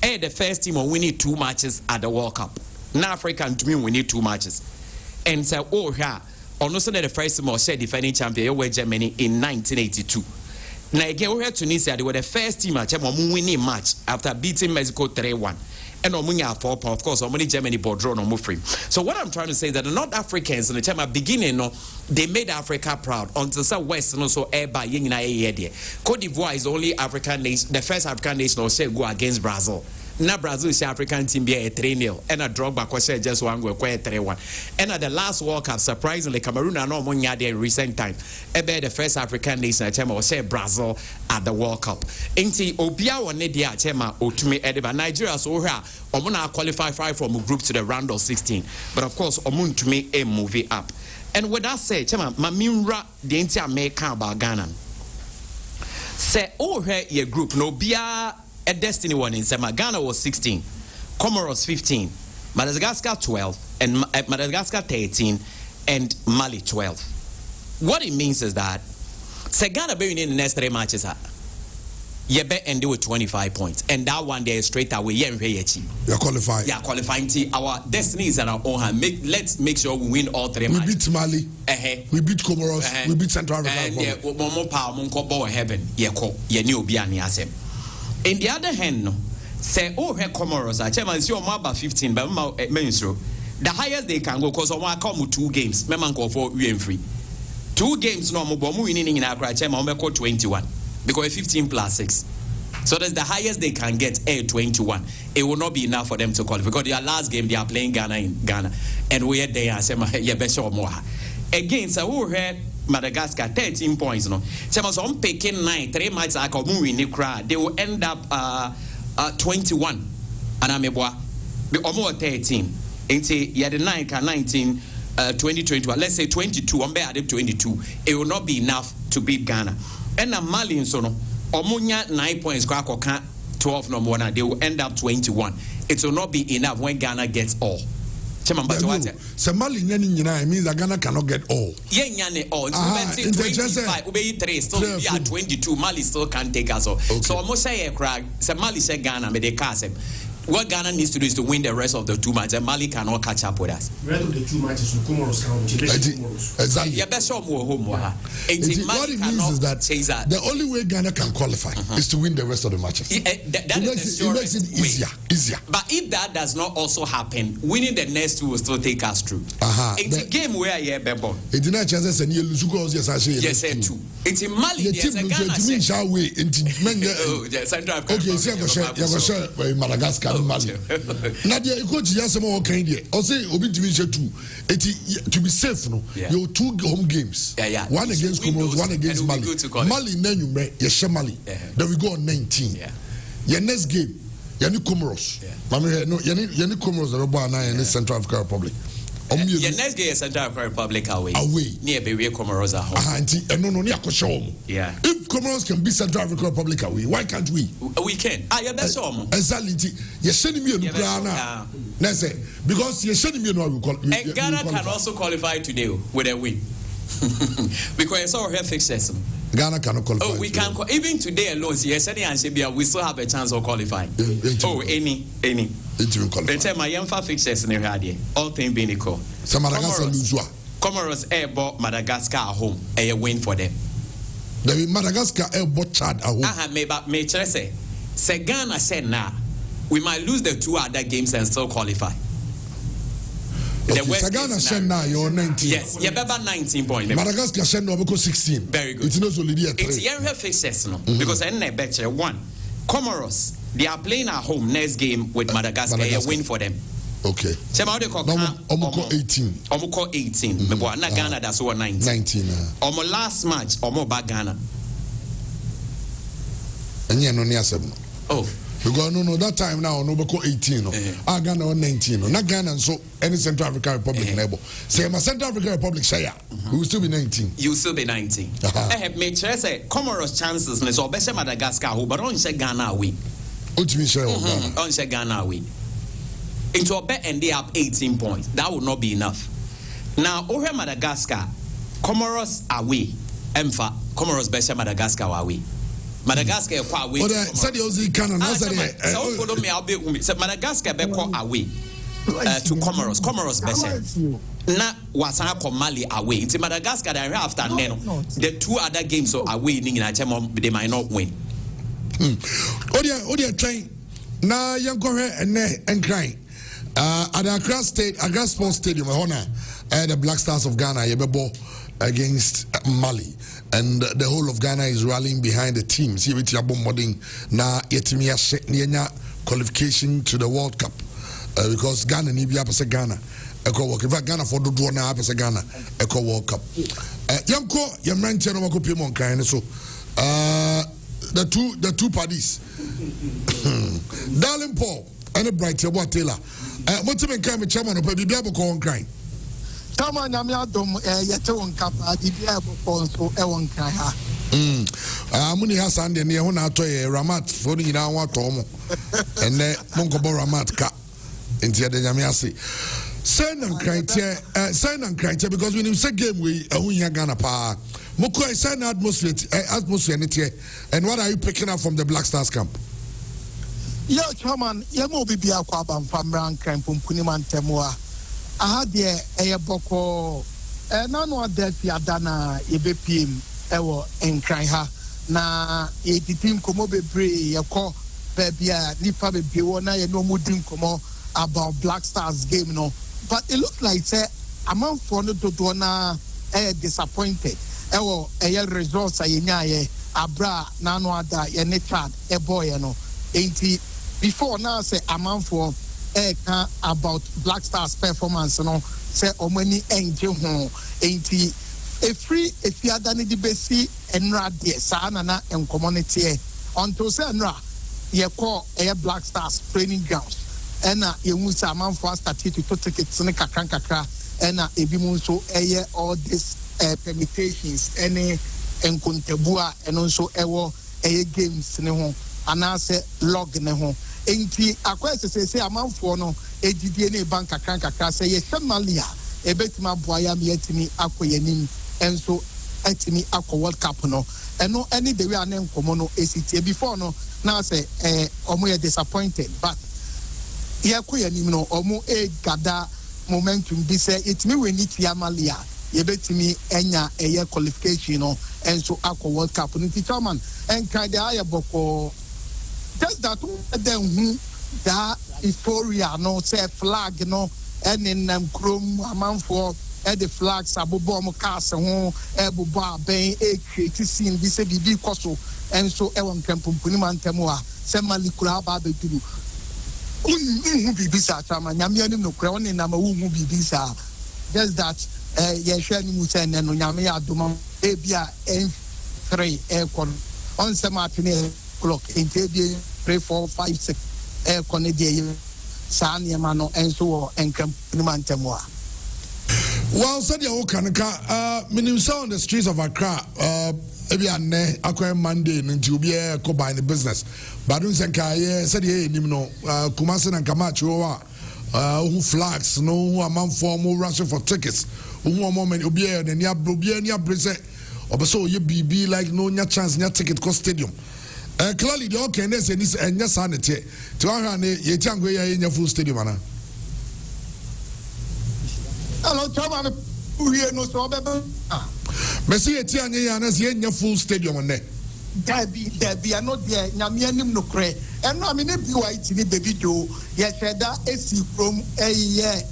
the first team will win 2 matches at the World Cup. Now African to me, we need 2 matches. And so, also the first team was defending champion, Germany in 1982. Now again, we had Tunisia, they were the first team at winning match after beating Mexico 3-1. And have 4 points, of course, only Germany bought draw no more free. So what I'm trying to say is that the North Africans in the time of beginning, they made Africa proud until some West and also by Cote d'Ivoire is only African nation, the first African nation also go against Brazil. Now Brazil is African team be a 3-0 and a drop back was just one go 3-1. And at the last World Cup, surprisingly, Cameroon are not money in recent time. Ebe the first African nation at Chema was Brazil at the World Cup. Inti Obia one dia Chema Otume Edeba Nigeria so here Omuna qualify from a group to the round of 16. But of course Omun to me a movie up. And with that said, Chema Mamimra the entire American about Ghana. Say here your group no bia a destiny one in Sema. Ghana was 16, Comoros 15, Madagascar 12, and Madagascar 13, and Mali 12. What it means is that Ghana being in the next 3 matches. you bet and do with 25 points, and that one there straight away. You're qualifying. Yeah, qualifying. Our destiny is in our own hand. Let's make sure we win all 3 matches. We beat Mali. We beat Comoros. We beat Central Africa. And yeah, more power, more heaven. Yeah, new Bianiasem. In the other hand, no, say Comoros. I tell you, see about 15, but the highest they can go because I want to come with 2 games. Memang go for free. 2 games no more winning in Accra. I 21 because 15 plus 6. So that's the highest they can get. 21. It will not be enough for them to qualify because their last game they are playing Ghana in Ghana, and we are there. I say, yeah, better or more. Again, so we had Madagascar 13 points. No, so I'm picking 9. 3 matches I come win Accra. They will end up 21, and I'm a almost 13. Into yeah the 9 can 19. 2021, let's say 22, I'm better 22. It will not be enough to beat Ghana. And a Mali in Sono, Omunya 9 points, 12 no more, they will end up 21. It will not be enough when Ghana gets all. So Mali means that Ghana cannot get all. Yeah, all. 25, 3 still be at 22. Mali still can't take us all. Okay. So I'm going to say, Mali said Ghana, but they can't. What Ghana needs to do is to win the rest of the 2 matches, and Mali cannot catch up with us. The rest of the 2 matches, Comoros count. Exactly. Yeah, that's all more home. What it means is that the only way Ghana can qualify is to win the rest of the matches. That makes it easier. But if that does not also happen, winning the next 2 will still take us through. It's a game where you have been born. It did not chances and you lose because yes, 2. It's in Mali. Yes, a Ghana. Okay, so Madagascar. Mali. Nadia, you go to Yasamo Candia. I'll say Obi Division 2. To be safe, no, you 2 home games. One against Comoros, one against Mali. Mali, then you make Mali. Then we go on 19. Your next game, Yanni Comoros. No, Yanni Comoros, the Robana and Central African Republic. Your next game is Central African Republic away. Near Baby Comoros at home. Yeah. If Comoros can beat Central African Republic away, why can't we? We can. Yeah, that's all. Exactly. You're sending me a Ghana. Because you're sending me a Ghana can also qualify today with a win. Because it's all her fixtures. Ghana cannot qualify. We can even today alone. Yes, we still have a chance of qualifying. Any. The time my young fixtures in the all things being equal. Comoros airborne Madagascar at home. A win for them. The Madagascar airborne Chad at home. May say Ghana said now we might lose the 2 other games and still qualify. Okay, Ghana said now you're 19. Yes, you're about 19 points. Madagascar said no because 16. Very good. It's not only there. It's young fixtures no because I bet you 1. Comoros, they are playing at home next game with Madagascar. A win for them. Okay. Omoko 18. Omoko 18. Na Ghana that's over 19. 19. Omo last match, Omo back Ghana. And yeah, no near 7. Oh. Because no, that time now, no, 18. Ghana on 19. Not Ghana, so any Central African Republic neighbor. Say, my Central African Republic, share. We will still be 19. You will still be 19. I have made sure say Comoros chances, so better Madagascar, but on say Ghana away. What do you mean, on say Ghana away? Into a bet and they have 18 points. That would not be enough. Now, over Madagascar, Comoros away. Emfa, Comoros better Madagascar away. Madagascar is quite away. So follow me. I'll be Madagascar be quite away to Comoros. Comoros better. Na wasana Mali away. It's Madagascar that after the 2 other games are away. They might not win. Odia train. Na young and crying. At Accra Sports Stadium, the Black Stars of Ghana, Yebebo against Mali. And the whole of Ghana is rallying behind the team. See with Yabo Modding na yetimia qualification to the World Cup. Because Ghana need to be Ghana. Echo work. In fact, Ghana for the draw now Ghana. Echo World Cup. Yanko, Yamrantia no Wako Pimon kind. So the two parties. Darling Paul and a bright Yabo Taylor. What's the kind of chairman of Baby Biabo Corn crying? Tama nyamia dom yete won kapa bibia ebo so e won kan ha amuni hasan de ne ho na atoye ramat fo ni na wa to mo enne monko bo ramat ka enti de nyamia se say nan criteria because when you say game we ahunya Ghana pa Moko is an atmosphere and what are you picking up from the Black Stars camp? Yeah, Chairman, Yamo Bibia Kwabam from Rank and Pumpuniman Temua. I had the Ayaboko, and none of that Yadana, EBPM, Ewo, and Kraiha. Na team komo bebre yako bebia nipa bebre wona ye no mudin komo about Black Stars game no, but it looked like say amount for no to na disappointed results aye abra na no ada ye ne chat boy no enti before now say amount for about Black Stars performance no say omani enje ho enti if you are done the besi enra de sana na en community until say enra ye call Black Stars training grounds ena ye musa man for started to tickets ne kakra ena ebi mu so all this permutations any enkontebua eno so games ne ho anase log ne ho enti akwese say amanfo no edidie ne bank kakra say ye semalia ebetima boya me yetimi akoyanim enso etimi akọ World Cup no eno any the way anen komo no esitie before no na say omo ye disappointed but ye akoyanim no omo gada momentum bi say etimi we need yamalia ye betimi enya qualification no enso akọ World Cup no chairman en kind aya boko just that then who that euphoria no say flag no enin krom amanfo the flags abobo mo cast ho ebobo aben create scene bi se bibi koso enso ewon kampumpuni mantemo a se malikura ba beduru unhu bibi sa chama nyame ani no kra woni na ma unhu bibi sa just that ye hwe ni mu se ne no nyame ya doma e bia n3 kon on se matine clock ente bi 3 4 5 6 kon e die sa ne ma no enso enkampuni mantemo a. Well, said you can on the streets of Accra, maybe a Monday and to be a combine the business. But don't say, said ye, Kumasin and Camacho, who flags, no amount for more rushing for tickets, who moment you be and ya present, or so you be like no chance near ticket cost stadium. Clearly, the okenness and your sanity to our ye tango in your full stadium. Hello, Chairman. We no so bebe. Messi etianye yanas ye full stadium on there. Debi are not there. Nyame anim no kre. Eno amine bi wa itini baby do. Ye sheda esi from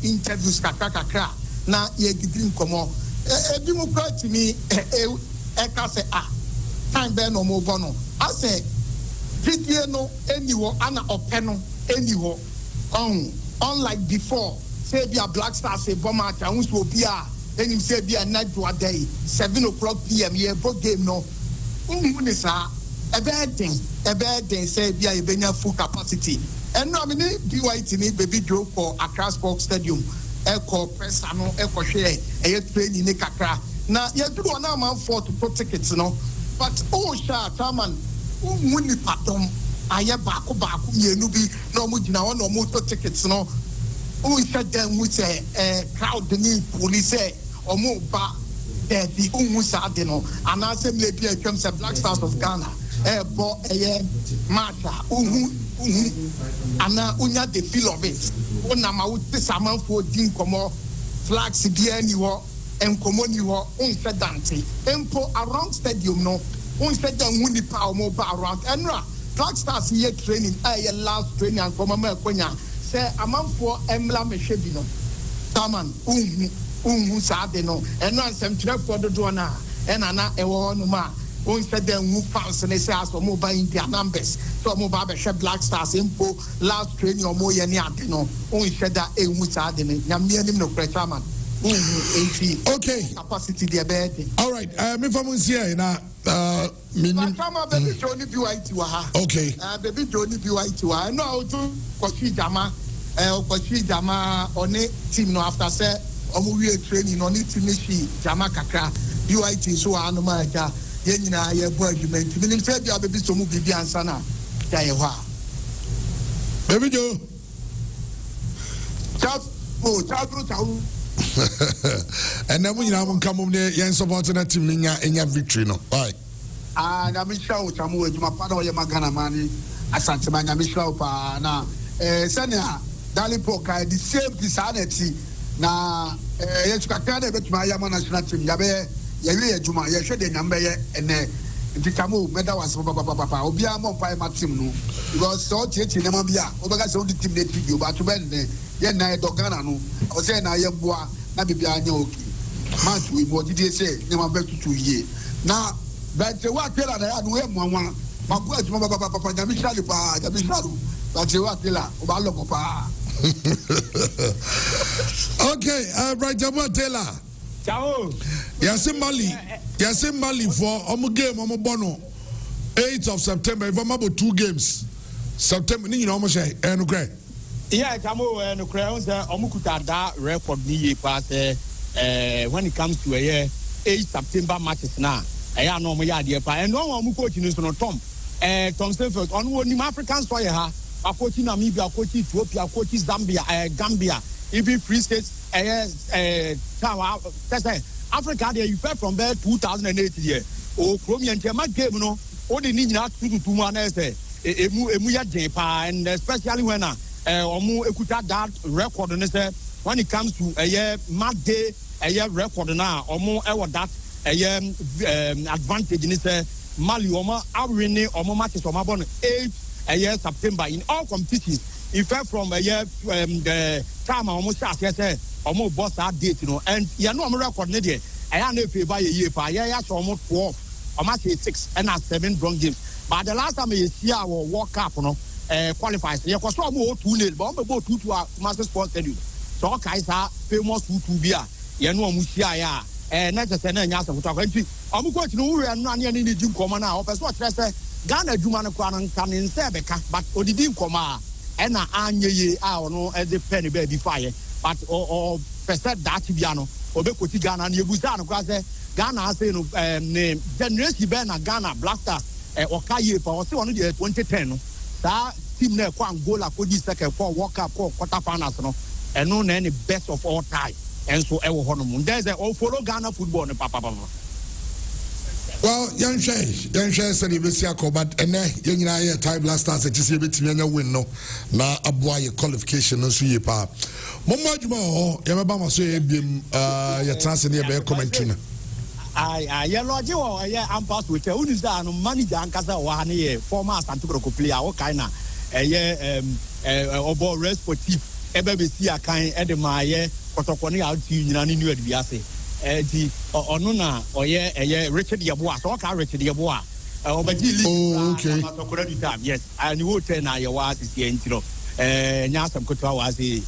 interviews kakra na ye gidi nkomo. Ebi mu kra timi eka se time be no mo bono. Ase video no eniwo ana openo eniwo. Unlike before. Say be a Black Stars say bomber and will be then you say be a night to a day 7 o'clock PM ye both game no a bad thing say be a benya full capacity and no I mean BYT baby drove for Accra Sports Stadium echo press no echo share training ne kakra na ye do na man for to put tickets no but sha chairman muni patom aye baako mienu bi na omo gina won omo to tickets no who said them with a crowd the need police or more back the Umusadino and I say maybe a comes a Black Stars of Ghana bought a Martha and now unya the feel of it when I'm out this amount for Dinkomo flags anywhere and Commonio unfedante empo around stadium no unfed them winning power more around and Black Stars here training a last training and from America. Say amount for emla meshebino taman sade no eno ansem tire for do do na enana ewo no ma on said them who fans and say as mo ba in their numbers so mo ba be Black Stars impo last training or mo ye ni ade no on said that sade ne nyame anim no pressure man okay capacity there bed all right me from here na baby Johnny BYT wa ha okay baby Johnny BYT wa no to Kochi Jama on a team no after say we training on it Jama kakra BYT so anoma ja ye nyina ye bo argument minim say bia baby so mu bibi ansa na ja ye ho baby Joe chat And then when you come on there, you're supporting a team in your victory. No, bye. I'm sure Tamu, my father, Yamagana Mani, Asantamana Mishra, na Sanya, Dalipoka, the same insanity. Na yes, Kakana, but my Yamana team, Yabe, Yabe, Juma, Yashed, number, and the Tamu, Meta was Papa, Obiamo, my team, no, because so Tit in Namabia, Obagas on the team they treat you, but to bend, Yana Dogana, no, or say, I am Boa, Nabibia, Match with what did they say, never back to 2 years. Now, but what tell I had one, my boy, Papa, Yamisha, but you what tell Papa. Okay, right, Jama Taylor. Ciao. Yasim Mali for game, Bono, 8th of September. If I'm about 2 games, September, you know, almost and great. Yeah, Jamo and Crowns, Omukuta da record me pass when it comes to a 8 September matches now. I know my idea, and no one who coaching is on Tom. Tom Stanford on one African soil, a coaching Namibia, coaching Ethiopia, coaching Zambia, Gambia, even Free States, Africa, they fell from there 2008 year. Oh, Chromium, my game, no, all the need not to do one as a and especially when Omu Ekuta that record when it comes to a year, mad day, a year record now, Omu ever that. Advantage in this Mali Oma winning Omo matches from Abon 8 September in all competitions. In fact, from a year the time almost almost boss that date, you know, and you know I'm record near. I am if by a year for almost 12 or match 6 and 7 bronze games. But the last time you see our World Cup, you know, qualifies. You was more 2-0, but about 2 to our Master Sports Stadium. So Kaisa famous 2 beer. You know Musia. Not just an answer to talk. I'm going to know and none in the Jim Comma now. As what I say, Ghana Jumana can in Sebeka, but Odidim Comma, and Anye, I know as the penny baby fire, but or Preset Datibiano, or Bekoti Ghana and Yabuzano, because Ghana say no name, then Rescue Bena Ghana Blaster or Kaye for 2010. That team there, Kwangola, Kodi second for Walk Up, quarterfinals, and no any best of all time. And so there's a follow Ghana football in Papa. Well, young Shay said he was here, but and young I time last time to see a bit win no na aboy qualification no suye pa. Momma Juma, Yamabama say your chance near be commentary. I yellow Joe, I'm passed with who is that manager and Casa 1 year, former Santuco player, all kind of a year obo rest for tip, Ebebe a kind Edema. Kotokoni out nyina ni new adviase di onuna oye Richard Yeboah so ka Richard Yeboah obaji league kotokora di time yes and you tell na ye was here ntiro nyasam kotwa was ye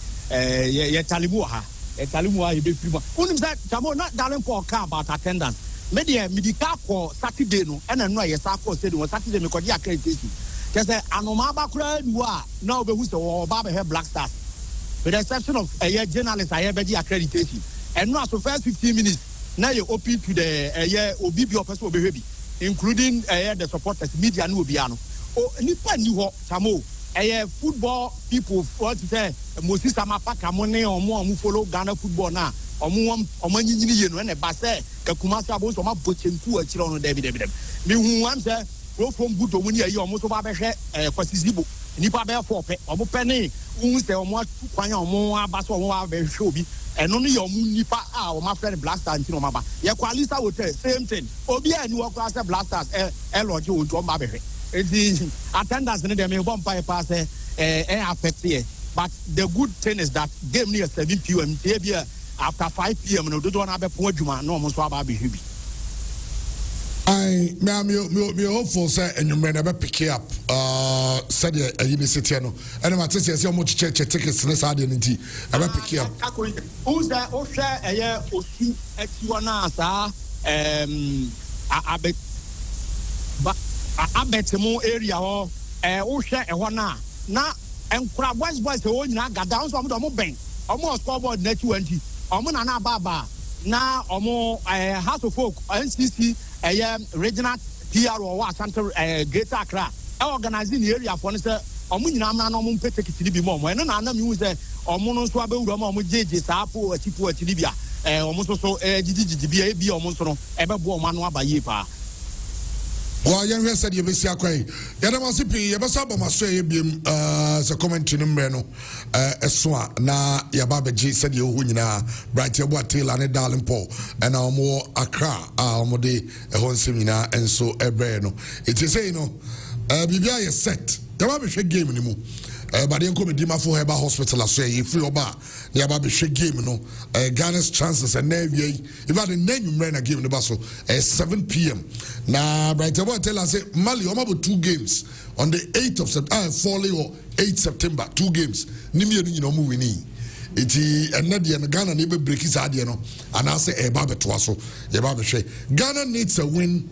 talimu ha ye be free unim say Jamo not darling for car about attendance media medical for Saturday no and no ye sa for say Saturday me ko di accreditation just say anoma ba kura duwa na obehu say o ba be Black Stars. With the exception of a journalist, I have accreditation. And now, so first 15 minutes, now you're open to the OBB office will be including the supporters, media, and Ubiano. Oh, Nipa New Samo, football people, what to say, Moses Amapaka, Money or more, who follow Ghana football now, or more, or money, and a basse, Kakumasa, both of my butching to a children of David. Me who wants a go from good to win a year almost over for Zibo. Nipa be forfeit omo penny un se omo kwanya omo abaso omo aba show bi eno no ye omo nipa a omo friend Blaster ntino maba ye kwalisa hotel same thing obi ani wo kwa se Blasters lodge onto omo abehwe enti attendance ne dem e bomb pass affect here but the good thing is that game near 7 p.m. after 5 p.m. no do na be po adwuma no omo so aba abehwe bi I me hopeful say and you may never pick up said a university no and my teacher say much church tickets na sad nti never pick up who's that o share osu etiwana sa abetemu area ho o share e ho na enkura boys o nyina gada so mo ben omo scoreboard na 20 omo na baba na omo house of folk NCC regional PRO wa Santa Greater Accra organizing the area for say omo nyina na omo pete kitiri bi mo eno na na mi hu say ɔmo no nso abɛwura ma ɔmo gyegye saa po ati bia ɔmo nso so gyigyi bia ebi ɔmo nso no ɛbɛboa ɔmo ano aba yie paa. Well, young said you miss your quay. Yadamasipi, Yabasaba Masay, the commentary number, Eswa, na Yababaji said you winna, bright your tail and a darling Paul, and our more Accra, our mode, a whole seminar, and so a breno. It is a no, Bibia is set. The Babbish game anymore. But then come Dima for Heba Hospital, I say, if you are the Babbish game, no, Ghana's chances and Navy, if I didn't name you, ran a game in the Basel at 7 p.m. Now, right about tell us, Mali, I'm about 2 games on the 8th of September, 8th September, 2 games. Nimi, you know, moving in. It is a Nadia and Ghana neighbor break his idea, and I say, a Babba Twasso, a Babba Ghana needs a win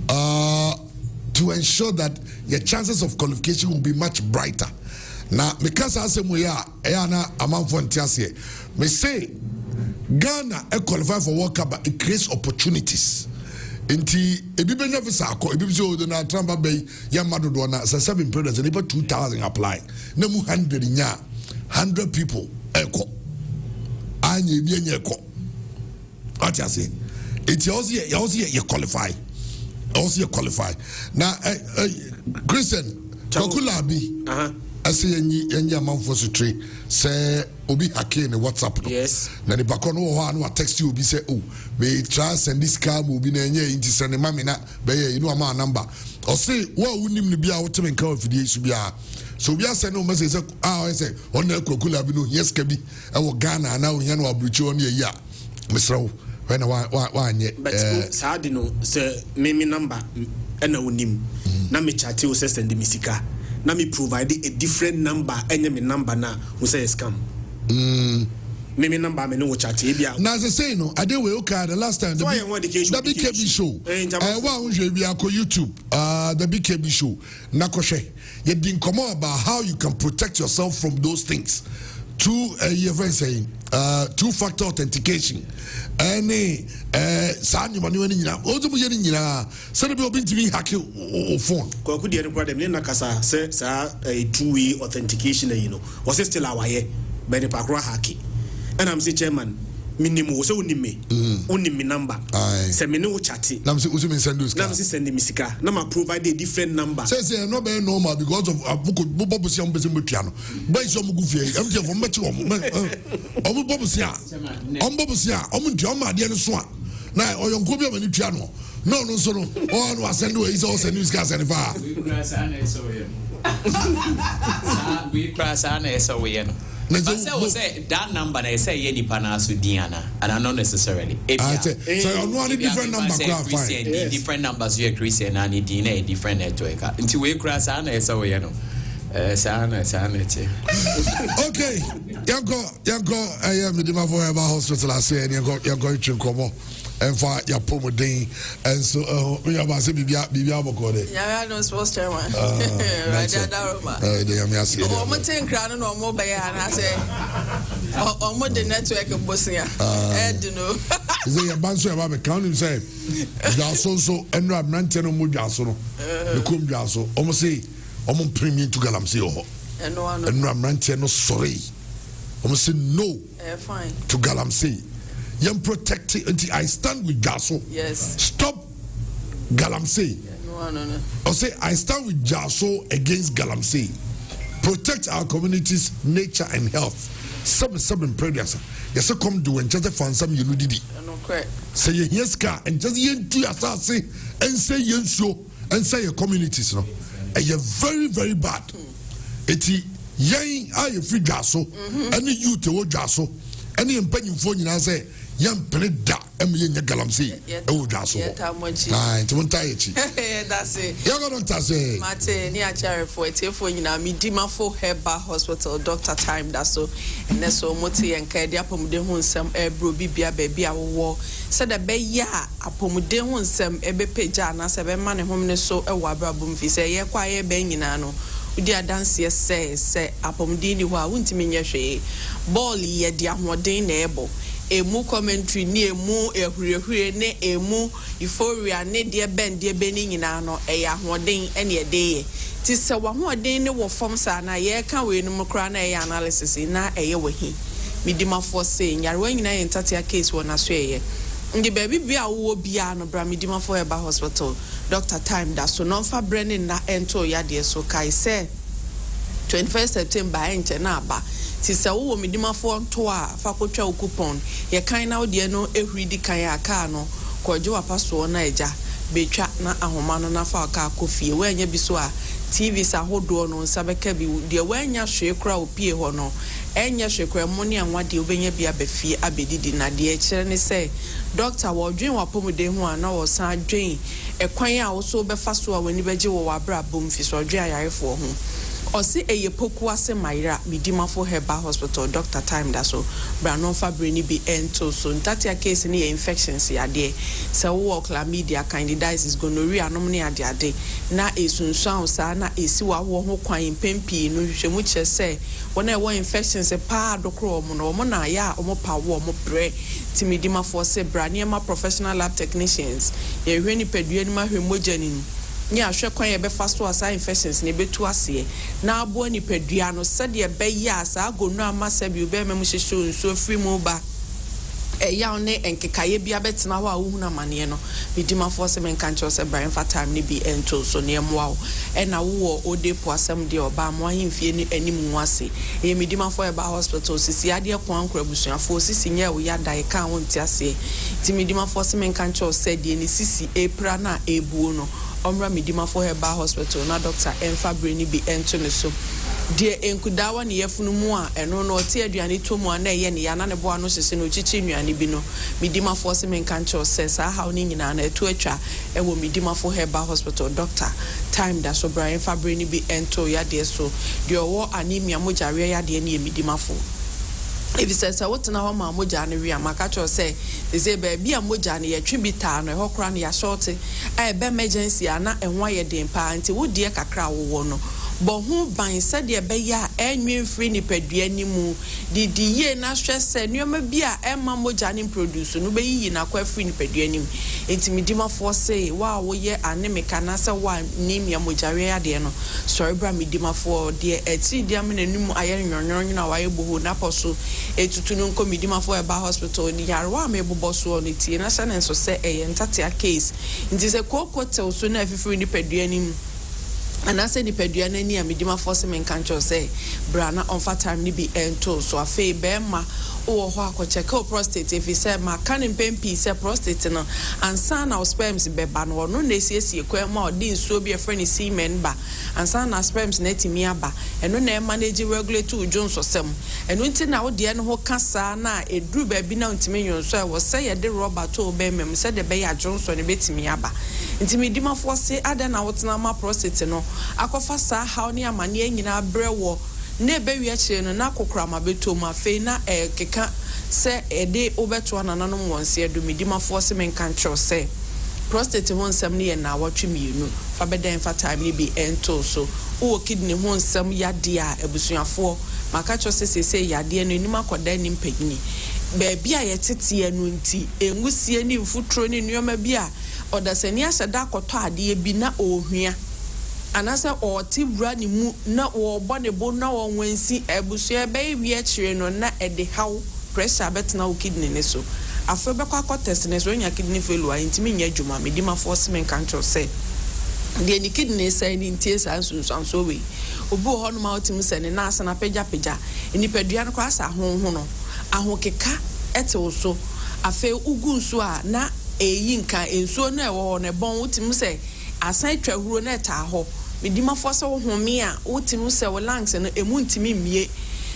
to ensure that your chances of qualification will be much brighter. Now, because I say we are, among Fontiasie, me say Ghana qualify for World Cup, but it creates opportunities. Inti ebibe never sako ebibe so do na tramba bay yamado do na 7 players and about 2,000 apply. Na mu 100 nya 100 people eko. Anye bi enya eko. What you say? It also you qualify. Also you qualify. Now Christian Kokulabi I say any amount for tree say obi hake in WhatsApp. Yes. Na ni bako no ho anu text you obi say oh me try send this car obi na enye inti send mami na be you know ama number. Or say wa unim ni bia wote men kan afidie su bia. So bia send no message say I say on na Kokula bi no yes ka bi e wo Ghana na wo hia no abruchi on ye ya. Mesrawo when wa anye. But saadi no say me number e na unim. Na me chat you say send me sika. Na me provide a different number enye me number na we say scam. Me number me no chat e bia. Na say no ade we okay the last time the BKB show. Wa unje bia ko YouTube the BKB show na ko hwe. You din come about how you can protect yourself from those things. Two-factor authentication. Any sign you money when you know. Also, we are in here. Send me open to me hack your phone. Could you record them in Nakasa? Say, a 2-way authentication, you know. Was it still our year? By the Pakra hacking. And I'm the chairman. Minimum so only me number. Say me no chatty. Namsi usumi send us. Namsi send me sika. Nama provide a different number. Say no be normal because of bobusi am bese mutiano. Ba iso mu gufie. Am je for mechi om. Om bobusi a. Om bobusi a. Om nti om ade no so a. Na oyonko bi am ni tuano. No so no. O no send we is also news gas and far. We cross an SOE. But say that number they say any panasu Diana and not necessarily. So no any different number different numbers you Christian and a different network. Until we cross an SOE no. Okay, Yanko, I am the Dima for Hospital. I say, and you're going to come on. And for your pomodine, and so we have a Bibia Bocode. Yeah, I know sports chairman. Right there, they are messy. I'm not saying crown or mobile, and I say, on what the network of Bosnia. And you know, they are bouncing about the county, say, Jaso, and Rab Nantan Mujaso, the Kum Jaso, almost say, almost premium to Galamsey, and Rab Nantan, sorry, almost say no to Galamsey. Young protecting until I stand with Jaso. Yes. Stop Galamsey. No. Or say I stand with Jaso against Galamsey. Protect our communities, nature and health. Seven prayers. Yes, come do and just find some you did it. No correct. Say yes, car and just yen to say and say yes so and say your communities no. And you're very, very bad. Eti yen are you free Jaso any you to Jaso any impending phone you say. Yam Preda, Emily Galamsey, oh, Jaso. That's it. Young doctor say, Mate, near Cherry for a telephone, you know, me Dima for Heba Hospital, Doctor Time, that's so, and that's so Moti and Kadiapum de Hunsam, Ebro Bibia, baby, I will walk. Said a bay ya, upon de Hunsam, Ebe Pejana, 7 money home, so a wabra boom, he say, yeah, quiet banginano. Udia dance yes say upon dini wa won't mean your shade. Bally ye dear more day neighbor. Emu commentary ni emu ehurehue ne emu euphoria ne de ben de benin nyina no eya hoden ene de ti se wa ho den ne wo fom sa na ye ka we no mkra na ye analysis na eye wahi midimafo se nyarwa nyina ye ntatia case wo na so ye ngi baby bia wo bia no bra midimafo eba hospital Dr. Time da so no fa Brennan na ento ya de so kai se 21st September enche na aba ti se wo midimafo nto a fa kotwa coupon ye kan na wo de no ehwidi kan aka no kojo apaso na eja betwa na ahoma no na fa aka kofie we anya bi so a TV sa hodo no nsabeka bi de wanya hwe kra opie ho no enya hwe kra mo ne anwade obenya bi abafie abedidi na de ekire ne se doctor wo dwen wapomde ho a na wo san dwen ekwan a wo so befa so a wani beje wo wabra bom fi so dwen ayarefo ho osi eyepoku ase maira midimafo Herbal Hospital Dr. Time da so branon fabreni bi ento so ntatia case ni infections ya de se wo chlamydia candidiasis gonorrhea nom ne ade na esunsuan sa na esi wa wo ho kwan pempi no hwehwemu che se wona wo infections pa dokro mo na ya omo pa wo omo bre timidimafo se braniema professional lab technicians ye hweni pedua ni ma hwemoja ni ni ahwe kwan ye be fasto asa infections ne betu ase na abo ni pedua no se de be ya asa agonu amasa bi obe mem hyehye nso free mu ba ya ne enkekaye bia betena ho a wo huna mane no midimafo se men kan chose Brian Fatam ne bi ento so ne moa e na wo odepo asem de oba mo ahemfie ni anim wase e midimafo Herbal Hospital sisi ade kwa nkrabusuafo sisi nya wo ya dai kan won ti ase ti midimafo se men kan chose de ni sisi epra na ebuo no omra midimafo Herbal Hospital na Dr. Emfa Breni bi ento ne so de enkudawa ne yefunu mu a eno no tie aduane to mu na ye ne ya na ne bo ano sese no chichi nnuane bi no midimafo se men kan cho se sa haw ni nyina na etu atwa e wo midimafo Herbal Hospital Dr. Time da so Brian Fabreni bi ento ya de so de owo anemia mojare ya de ne midimafo if says what na ho ma moja ne wi amaka cho say ze ba bia moja ne ye twibita no e hokra ne ya short e be emergency ana enwa ye den pa nti wo die kakra wo no bo hu ban se de be ya enwen free ni padua ni mu didi ye na hwe se nioma bia e ma moja ne produce no be yi na kwa free ni padua ni mu enti midimafo say wa wo ye anemika na se wa nimia moja re ya de no sorry bra midimafo de eti de am na nimu aye nyonyon na wa ye boho na poso etutu no nko midimafo Herbal Hospital ni yarwa me boboso no tie na se nso se eye ntatia case nti se kokotel so na free ni padua ni mu ana se ni pedua na ni midimafo se men kan cho se brana on fatam ni bi ento so afi be ma o ho akocheke o prostate if say ma kan pempi se prostate no ansa na sperms be ba no no na esiesie kwa ma odi nsuo bi efre semen ba ansa na sperms na timi aba eno na manage regulate ujo nsosem eno nti na wo de no ho kasa na eduru ba bi na ntimi nyonso e wo se ye de rubber to be mem se de be ya jonso ne betimi aba nti midimafo se ada na wotena ma prostate no akofa sa haw ne amane nyina brewo ne be wi akire no na kokora ma beto ma fe na keka se ede obeto anananom wonse edu midimafo se men kan tro se prostate ho nsam ne ye na awotwe mienu fa beden fa time ne bi ento so o kidney ho nsam yade a ebusuafo maka tro se yade no enima koda ni mpanyini be bia ye tete anu nti engusie ni mfutro ni nneoma bia odasani aseda akoto ade bi na ohua anasa oti bra ni mu na wo bone bo na wo wansi ebusu ebe wi akire no na ede haw pressure betna wo kidney ne so afa be kwa test ne so nya kidney failure intimi nya adwuma midimafo semen control say de ni kidney say ni ntie sa so we obi ho no ma otim se ne na asa na pegja ni padua no kwa asa ho no ahokeka etewo so afa ugu nso a na eyi nka ensuo na ewo ne bon otim se asan twahuro na eta ho midimafo se wo home a otim se wo lungs no emu ntimi mie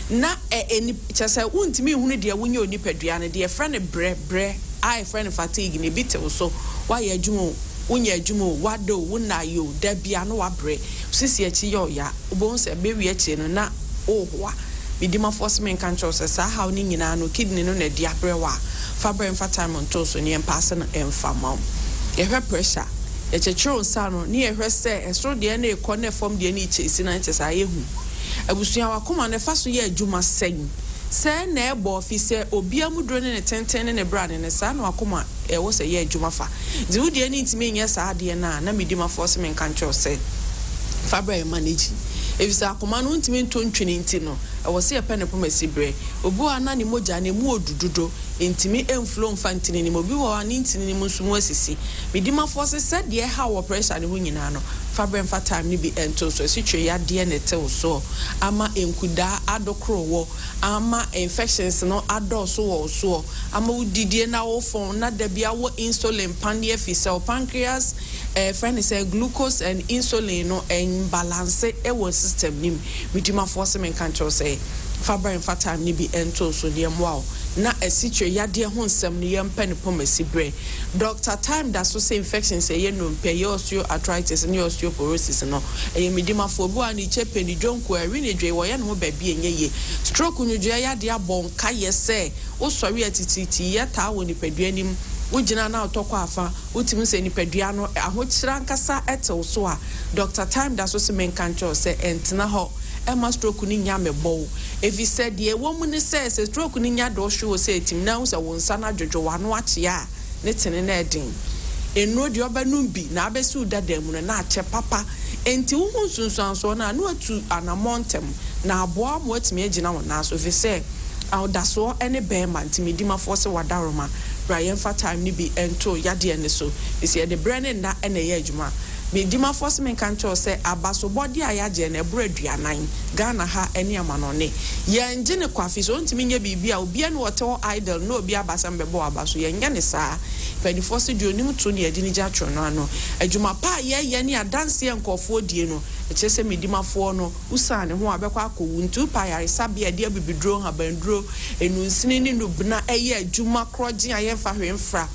na eni chese untimi hunu de wonye onipadua ne de friend bre I friend fatigue ne bitewo so wa ye adwumo wonye adwumo wado wona yo da bia no wa bre sisi achi yo ya obon se be wi achi no na ohwa midimafo se men kan chose sa how ni nyina no kidney no na dia bre wa fa bre mfa time on to so ne pass na emfa ma ye hwe pressure ye chechiro nsa no ne ye hwe se esro de na ekọ na form de na ichesi na nchesa yehu abusua wakoma ne faso ye adwuma sen se na ebo ofise obi amudro ne tenten ne brand ne sa na wakoma e wo se ye adwuma fa di wudi ani ntime nya sa ade na midimafo se men kan cho se Fabra manage. If it's a command won't mean to intino, I was see a pen upon my sibre. Obo anani moja ne mu odudo, intimi enflow fantini ni mobi or an intini musumwesi. Midima forces said, dear, how pressure and winginano. Fabra and fat time ni be ento so situ ya dear netel so. Ama enkuda adokro, ama infections no ado so. Ama udidie na o phone, not the biawo insulin pandia fisa pancreas, friend is glucose and insulin no and balance system nim midima force men control say Fabra and fat time ni be ento so near wow na a situ ya dear honsem ni yam penny pomesi bre. Dr. Time that so say infections say no pay osteoarthritis and osteoporosis no a midima for bo and chepe ni jonko a rene dwe wo ya no baby enye stroke nu dwe ya de abon ka ye say o sori atititi ya ta woni paduanim wojina na otokwa afa utimi se nipadua no ahokyira nkasa etel so a Dr. Time that so say men control say entina ho Emma stroke ni nya mebo if he said ye woman ni say stroke ni nya do show say tim na wo wonsa na dwodwo wano ache a ne tene na edin enro de obanum bi na abesi udada mu na ache papa enti wo hunsunsun so na no atu anamontem na aboa mo atimi agina wona so fi say awdaso ene be man timi dima force wadaroma Brian for time ni bi ento yade ene so isi e de brand na ene ye adwuma Medima force men control say abaso body ayaje na ebuaduanan Ghana ha ene amanone ye ngene kwafi so ntimi nya bibia obi ene wote idol no obi abasa mbebo abaso ye nya ne saa 24 duonim to ne adi ni jatro no ano adwuma pa ye ne adanse enkofo die no echese medima fo no usane ho abekwa akowu ntu pa yare sabia de abibidro ha bandro enunsini ni nubna eye adwuma kroje ayemfa hwemfra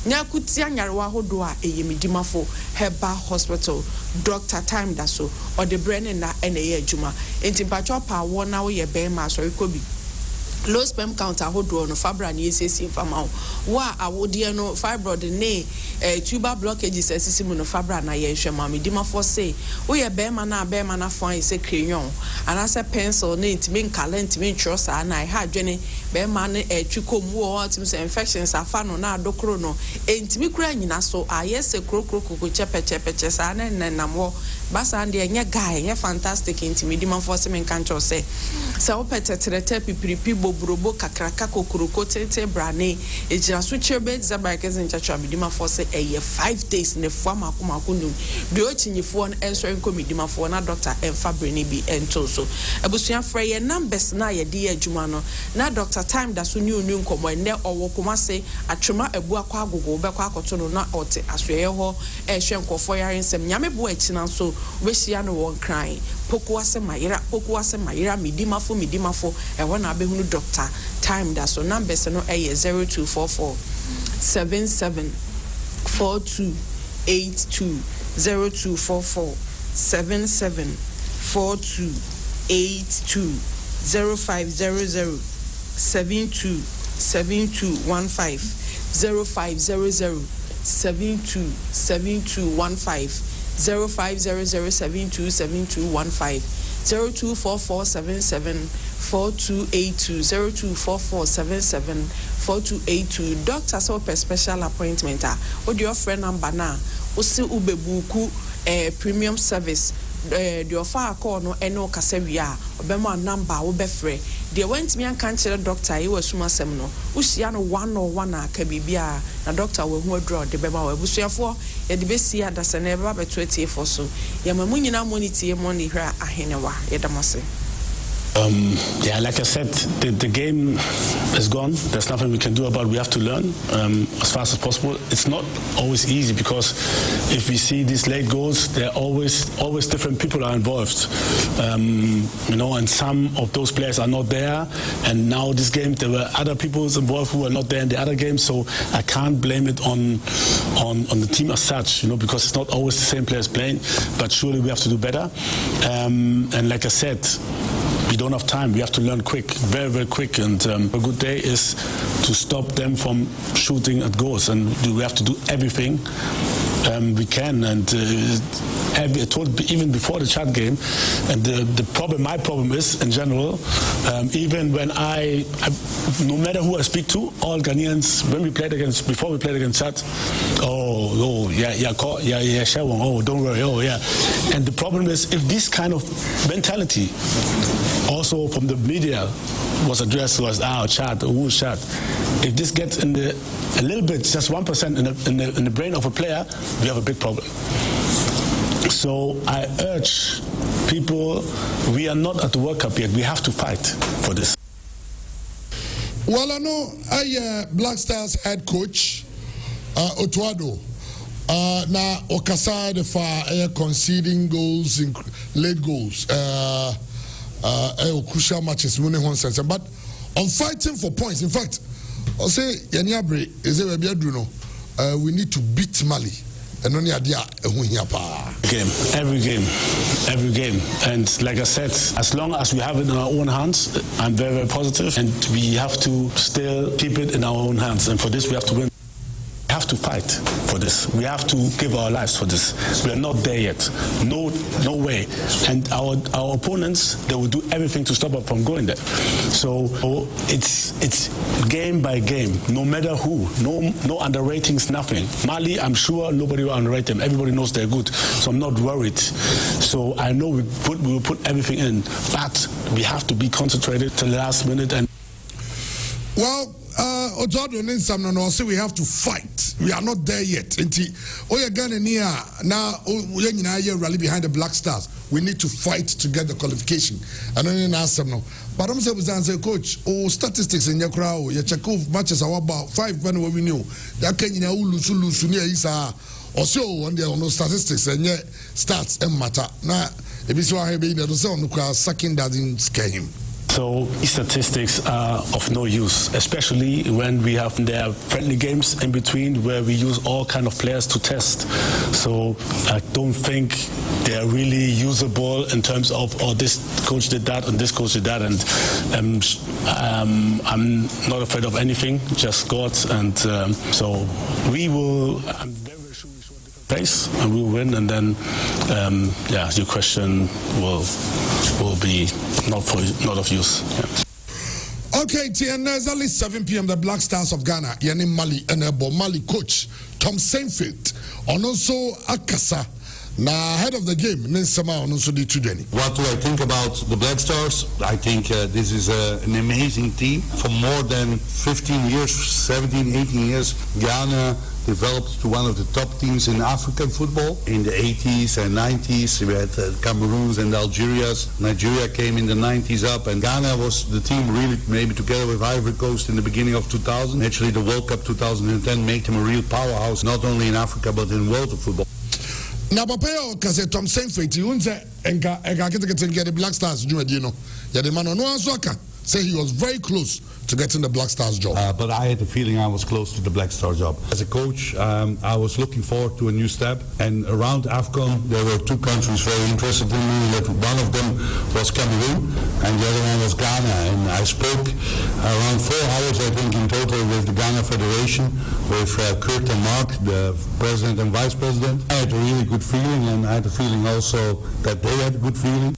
Nyakutia nyarwa hodo a eyemidimafo Herbal Hospital Dr. Time da so or the brain na ene adwuma enti pacho pa wo na wo ye be ma so ikobi low sperm count ahodo no fabra na yesesi fama wa awode no fibroid ne tuber blockages asisimu no fabra na ye hwema medimafo say wo ye be ma na fon ise crayon anase pencil na intimi calent me ntwosa na ha adwene be ma na twikom wo atim se infections afa no na adokro no entimi kura nyina so ayese krokro chepe sa na nenamwo basa ande enye guy enye fantastic intimi medimafo se men kancho say se wo petetrete pipiripi bobrobo kakraka kokroko tete brane ejira so chebe zabaikes nchacho medimafo se eye 5 days ne fama akomakunu de ochinyifo no enso enko medimafo na Dr. Emfabre ni bi ento so abusua frɛ ye numbers na ye de adwuma no na Dr. Time da so ni onu nkomo ene owo koma se atwema abu akwa agogo be kwa akoto no na ote asoye ho ehwe nkofo yare nsem nyame bo akina so wehia no won cry poku ase mayira midimafo ewo na abehunu Dr. Time da so numbers no eye 0244 77 4282 0244 77 4282 0500 72 7215 0500 72 7215 0500 72 7215 0244 77 4282 0244 77 4282 Doctor so per special appointment what your friend number na osi ubebuku premium service the offer call no eno kasewia obema number wo befre they went me and cancel doctor he was suma sem no usia no 101 aka bibia na doctor we hu draw de bema we busuafo ye de besia da se na ebe ba 20 for so ya mamu nyina money money hra ahenewa ye damase. Yeah, like I said, the game is gone. There's nothing we can do about it. We have to learn as fast as possible. It's not always easy because if we see these late goals, there are always different people are involved. And some of those players are not there. And now this game, there were other people involved who were not there in the other game. So I can't blame it on the team as such, because it's not always the same players playing. But surely we have to do better. And like I said, we don't have time. We have to learn quick, very, very quick. And a good day is to stop them from shooting at goals. And we have to do everything we can, and I told even before the Chad game, and my problem is in general, even when no matter who I speak to, all Ghanaians, before we played against Chad, don't worry, and the problem is if this kind of mentality also from the media was addressed to us, Chad, who's Chad? If this gets in a little bit, just 1% in the brain of a player, we have a big problem. So I urge people, we are not at the World Cup yet. We have to fight for this. Well, I know Black Stars head coach, Otuado, now Okasa the far conceding goals, late goals, crucial matches, winning one sense. But on fighting for points, in fact, I'll say Yanyabre is a we need to beat Mali. And only every game. And like I said, as long as we have it in our own hands, I'm very, very positive, and we have to still keep it in our own hands. And for this, we have to win. We have to fight for this. We have to give our lives for this. We are not there yet. No way. And our opponents, they will do everything to stop us from going there. So it's game by game, no matter who. No underratings, nothing. Mali, I'm sure nobody will underrate them. Everybody knows they're good. So I'm not worried. So I know we will put everything in, but we have to be concentrated till the last minute. And well, Ojodo Ninsam no say we have to fight. We are not there yet. Now rally behind the Black Stars. We need to fight to get the qualification. And then ask them no. But I'm saying, coach, statistics in your crowd, you check off matches are about 5 when we knew. That can lose near Isa or so on the statistics and yet stats and matter. Now if it's why the sucking doesn't scare him. So statistics are of no use, especially when we have their friendly games in between where we use all kind of players to test. So I don't think they are really usable in terms of, this coach did that and this coach did that. And I'm not afraid of anything, just God. And so we will. I'm very sure we show a different pace and we'll win. And then, your question will be not of use. Yeah. Okay, TN, it's only 7 p.m. The Black Stars of Ghana, Yani Mali, and Mali coach Tom Sainfield, and also Akasa. Now, ahead of the game, what do I think about the Black Stars? I think this is an amazing team. For more than 15 years, 17, 18 years, Ghana developed to one of the top teams in African football. In the 80s and 90s, we had Cameroons and Algerias. Nigeria came in the 90s up, and Ghana was the team really, maybe together with Ivory Coast in the beginning of 2000. Actually, the World Cup 2010 made them a real powerhouse, not only in Africa, but in world of football. Now, Papa, because Tom Sainfield, you won't say, and get the Black Stars, you know, the man on one soccer. Say he was very close to getting the Black Stars job. But I had the feeling I was close to the Black Star job. As a coach, I was looking forward to a new step. And around AFCON, there were 2 countries very interested in me. That one of them was Cameroon, and the other one was Ghana. And I spoke around 4 hours, I think, in total with the Ghana Federation, with Kurt and Mark, the president and vice president. I had a really good feeling, and I had a feeling also that they had a good feeling.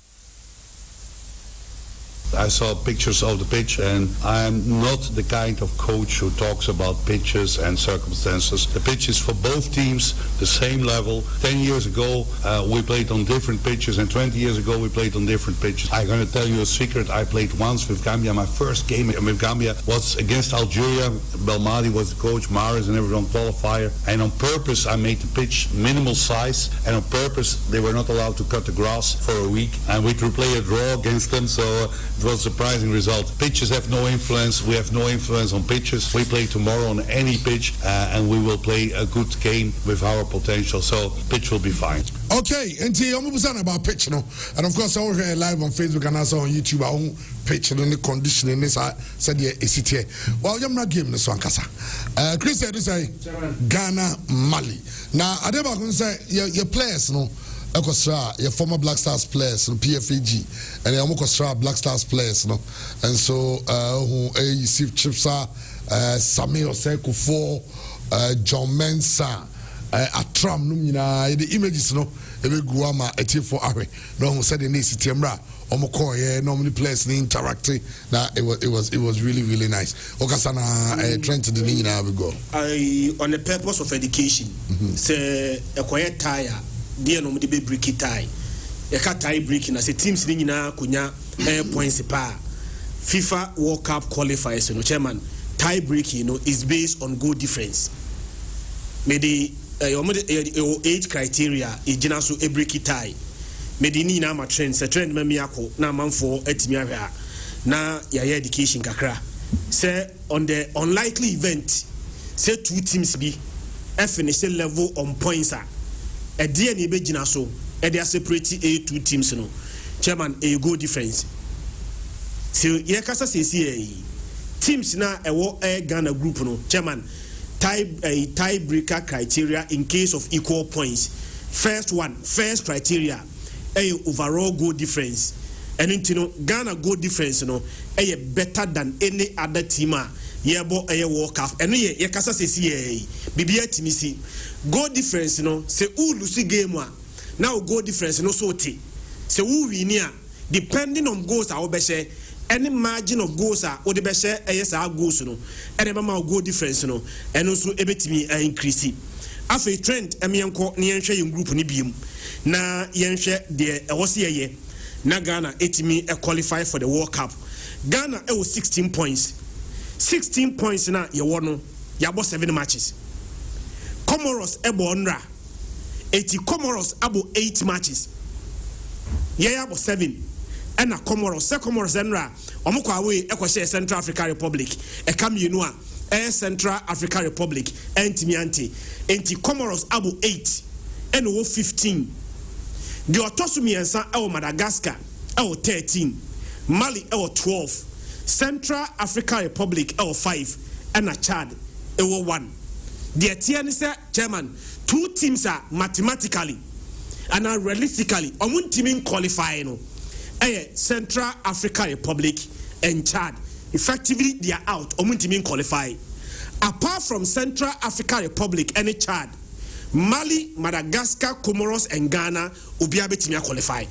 I saw pictures of the pitch, and I'm not the kind of coach who talks about pitches and circumstances. The pitch is for both teams the same level. 10 years ago, we played on different pitches, and 20 years ago, we played on different pitches. I'm going to tell you a secret. I played once with Gambia. My first game with Gambia was against Algeria. Belmadi was the coach, Maris and everyone qualifier. And on purpose, I made the pitch minimal size, and on purpose, they were not allowed to cut the grass for a week. And we could play a draw against them, so it was a surprising result. Pitches have no influence. We have no influence on pitches. We play tomorrow on any pitch, and we will play a good game with our potential. So pitch will be fine. Okay, and I'm about pitch, and of course I will hear live on Facebook and also on YouTube. I own pitch and the conditioning. This I said it's here. Well, you're not giving this one, Kasa. Chris said this Ghana, Mali. Now I never going to say your players, your former Black Stars players, PFAG, and your Black Stars players, and so who Steve Chipsa, Samir Oseko, John Mensah, a tram no nyina the images no e be gu ama etie for ahwe no ho said the next tiemra omoko ye normally players ni interact na it was really nice okasana Trent the nyina we go on the purpose of education say ekoye tire dey no de be break tie e ka tie break na say teams ni nyina kunya points pa FIFA World Cup qualifiers no chairman tie breaking is based on goal difference maybe your 8 criteria is so a break tie medini na ma trend se trend mamiako na manfo atimi ahwa na ya education kakra say on the unlikely event say 2 teams be finish level on points e dey na be gina so e dey separate 2 teams no chairman a goal difference so ye kasa say teams na ewo Ghana group no chairman tiebreaker criteria in case of equal points. First criteria overall goal difference, and Ghana goal difference better than any other team yebo World Cup and ye kasa say bibia timisi goal difference say who lose game now goal difference so te say who win depending on goals any margin of goals or the best goals and the goal difference and also ebetimi increase afi trend emianko ne yenhwe yin group ni biem na yenhwe de ewose na Ghana etimi qualify for the World Cup. Ghana was 16 points na ye wono yabo 7 matches. Comoros ebo onra 80 Comoros abo 8 matches ye yabo 7 and a Comoros enra omukwa away ekwohye Central African Republic e kam yenu a Central African Republic enti Comoros abo 8 and 15 the otosumiensa e Madagascar e 13 Mali e 12 Central African Republic e 5 and a Chad e 1 the tianisa chairman 2 teams are mathematically and are realistically omun team qualify no Central African Republic and Chad. Effectively, they are out. Omuntimin qualify. Apart from Central African Republic and Chad, Mali, Madagascar, Comoros, and Ghana, Obia betimia qualify.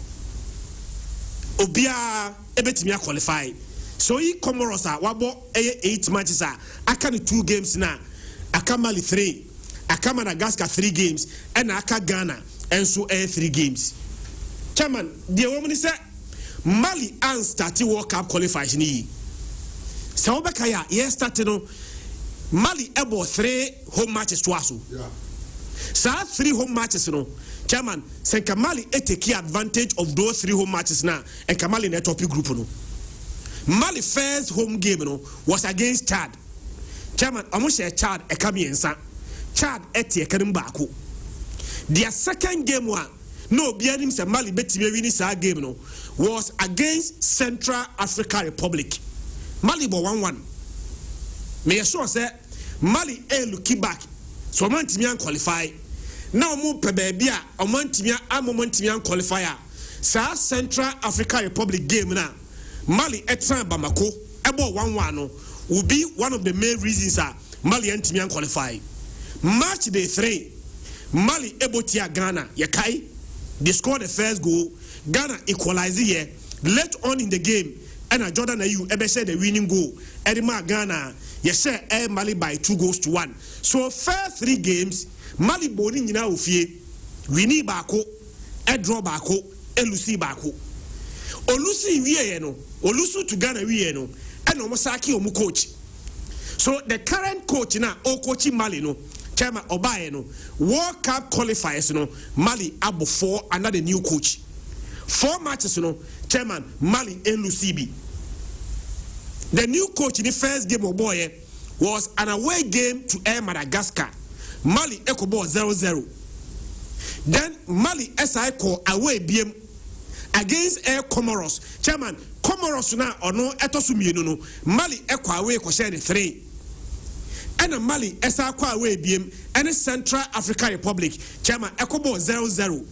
Obia ebetimia qualify. So he Comoros are wabo 8 matches are. Aka 2 games na. Aka Mali 3. Aka Madagascar 3 games. And Aka Ghana and so 3 games. Chairman, the woman said. Mali and started World Cup qualifiers ni. So Obekaya yes started no Mali able 3 home matches to us. Yeah. So 3 home matches no. Chairman, Senka Mali take advantage of those 3 home matches now and Kamali in the top group no. Mali first home game no was against Chad. Chairman, almost Chad e kamiensa. Chad eti baako. Their second game one no bianim se Mali betime wini sa game no was against Central African Republic. Mali bo 1-1. Me sure say Mali look back. So man qualify. Now mo pe baby a omantimia qualifier. Sa Central African Republic game na Mali etra Bamako ebo 1-1 no will be one of the main reasons Mali antimian qualify. Match day 3 Mali ebotia Ghana yakai. They scored the first goal. Ghana equalized here. Late on in the game, and Jordan Ayew ever said the winning goal. Edema Ghana, yes sir, Mali by 2-1. So first 3 games, Mali boarding in our fear. Winnie Bako, draw Bako, Lucy Bako. Olusi Wieno, Olusu to Ghana Wieno, and Omosaki Omu coach. So the current coach now, coaching Mali no. Chairman Obaye World Cup qualifiers Mali abo 4 another new coach 4 matches Chairman Mali and Lucibi. The new coach in the first game of boy was an away game to Air Madagascar. Mali echo ball 0-0. Then Mali SI call away BM against Air Comoros. Chairman Comoros na ono etosumienu no Mali echo away ko share 3. And Mali esa kwa away BM and Central African Republic chairman Ekobo 0-0.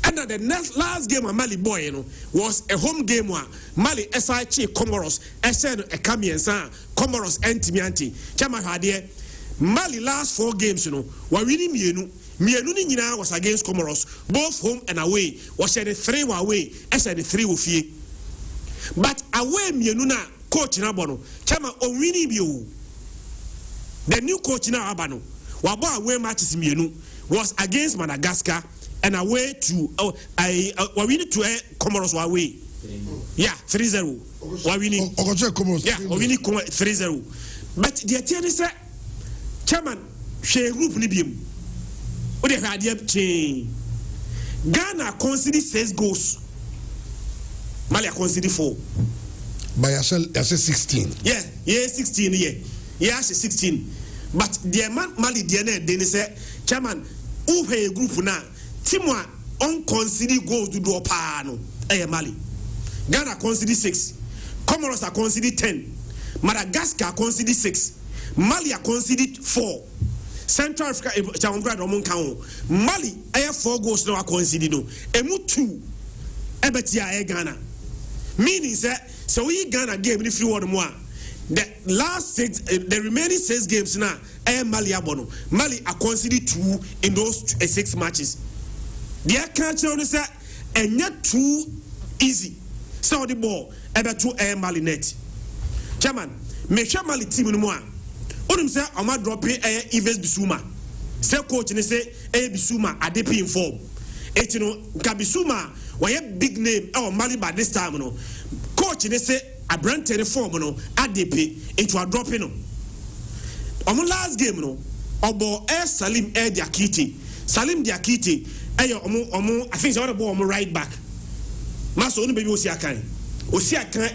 And the last game of Mali boy was a home game one Mali esa chi Comoros esen e kamiensa Comoros antimianti chairman hadie Mali last 4 games wa winning mienu mienu ni nyina was against Comoros, both home and away. Was the 3 away, as the 3 ofie. But away mienu na coach na bono. Chama onwini biu. The new coach na abano. Wabo away matches mienu was against Madagascar and away to wawini to Comoros away. Yeah, 3-0. Wawini. Comoros. Yeah, wawini 3-0. But the idea is that chairman she group ni biem. O de idea change. Ghana conceded 6 goals. Mali conceded 4. By yourself, 16. Yeah, 16 yeah, 16. But the man Mali DNA they say chairman who a group na Timwa unconceded goals to do no. Mali. Ghana conceded 6. Comoros are conceded 10. Madagascar conceded 6. Mali are conceded 4. Central Africa Mali air 4 goals no conceded no. Emu 2. Ebetia Ghana. Meaning so we Ghana game if you want more. The last 6, the remaining 6 games now, Mali abono. Mali are conceded 2 in those 6 matches. The country only say and not too easy. So the ball ever to Mali net. Chairman, me sure Mali team no more. Onum say Ama drop Ives Bissouma. Say coach ni say Bissouma adepi in form. Et you know Kabissouma why a big name Mali by this time no. Coach ni say a brand form no adepi into a drop no. On last game no obo Salim Diakite. Salim Diakite I think the ball right back. Maso only baby Osiakan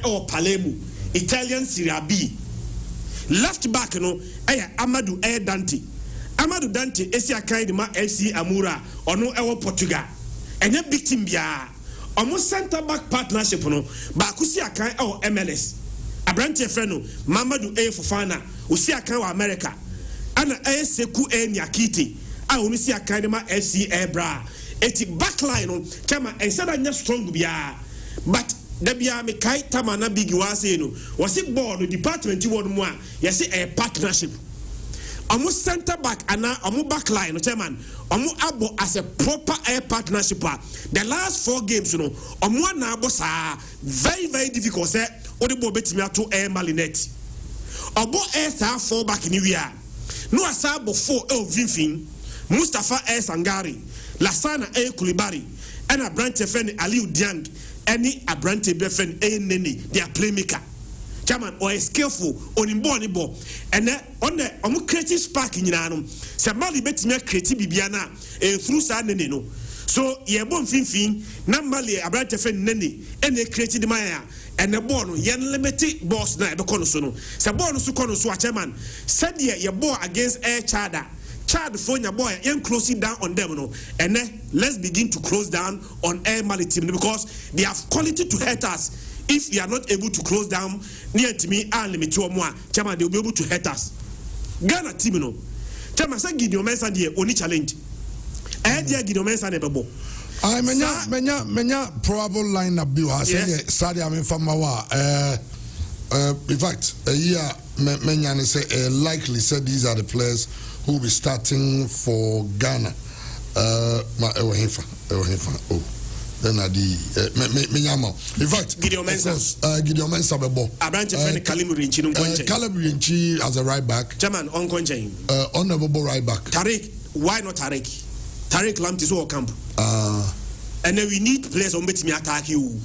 or Palermo, Italian Serie B. Left back no Amadou Dante. Amadou Dante Esiakan ma FC Amura or no Portugal. And a big team bia. Almost center back partnership no Bakusiakan or MLS. Abrante Freno, Mamadou Fofana, Usiakan America. Ana Seku Nyakiti. I only see a kind of FC Ebra. Eti backline on chama instead of strong bia. But the bia me kai tamana big wase no. Was it board department you want more? Yes, a partnership. Almost center back and almost backline no chairman. Almost abo as a proper air partnership. The last 4 games you know. Almost na abo sa very difficult. Say odibo betimi to air malinet. Abo air sa 4 back in area. No asabo 4 Vinfin. Mustafa Sangari, Lasana Koulibaly, and a branch of Aliou Diang, any a branch of Nene, their playmaker. Chairman or skillful on imbonibo, and on the creative spark in Yanum, Samali bet me creative Bibiana, through Saneno. So, ye bon fin, Namali, a branch of Nene, and they created Maya, and the born, yan limited boss na Beconosono. Sabon Sukono Swatchaman, said ye bore against Air Chada. Chad phone your boy and closing down on them no. And then let's begin to close down on Air Mali team because they have quality to hurt us. If we are not able to close down near to me and limit you more, Chama, they will be able to hurt us. Ghana team no. Chama say Gideon Mensah the only challenge. Gideon Mensah never bo. I menya probable lineup bill. I say Sadia Mfamawa. In fact, a year menya say likely said these are the players who will be starting for Ghana. Then I in fact, Gideon Mensah. Gideon Mensah bebo. A branch of Caleb Rinchi as a right back. Chairman on Conchain. Honorable right back. Tariq, why not Tariq? Tariq Lamptey so camp. And then we need players on betting me attack you.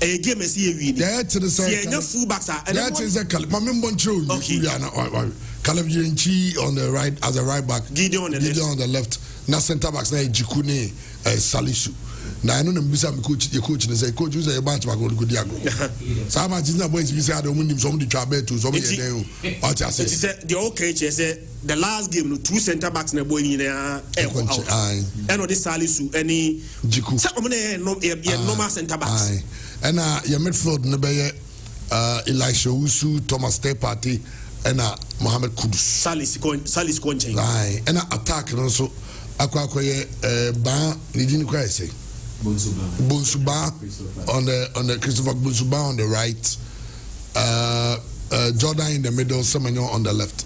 A game is here we need. Yeah, to the side. Yeah, fullbacks are. That is a Caleb. Okay. Caleb Rinchi on the right as a right back. Gideon on the left. Now center backs na Jikune Salisu. Now I know them bisa coach and say coach you say a bunch back on good diago. So much is not going to be said on him some the travel to some what I say. The old coach say the last game 2 center backs na boy in there and on this Salisu any Jiku. So normal center backs. And your midfield no be Elisha Usu, Thomas Tepati and Mohamed Kudus. Salis Conchain. Aye, and attack also akwakoye ba ni didn't quite say Bonsuba on the Christopher Bonsuba on the right, Jordan in the middle, Semenyo on the left.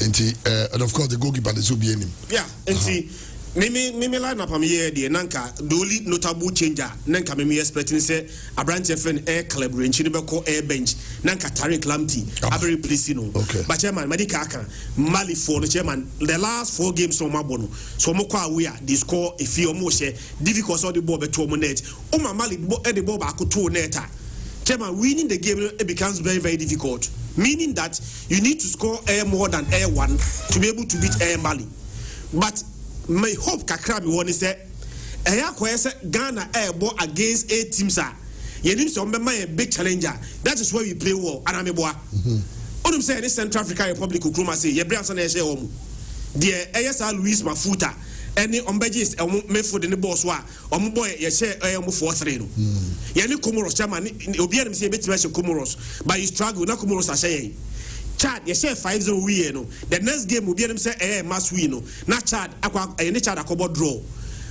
And of course the goalkeeper is will be in him. Yeah, and see me line up am here the nanka the only notable changer nanka me expecting say Abrante friend air club range ni be call air bench nanka Tariq Lamptey abere place no but chairman medical aka Mali for the chairman the last 4 games on mabono so mo kwa we they score if you mo share difficult so the ball be to net o ma Mali the ball back to net chairman winning the game it becomes very very difficult, meaning that you need to score air more than air 1 to be able to beat air Mali. But my hope kakra me woni say eya koye say Ghana airbo against 8 teams are yenim say ombe a big challenger. That is where we play well and ameboa onum say any Central African Republic okroma say ye bria so na e share omu de eya sa Luis Mafuta any ombejis me for the boss wa omu boy ye share omu 4-3 no ye ni Comoros chairman obi anim say betima share Comoros but you struggle na Comoros a share Chad, you share 5-0 we no. The next game will be them say must win no. Na Chad akwa any Chad akobo draw.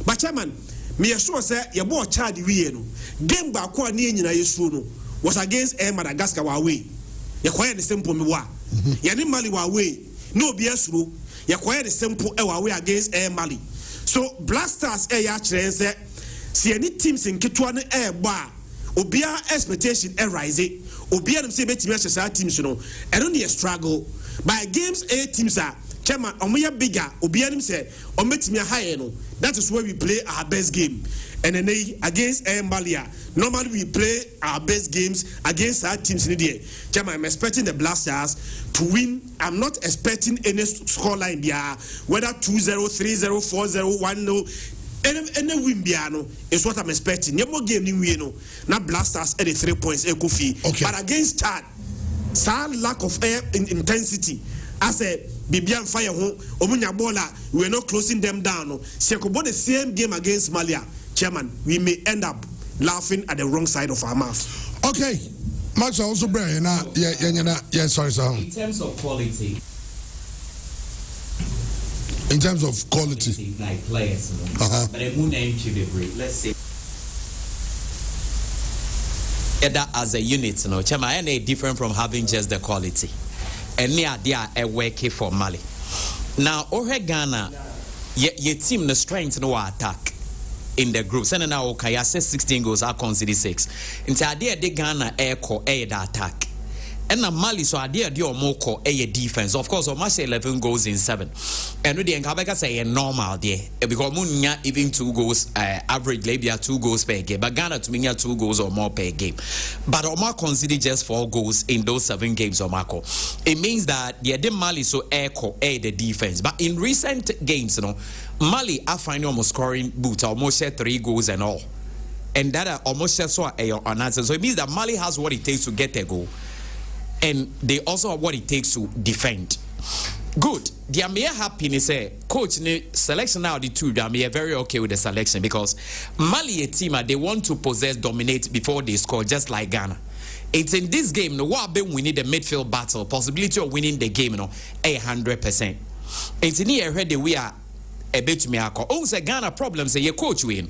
But chairman, me sure say your boy Chad we no. Game ba kwa ni nyina yesu no was against Madagascar wa way. You kwaya the simple me wa. Ya ni Mali wa way. No be asuro. You kwaya the simple wa way against Mali. So Blasters ya chire say see any teams in Kitwa no ba obia expectation rise. Obia them say betimi asesa teams no and only a struggle by games 8 teams are chairman omoya bigger obia them say ometimi higher no. That is where we play our best game, and then against Malia normally we play our best games against our teams in the day. Chairman, I'm expecting the Blasters to win. I'm not expecting any scoreline there, whether 2-0 3-0 4-0 1-0. Any win biano is what I'm expecting. No more game ni no. Now Blasters at the 3 points ekofi. But against Chad, some lack of air in intensity. I said Bibian fire home, Omunya Bola, we're not closing them down. No. Sekobo the same game against Malia. Chairman, we may end up laughing at the wrong side of our mouth. Okay. Max also Brian, yeah, sorry, sir. In terms of quality. In terms of quality, like players, but a moon name to the break. Let's say that as a unit, Chama, and different from having just the quality. And near there, a working for Mali. Now, Ghana, your team the strength no attack in the groups. And now, okay, I said 16 goals, I consider 6. Until there, the Ghana air attack. And Mali so idea the omoko a defense. Of course, almost 11 goals in 7. And the Nkabeka say a normal there because Munya even 2 goals average Libya 2 goals per game. But Ghana to me 2 goals or more per game. But Omar considered just 4 goals in those 7 games Omako. It means that the Mali so echo the defense. But in recent games, Mali are finding almost scoring boots, almost 3 goals and all. And that almost saw an answer. So it means that Mali has what it takes to get a goal. And they also have what it takes to defend. Good. They are mere happiness. Coach, selection now the two. They are very okay with the selection because Mali a team they want to possess, dominate before they score, just like Ghana. It's in this game. What we need the midfield battle, possibility of winning the game. 100%. It's in here where we are a bit to me. Oh, say Ghana problems. Say your coach win.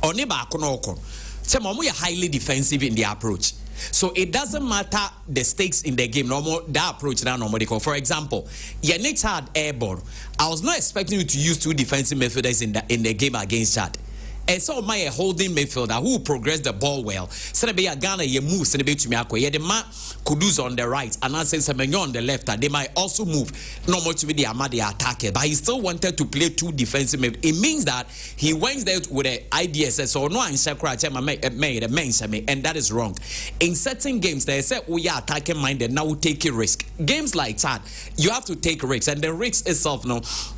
Or never kono. Say we are highly defensive in the approach. So it doesn't matter the stakes in the game, that approach now normally. For example, Yannick had airball. I was not expecting you to use 2 defensive midfielders in the game against Chad. And so my holding midfielder who progressed the ball well. Senegal Ghana ye move Senegal to Miako. Ye the man Kudus on the right and Ansen Semenyo on the left. They might also move no more to be the Amadi attacker, but he still wanted to play 2 defensive midfielders. It means that he went there with the IDSS or no and that is wrong. In certain games they say we are attacking minded, now we take a risk. Games like that, you have to take risks, and the risk itself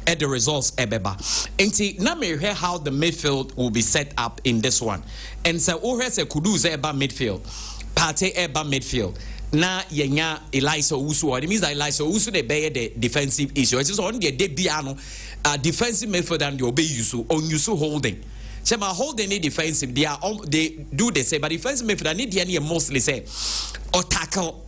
at the results ebeba. And see now me hear how the midfield will be set up in this one. And so Ores Kudus eba midfield, Pate eba midfield. Na yenya Elisa Usu, it means that Elisa Usu they bear the defensive issue. It's just on the debiano defensive midfield and the obey Usu on Usu holding. Chema holding the defensive, they do the same, but defensive midfield need the mostly say or tackle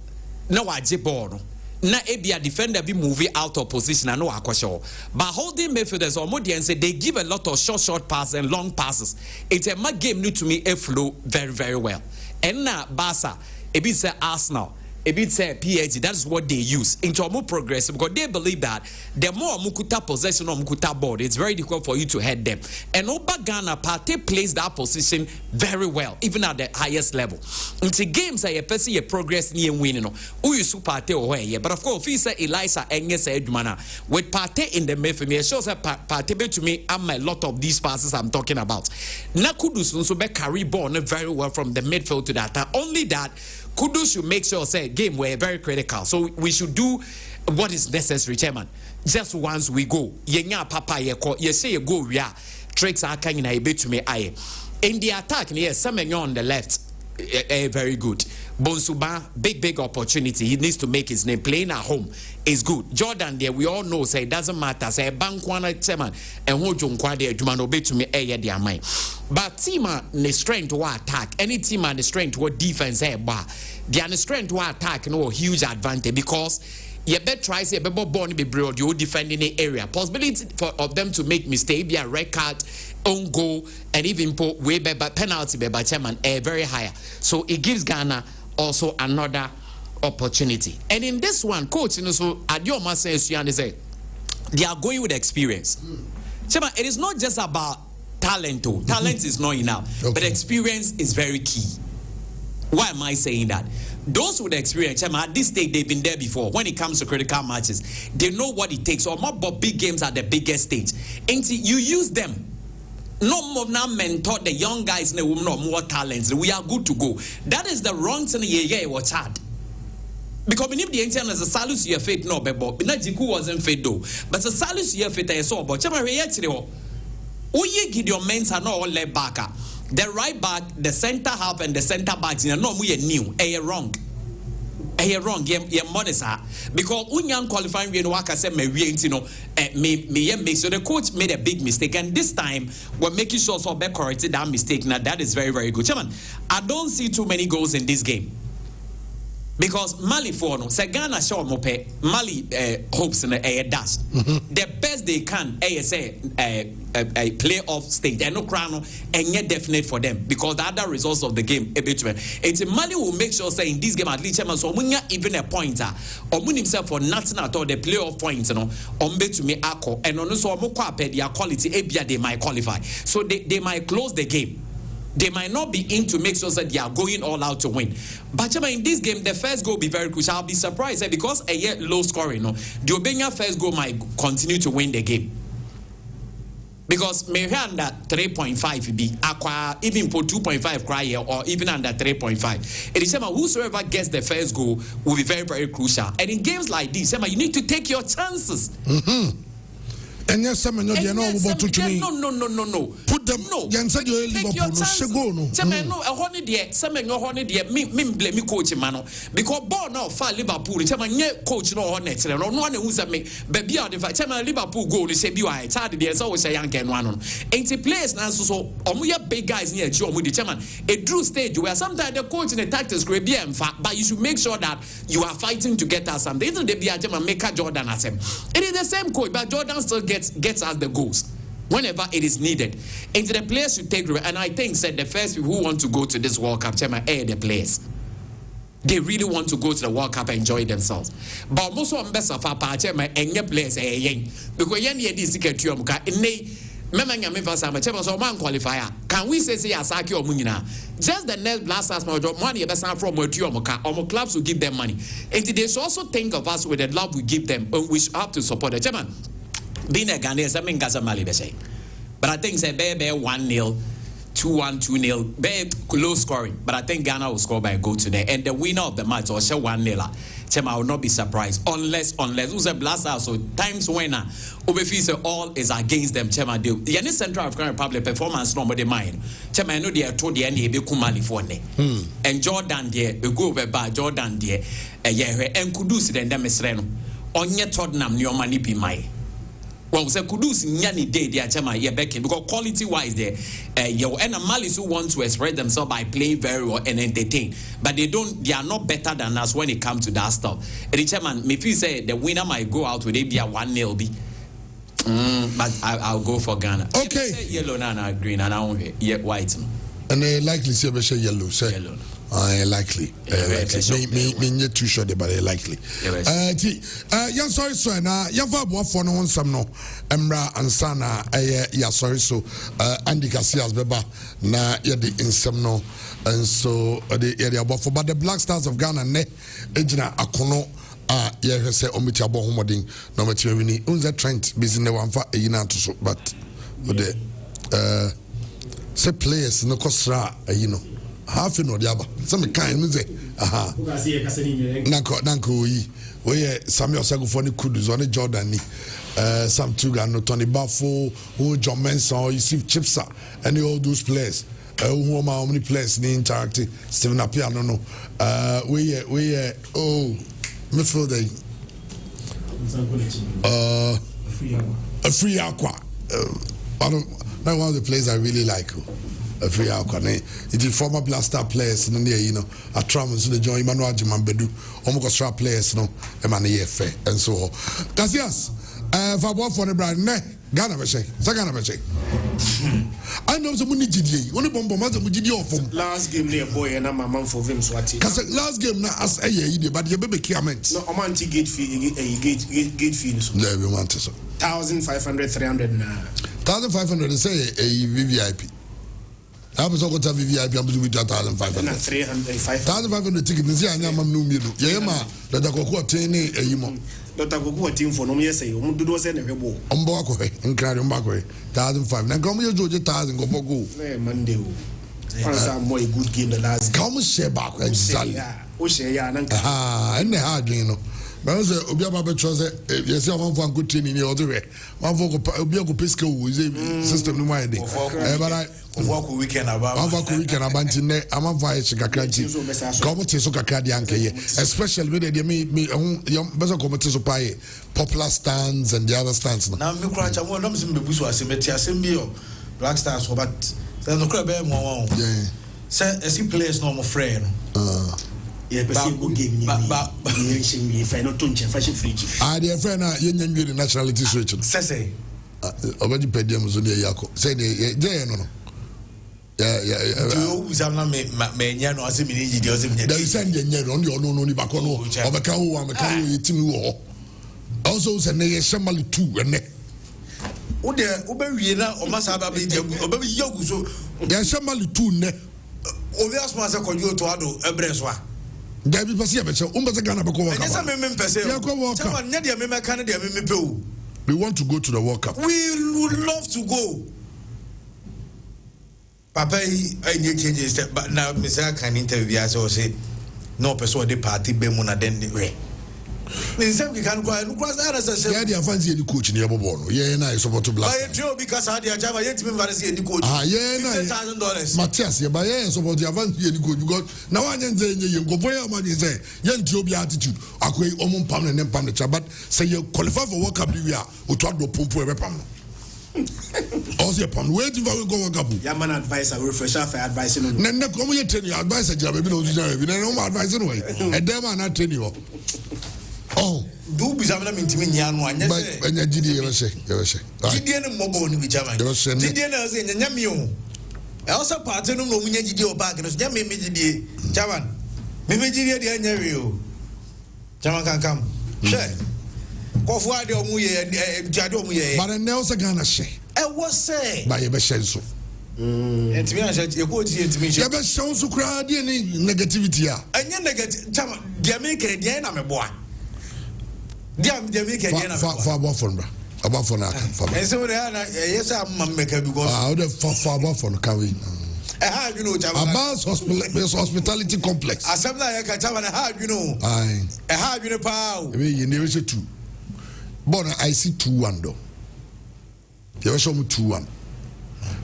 no ball. Na a defender be moving out of position and no aquashow. But holding midfielders or more say they give a lot of short passes and long passes. It's a game new to me a flow very, very well. And now Barca, it be say Arsenal. a bit say PhD. That is what they use into a more progressive because they believe that the more mukuta possession or mukuta board, it's very difficult for you to head them. And Oba Ghana party plays that position very well, even at the highest level. Into games I person a progress near winning. Who you super party or where, but of course, if you say Eliza and yes, Edmana with party in the midfield, it shows that party to me. I'm a lot of these passes I'm talking about. Nakudus also be carry ball very well from the midfield to that. Only that Kudus should make sure say game were very critical. So we should do what is necessary, chairman. Just once we go, yenya papa ye say you go we are tricks are coming a bit to me aye. In the attack, yes, Semenyo on the left, very good. Bonsuba, big opportunity. He needs to make his name. Playing at home is good. Jordan there, we all know say it doesn't matter. Say Bankwana chairman and who Junkwa there, Jumano be to me their mind. But team the strength to attack. Any team and the strength to defense bar. The strength to attack no huge advantage because you better try say be born be broad you defending the area. Possibility of them to make mistake, be a red card, own goal, and even put way better penalty by chairman very higher. So it gives Ghana also another opportunity. And in this one, coach, so Adioma says they are going with experience. Chairman, it is not just about talent. Talent is not enough, but experience is very key. Why am I saying that? Those with experience, at this stage, they've been there before. When it comes to critical matches, they know what it takes. Or more about big games at the biggest stage. And you use them. No more now mentor the young guys, no more talents. We are good to go. That is the wrong thing. What's hard. Because if the entire as a salus year fit no bebo, Binajiku wasn't fit though. But the salus year fit I saw, but Chama Rayetrio. Uye Gideon Mens are not all left back. The right back, the center half, and the center backs in a no we new. Wrong. Wrong. Ye modest because Unyan qualifying we waka say me so the coach made a big mistake, and this time we're making sure so be corrected that mistake. Now that is very, very good. Chairman, I don't see too many goals in this game. Because Mali for no, Ghana show mope Mali hopes in a dash. The best they can, say a playoff stage, and no crown, and yet definite for them because the other results of the game a bit. And Mali will make sure say in this game at least so even a pointer or win himself for nothing at all the playoff points, on bet to me ako and on so their quality abia they might qualify, so they might close the game. They might not be in to make sure that they are going all out to win. But in this game, the first goal will be very crucial. I'll be surprised because a yet low scoring. The Obenya first goal might continue to win the game. Because maybe under 3.5 be acquire even for 2.5 cry or even under 3.5. It is whosoever gets the first goal will be very, very crucial. And in games like this, you need to take your chances. And yes, some no. Put them. No. Take your chances. No. A honey dear. Some no honey dear. Me blame me coach mano. Because born now for Liverpool. Chairman coach no honey. No one who's a me. Baby out the fact. Chairman Liverpool goal. They say be why. It's hard. There's always a young can one on. Ain't the players now so. Omuya big guys near Joe Moody. Chairman. A drew stage where sometimes the coach in the tactics could be in fact, but you should make sure that you are fighting to get us something. Isn't they be a Chairman make a Jordan as him? It is the same coach, but Jordan still gets us the goals whenever it is needed. And the players should take, and I think said the first people who want to go to this World Cup, Chairman, the players. They really want to go to the World Cup and enjoy themselves. But most of them best of our Chairman and your players because this ticket to qualifier. Can we say Asaki or Munina? Just the next blast us money from where clubs will give them money. And they should also think of us with the love we give them, and we should have to support the Chairman. Being a Ghanaian, I mean, Gaza Mali, but I think say 1-0, 2-1, 2-0, very low scoring. But I think Ghana will score by a goal today, and the winner of the match will show 1-0. Chema, I will not be surprised unless who's a blaster. So times winner, Obefi all is against them. Chema, do the any Central African Republic performance nobody mind. Chema, I know they are told the end be kumali for ne. And Jordan there, we go over by Jordan there, and Kudus then them Mesreno. On your Tottenham, your money be my. Well, we say Kudus nyani day they are Chema ye backing because quality wise there, and Malis who want to express themselves by playing very well and entertain, but they are not better than us when it comes to that stuff. And Chairman, if you say the winner might go out with it be a 1-0 be, but I'll go for Ghana. Okay. Yellow and green and I don't white. And they likely say yellow. Say. Yellow. Likely. Me too sure, but likely. Yeah, sorry, so now you have a for no some no Emra and Sana. Yeah, sorry, so Andy Casillas Beba na yedi insemno and so the above for but the Black Stars of Ghana ne ejina akono yeah say omiti abo homodin no metiwini unza Trent business one for yina to so but the say players no kosra you know half in the other. Some kind of say, aha. Nanko, we Samuel Sagufoni Kudus on the Jordan, Sam Tugan, Tony Buffo, who John Manson, you see Chipsa, and all those players. Who are how many players in interacting? Stephen Apia, no. Me feel they a free aqua. I don't know one of the players I really like. A free alcohol. It is former Black Star players, you know, a trauma to the joint Emmanuel Jimambedu, Omokostra players, no, Emmanuel Fair, and so on. Gracias. For one for the brand, Ghana Meshe, Sagana Meshe. I know some money GD, only bomb master with GD of last game near boy and I'm a man for him Swati. Last game, not as a year, but your baby comment. No, I'm anti gate fee, gate fees. There we want to say 1,500, 300 now. 1,500 say a VVIP. I was going to have VIP. I'm going to 1,500. 1,500 tickets. I'm going to do it. Yeah, ma. That I go to any a human. That I go to a team for no me say. I'm do those any rebel. I'm back away. Incredible back away. 1,500. Now come here, George. 1,000 go for go. Monday. One more good game the last. Come share back. Exactly. Oh share ya. And the hard you know. But say obi ababa chose yes one for good training here other way one for obi go pesca is system no mind but I work weekend about ne am advice kakranti come to so kakadi anke especially with the me better come to so pay popular stands and the other stands now me cry cha won me busu asemeti asem bi Black Stars but there no crab mo yeah say esi players no mo friend yeah, but if I not touch fashion free. Dear friend, you the nationality switch. Say, already paid them on the Yako. Say, no. Yeah. No, as a minute, they send you on your no Bacono, or the cow, and the cow, Timu. Also, send a somebody too, and neck. Oh, there, Oberina, or Masaba, or baby Yogu, so there's somebody too, neck. Oh, there's Master Coyo to Ado, a Breswa. David Pasia, we want to go to the World Cup. We would love to go. Papa, I need changes, but now Mr. can interview us or say, no person the party Bemuna then the way. We can go and cross that as I said. Yeah, I fancy any coach in Yabobono. Yeah, and I support to Black. Because I had Java yet to any coach. Yeah, $1,000. Matthias, yeah, but yeah, support the advance any coach. Because now I didn't say you go for your money, say, young Joby attitude. I quit almost pound and then pound the chabat. Say you qualify for World Cup, you are, or talk to Pumpo every pound. Also, upon waiting for go World Cup. Yeah, man, advice, I refresh for advice. Then the community advice, I have no advice anyway. And them are not telling you. Oh, do be some of intimate young one. But when you did you say, Gideon Mobo, which I mean, Gideon is in the Yamu. I also part of no Mindy back and Yammy Javan. Maybe Gideon the Anario. Javan can come. Sure. Go for the Omuye and Jadomuye. But I know Sagana say. I was say by a Beshenso. And to me, I said, you go to me. You best show so crowd any negativity. And you negative Jamaica, Diana, my boy. Jamaica, far Buffon, about for now. And so, yes, I'm making because I would have far Buffon coming. I have, you know, Abbas hospitality complex. As something I can tell, I have, you know, I have, you know, power. You never say two. But I see 2-1 though. You ever show me 2-1.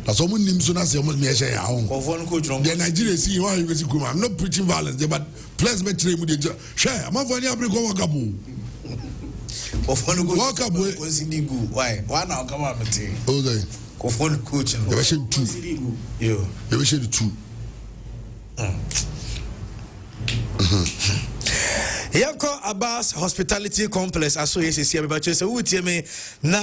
That's all we need to say. The Nigeria see why you see. I'm not preaching violence, but players make trade with the share. I'm not going to go World Cup. World Cup, why? Why now? Come on, Mate. Okay. Go for the coach. You ever show 2? You ever show 2? Yako Abbas Hospitality Complex Association. But you say, "Who tell me now?"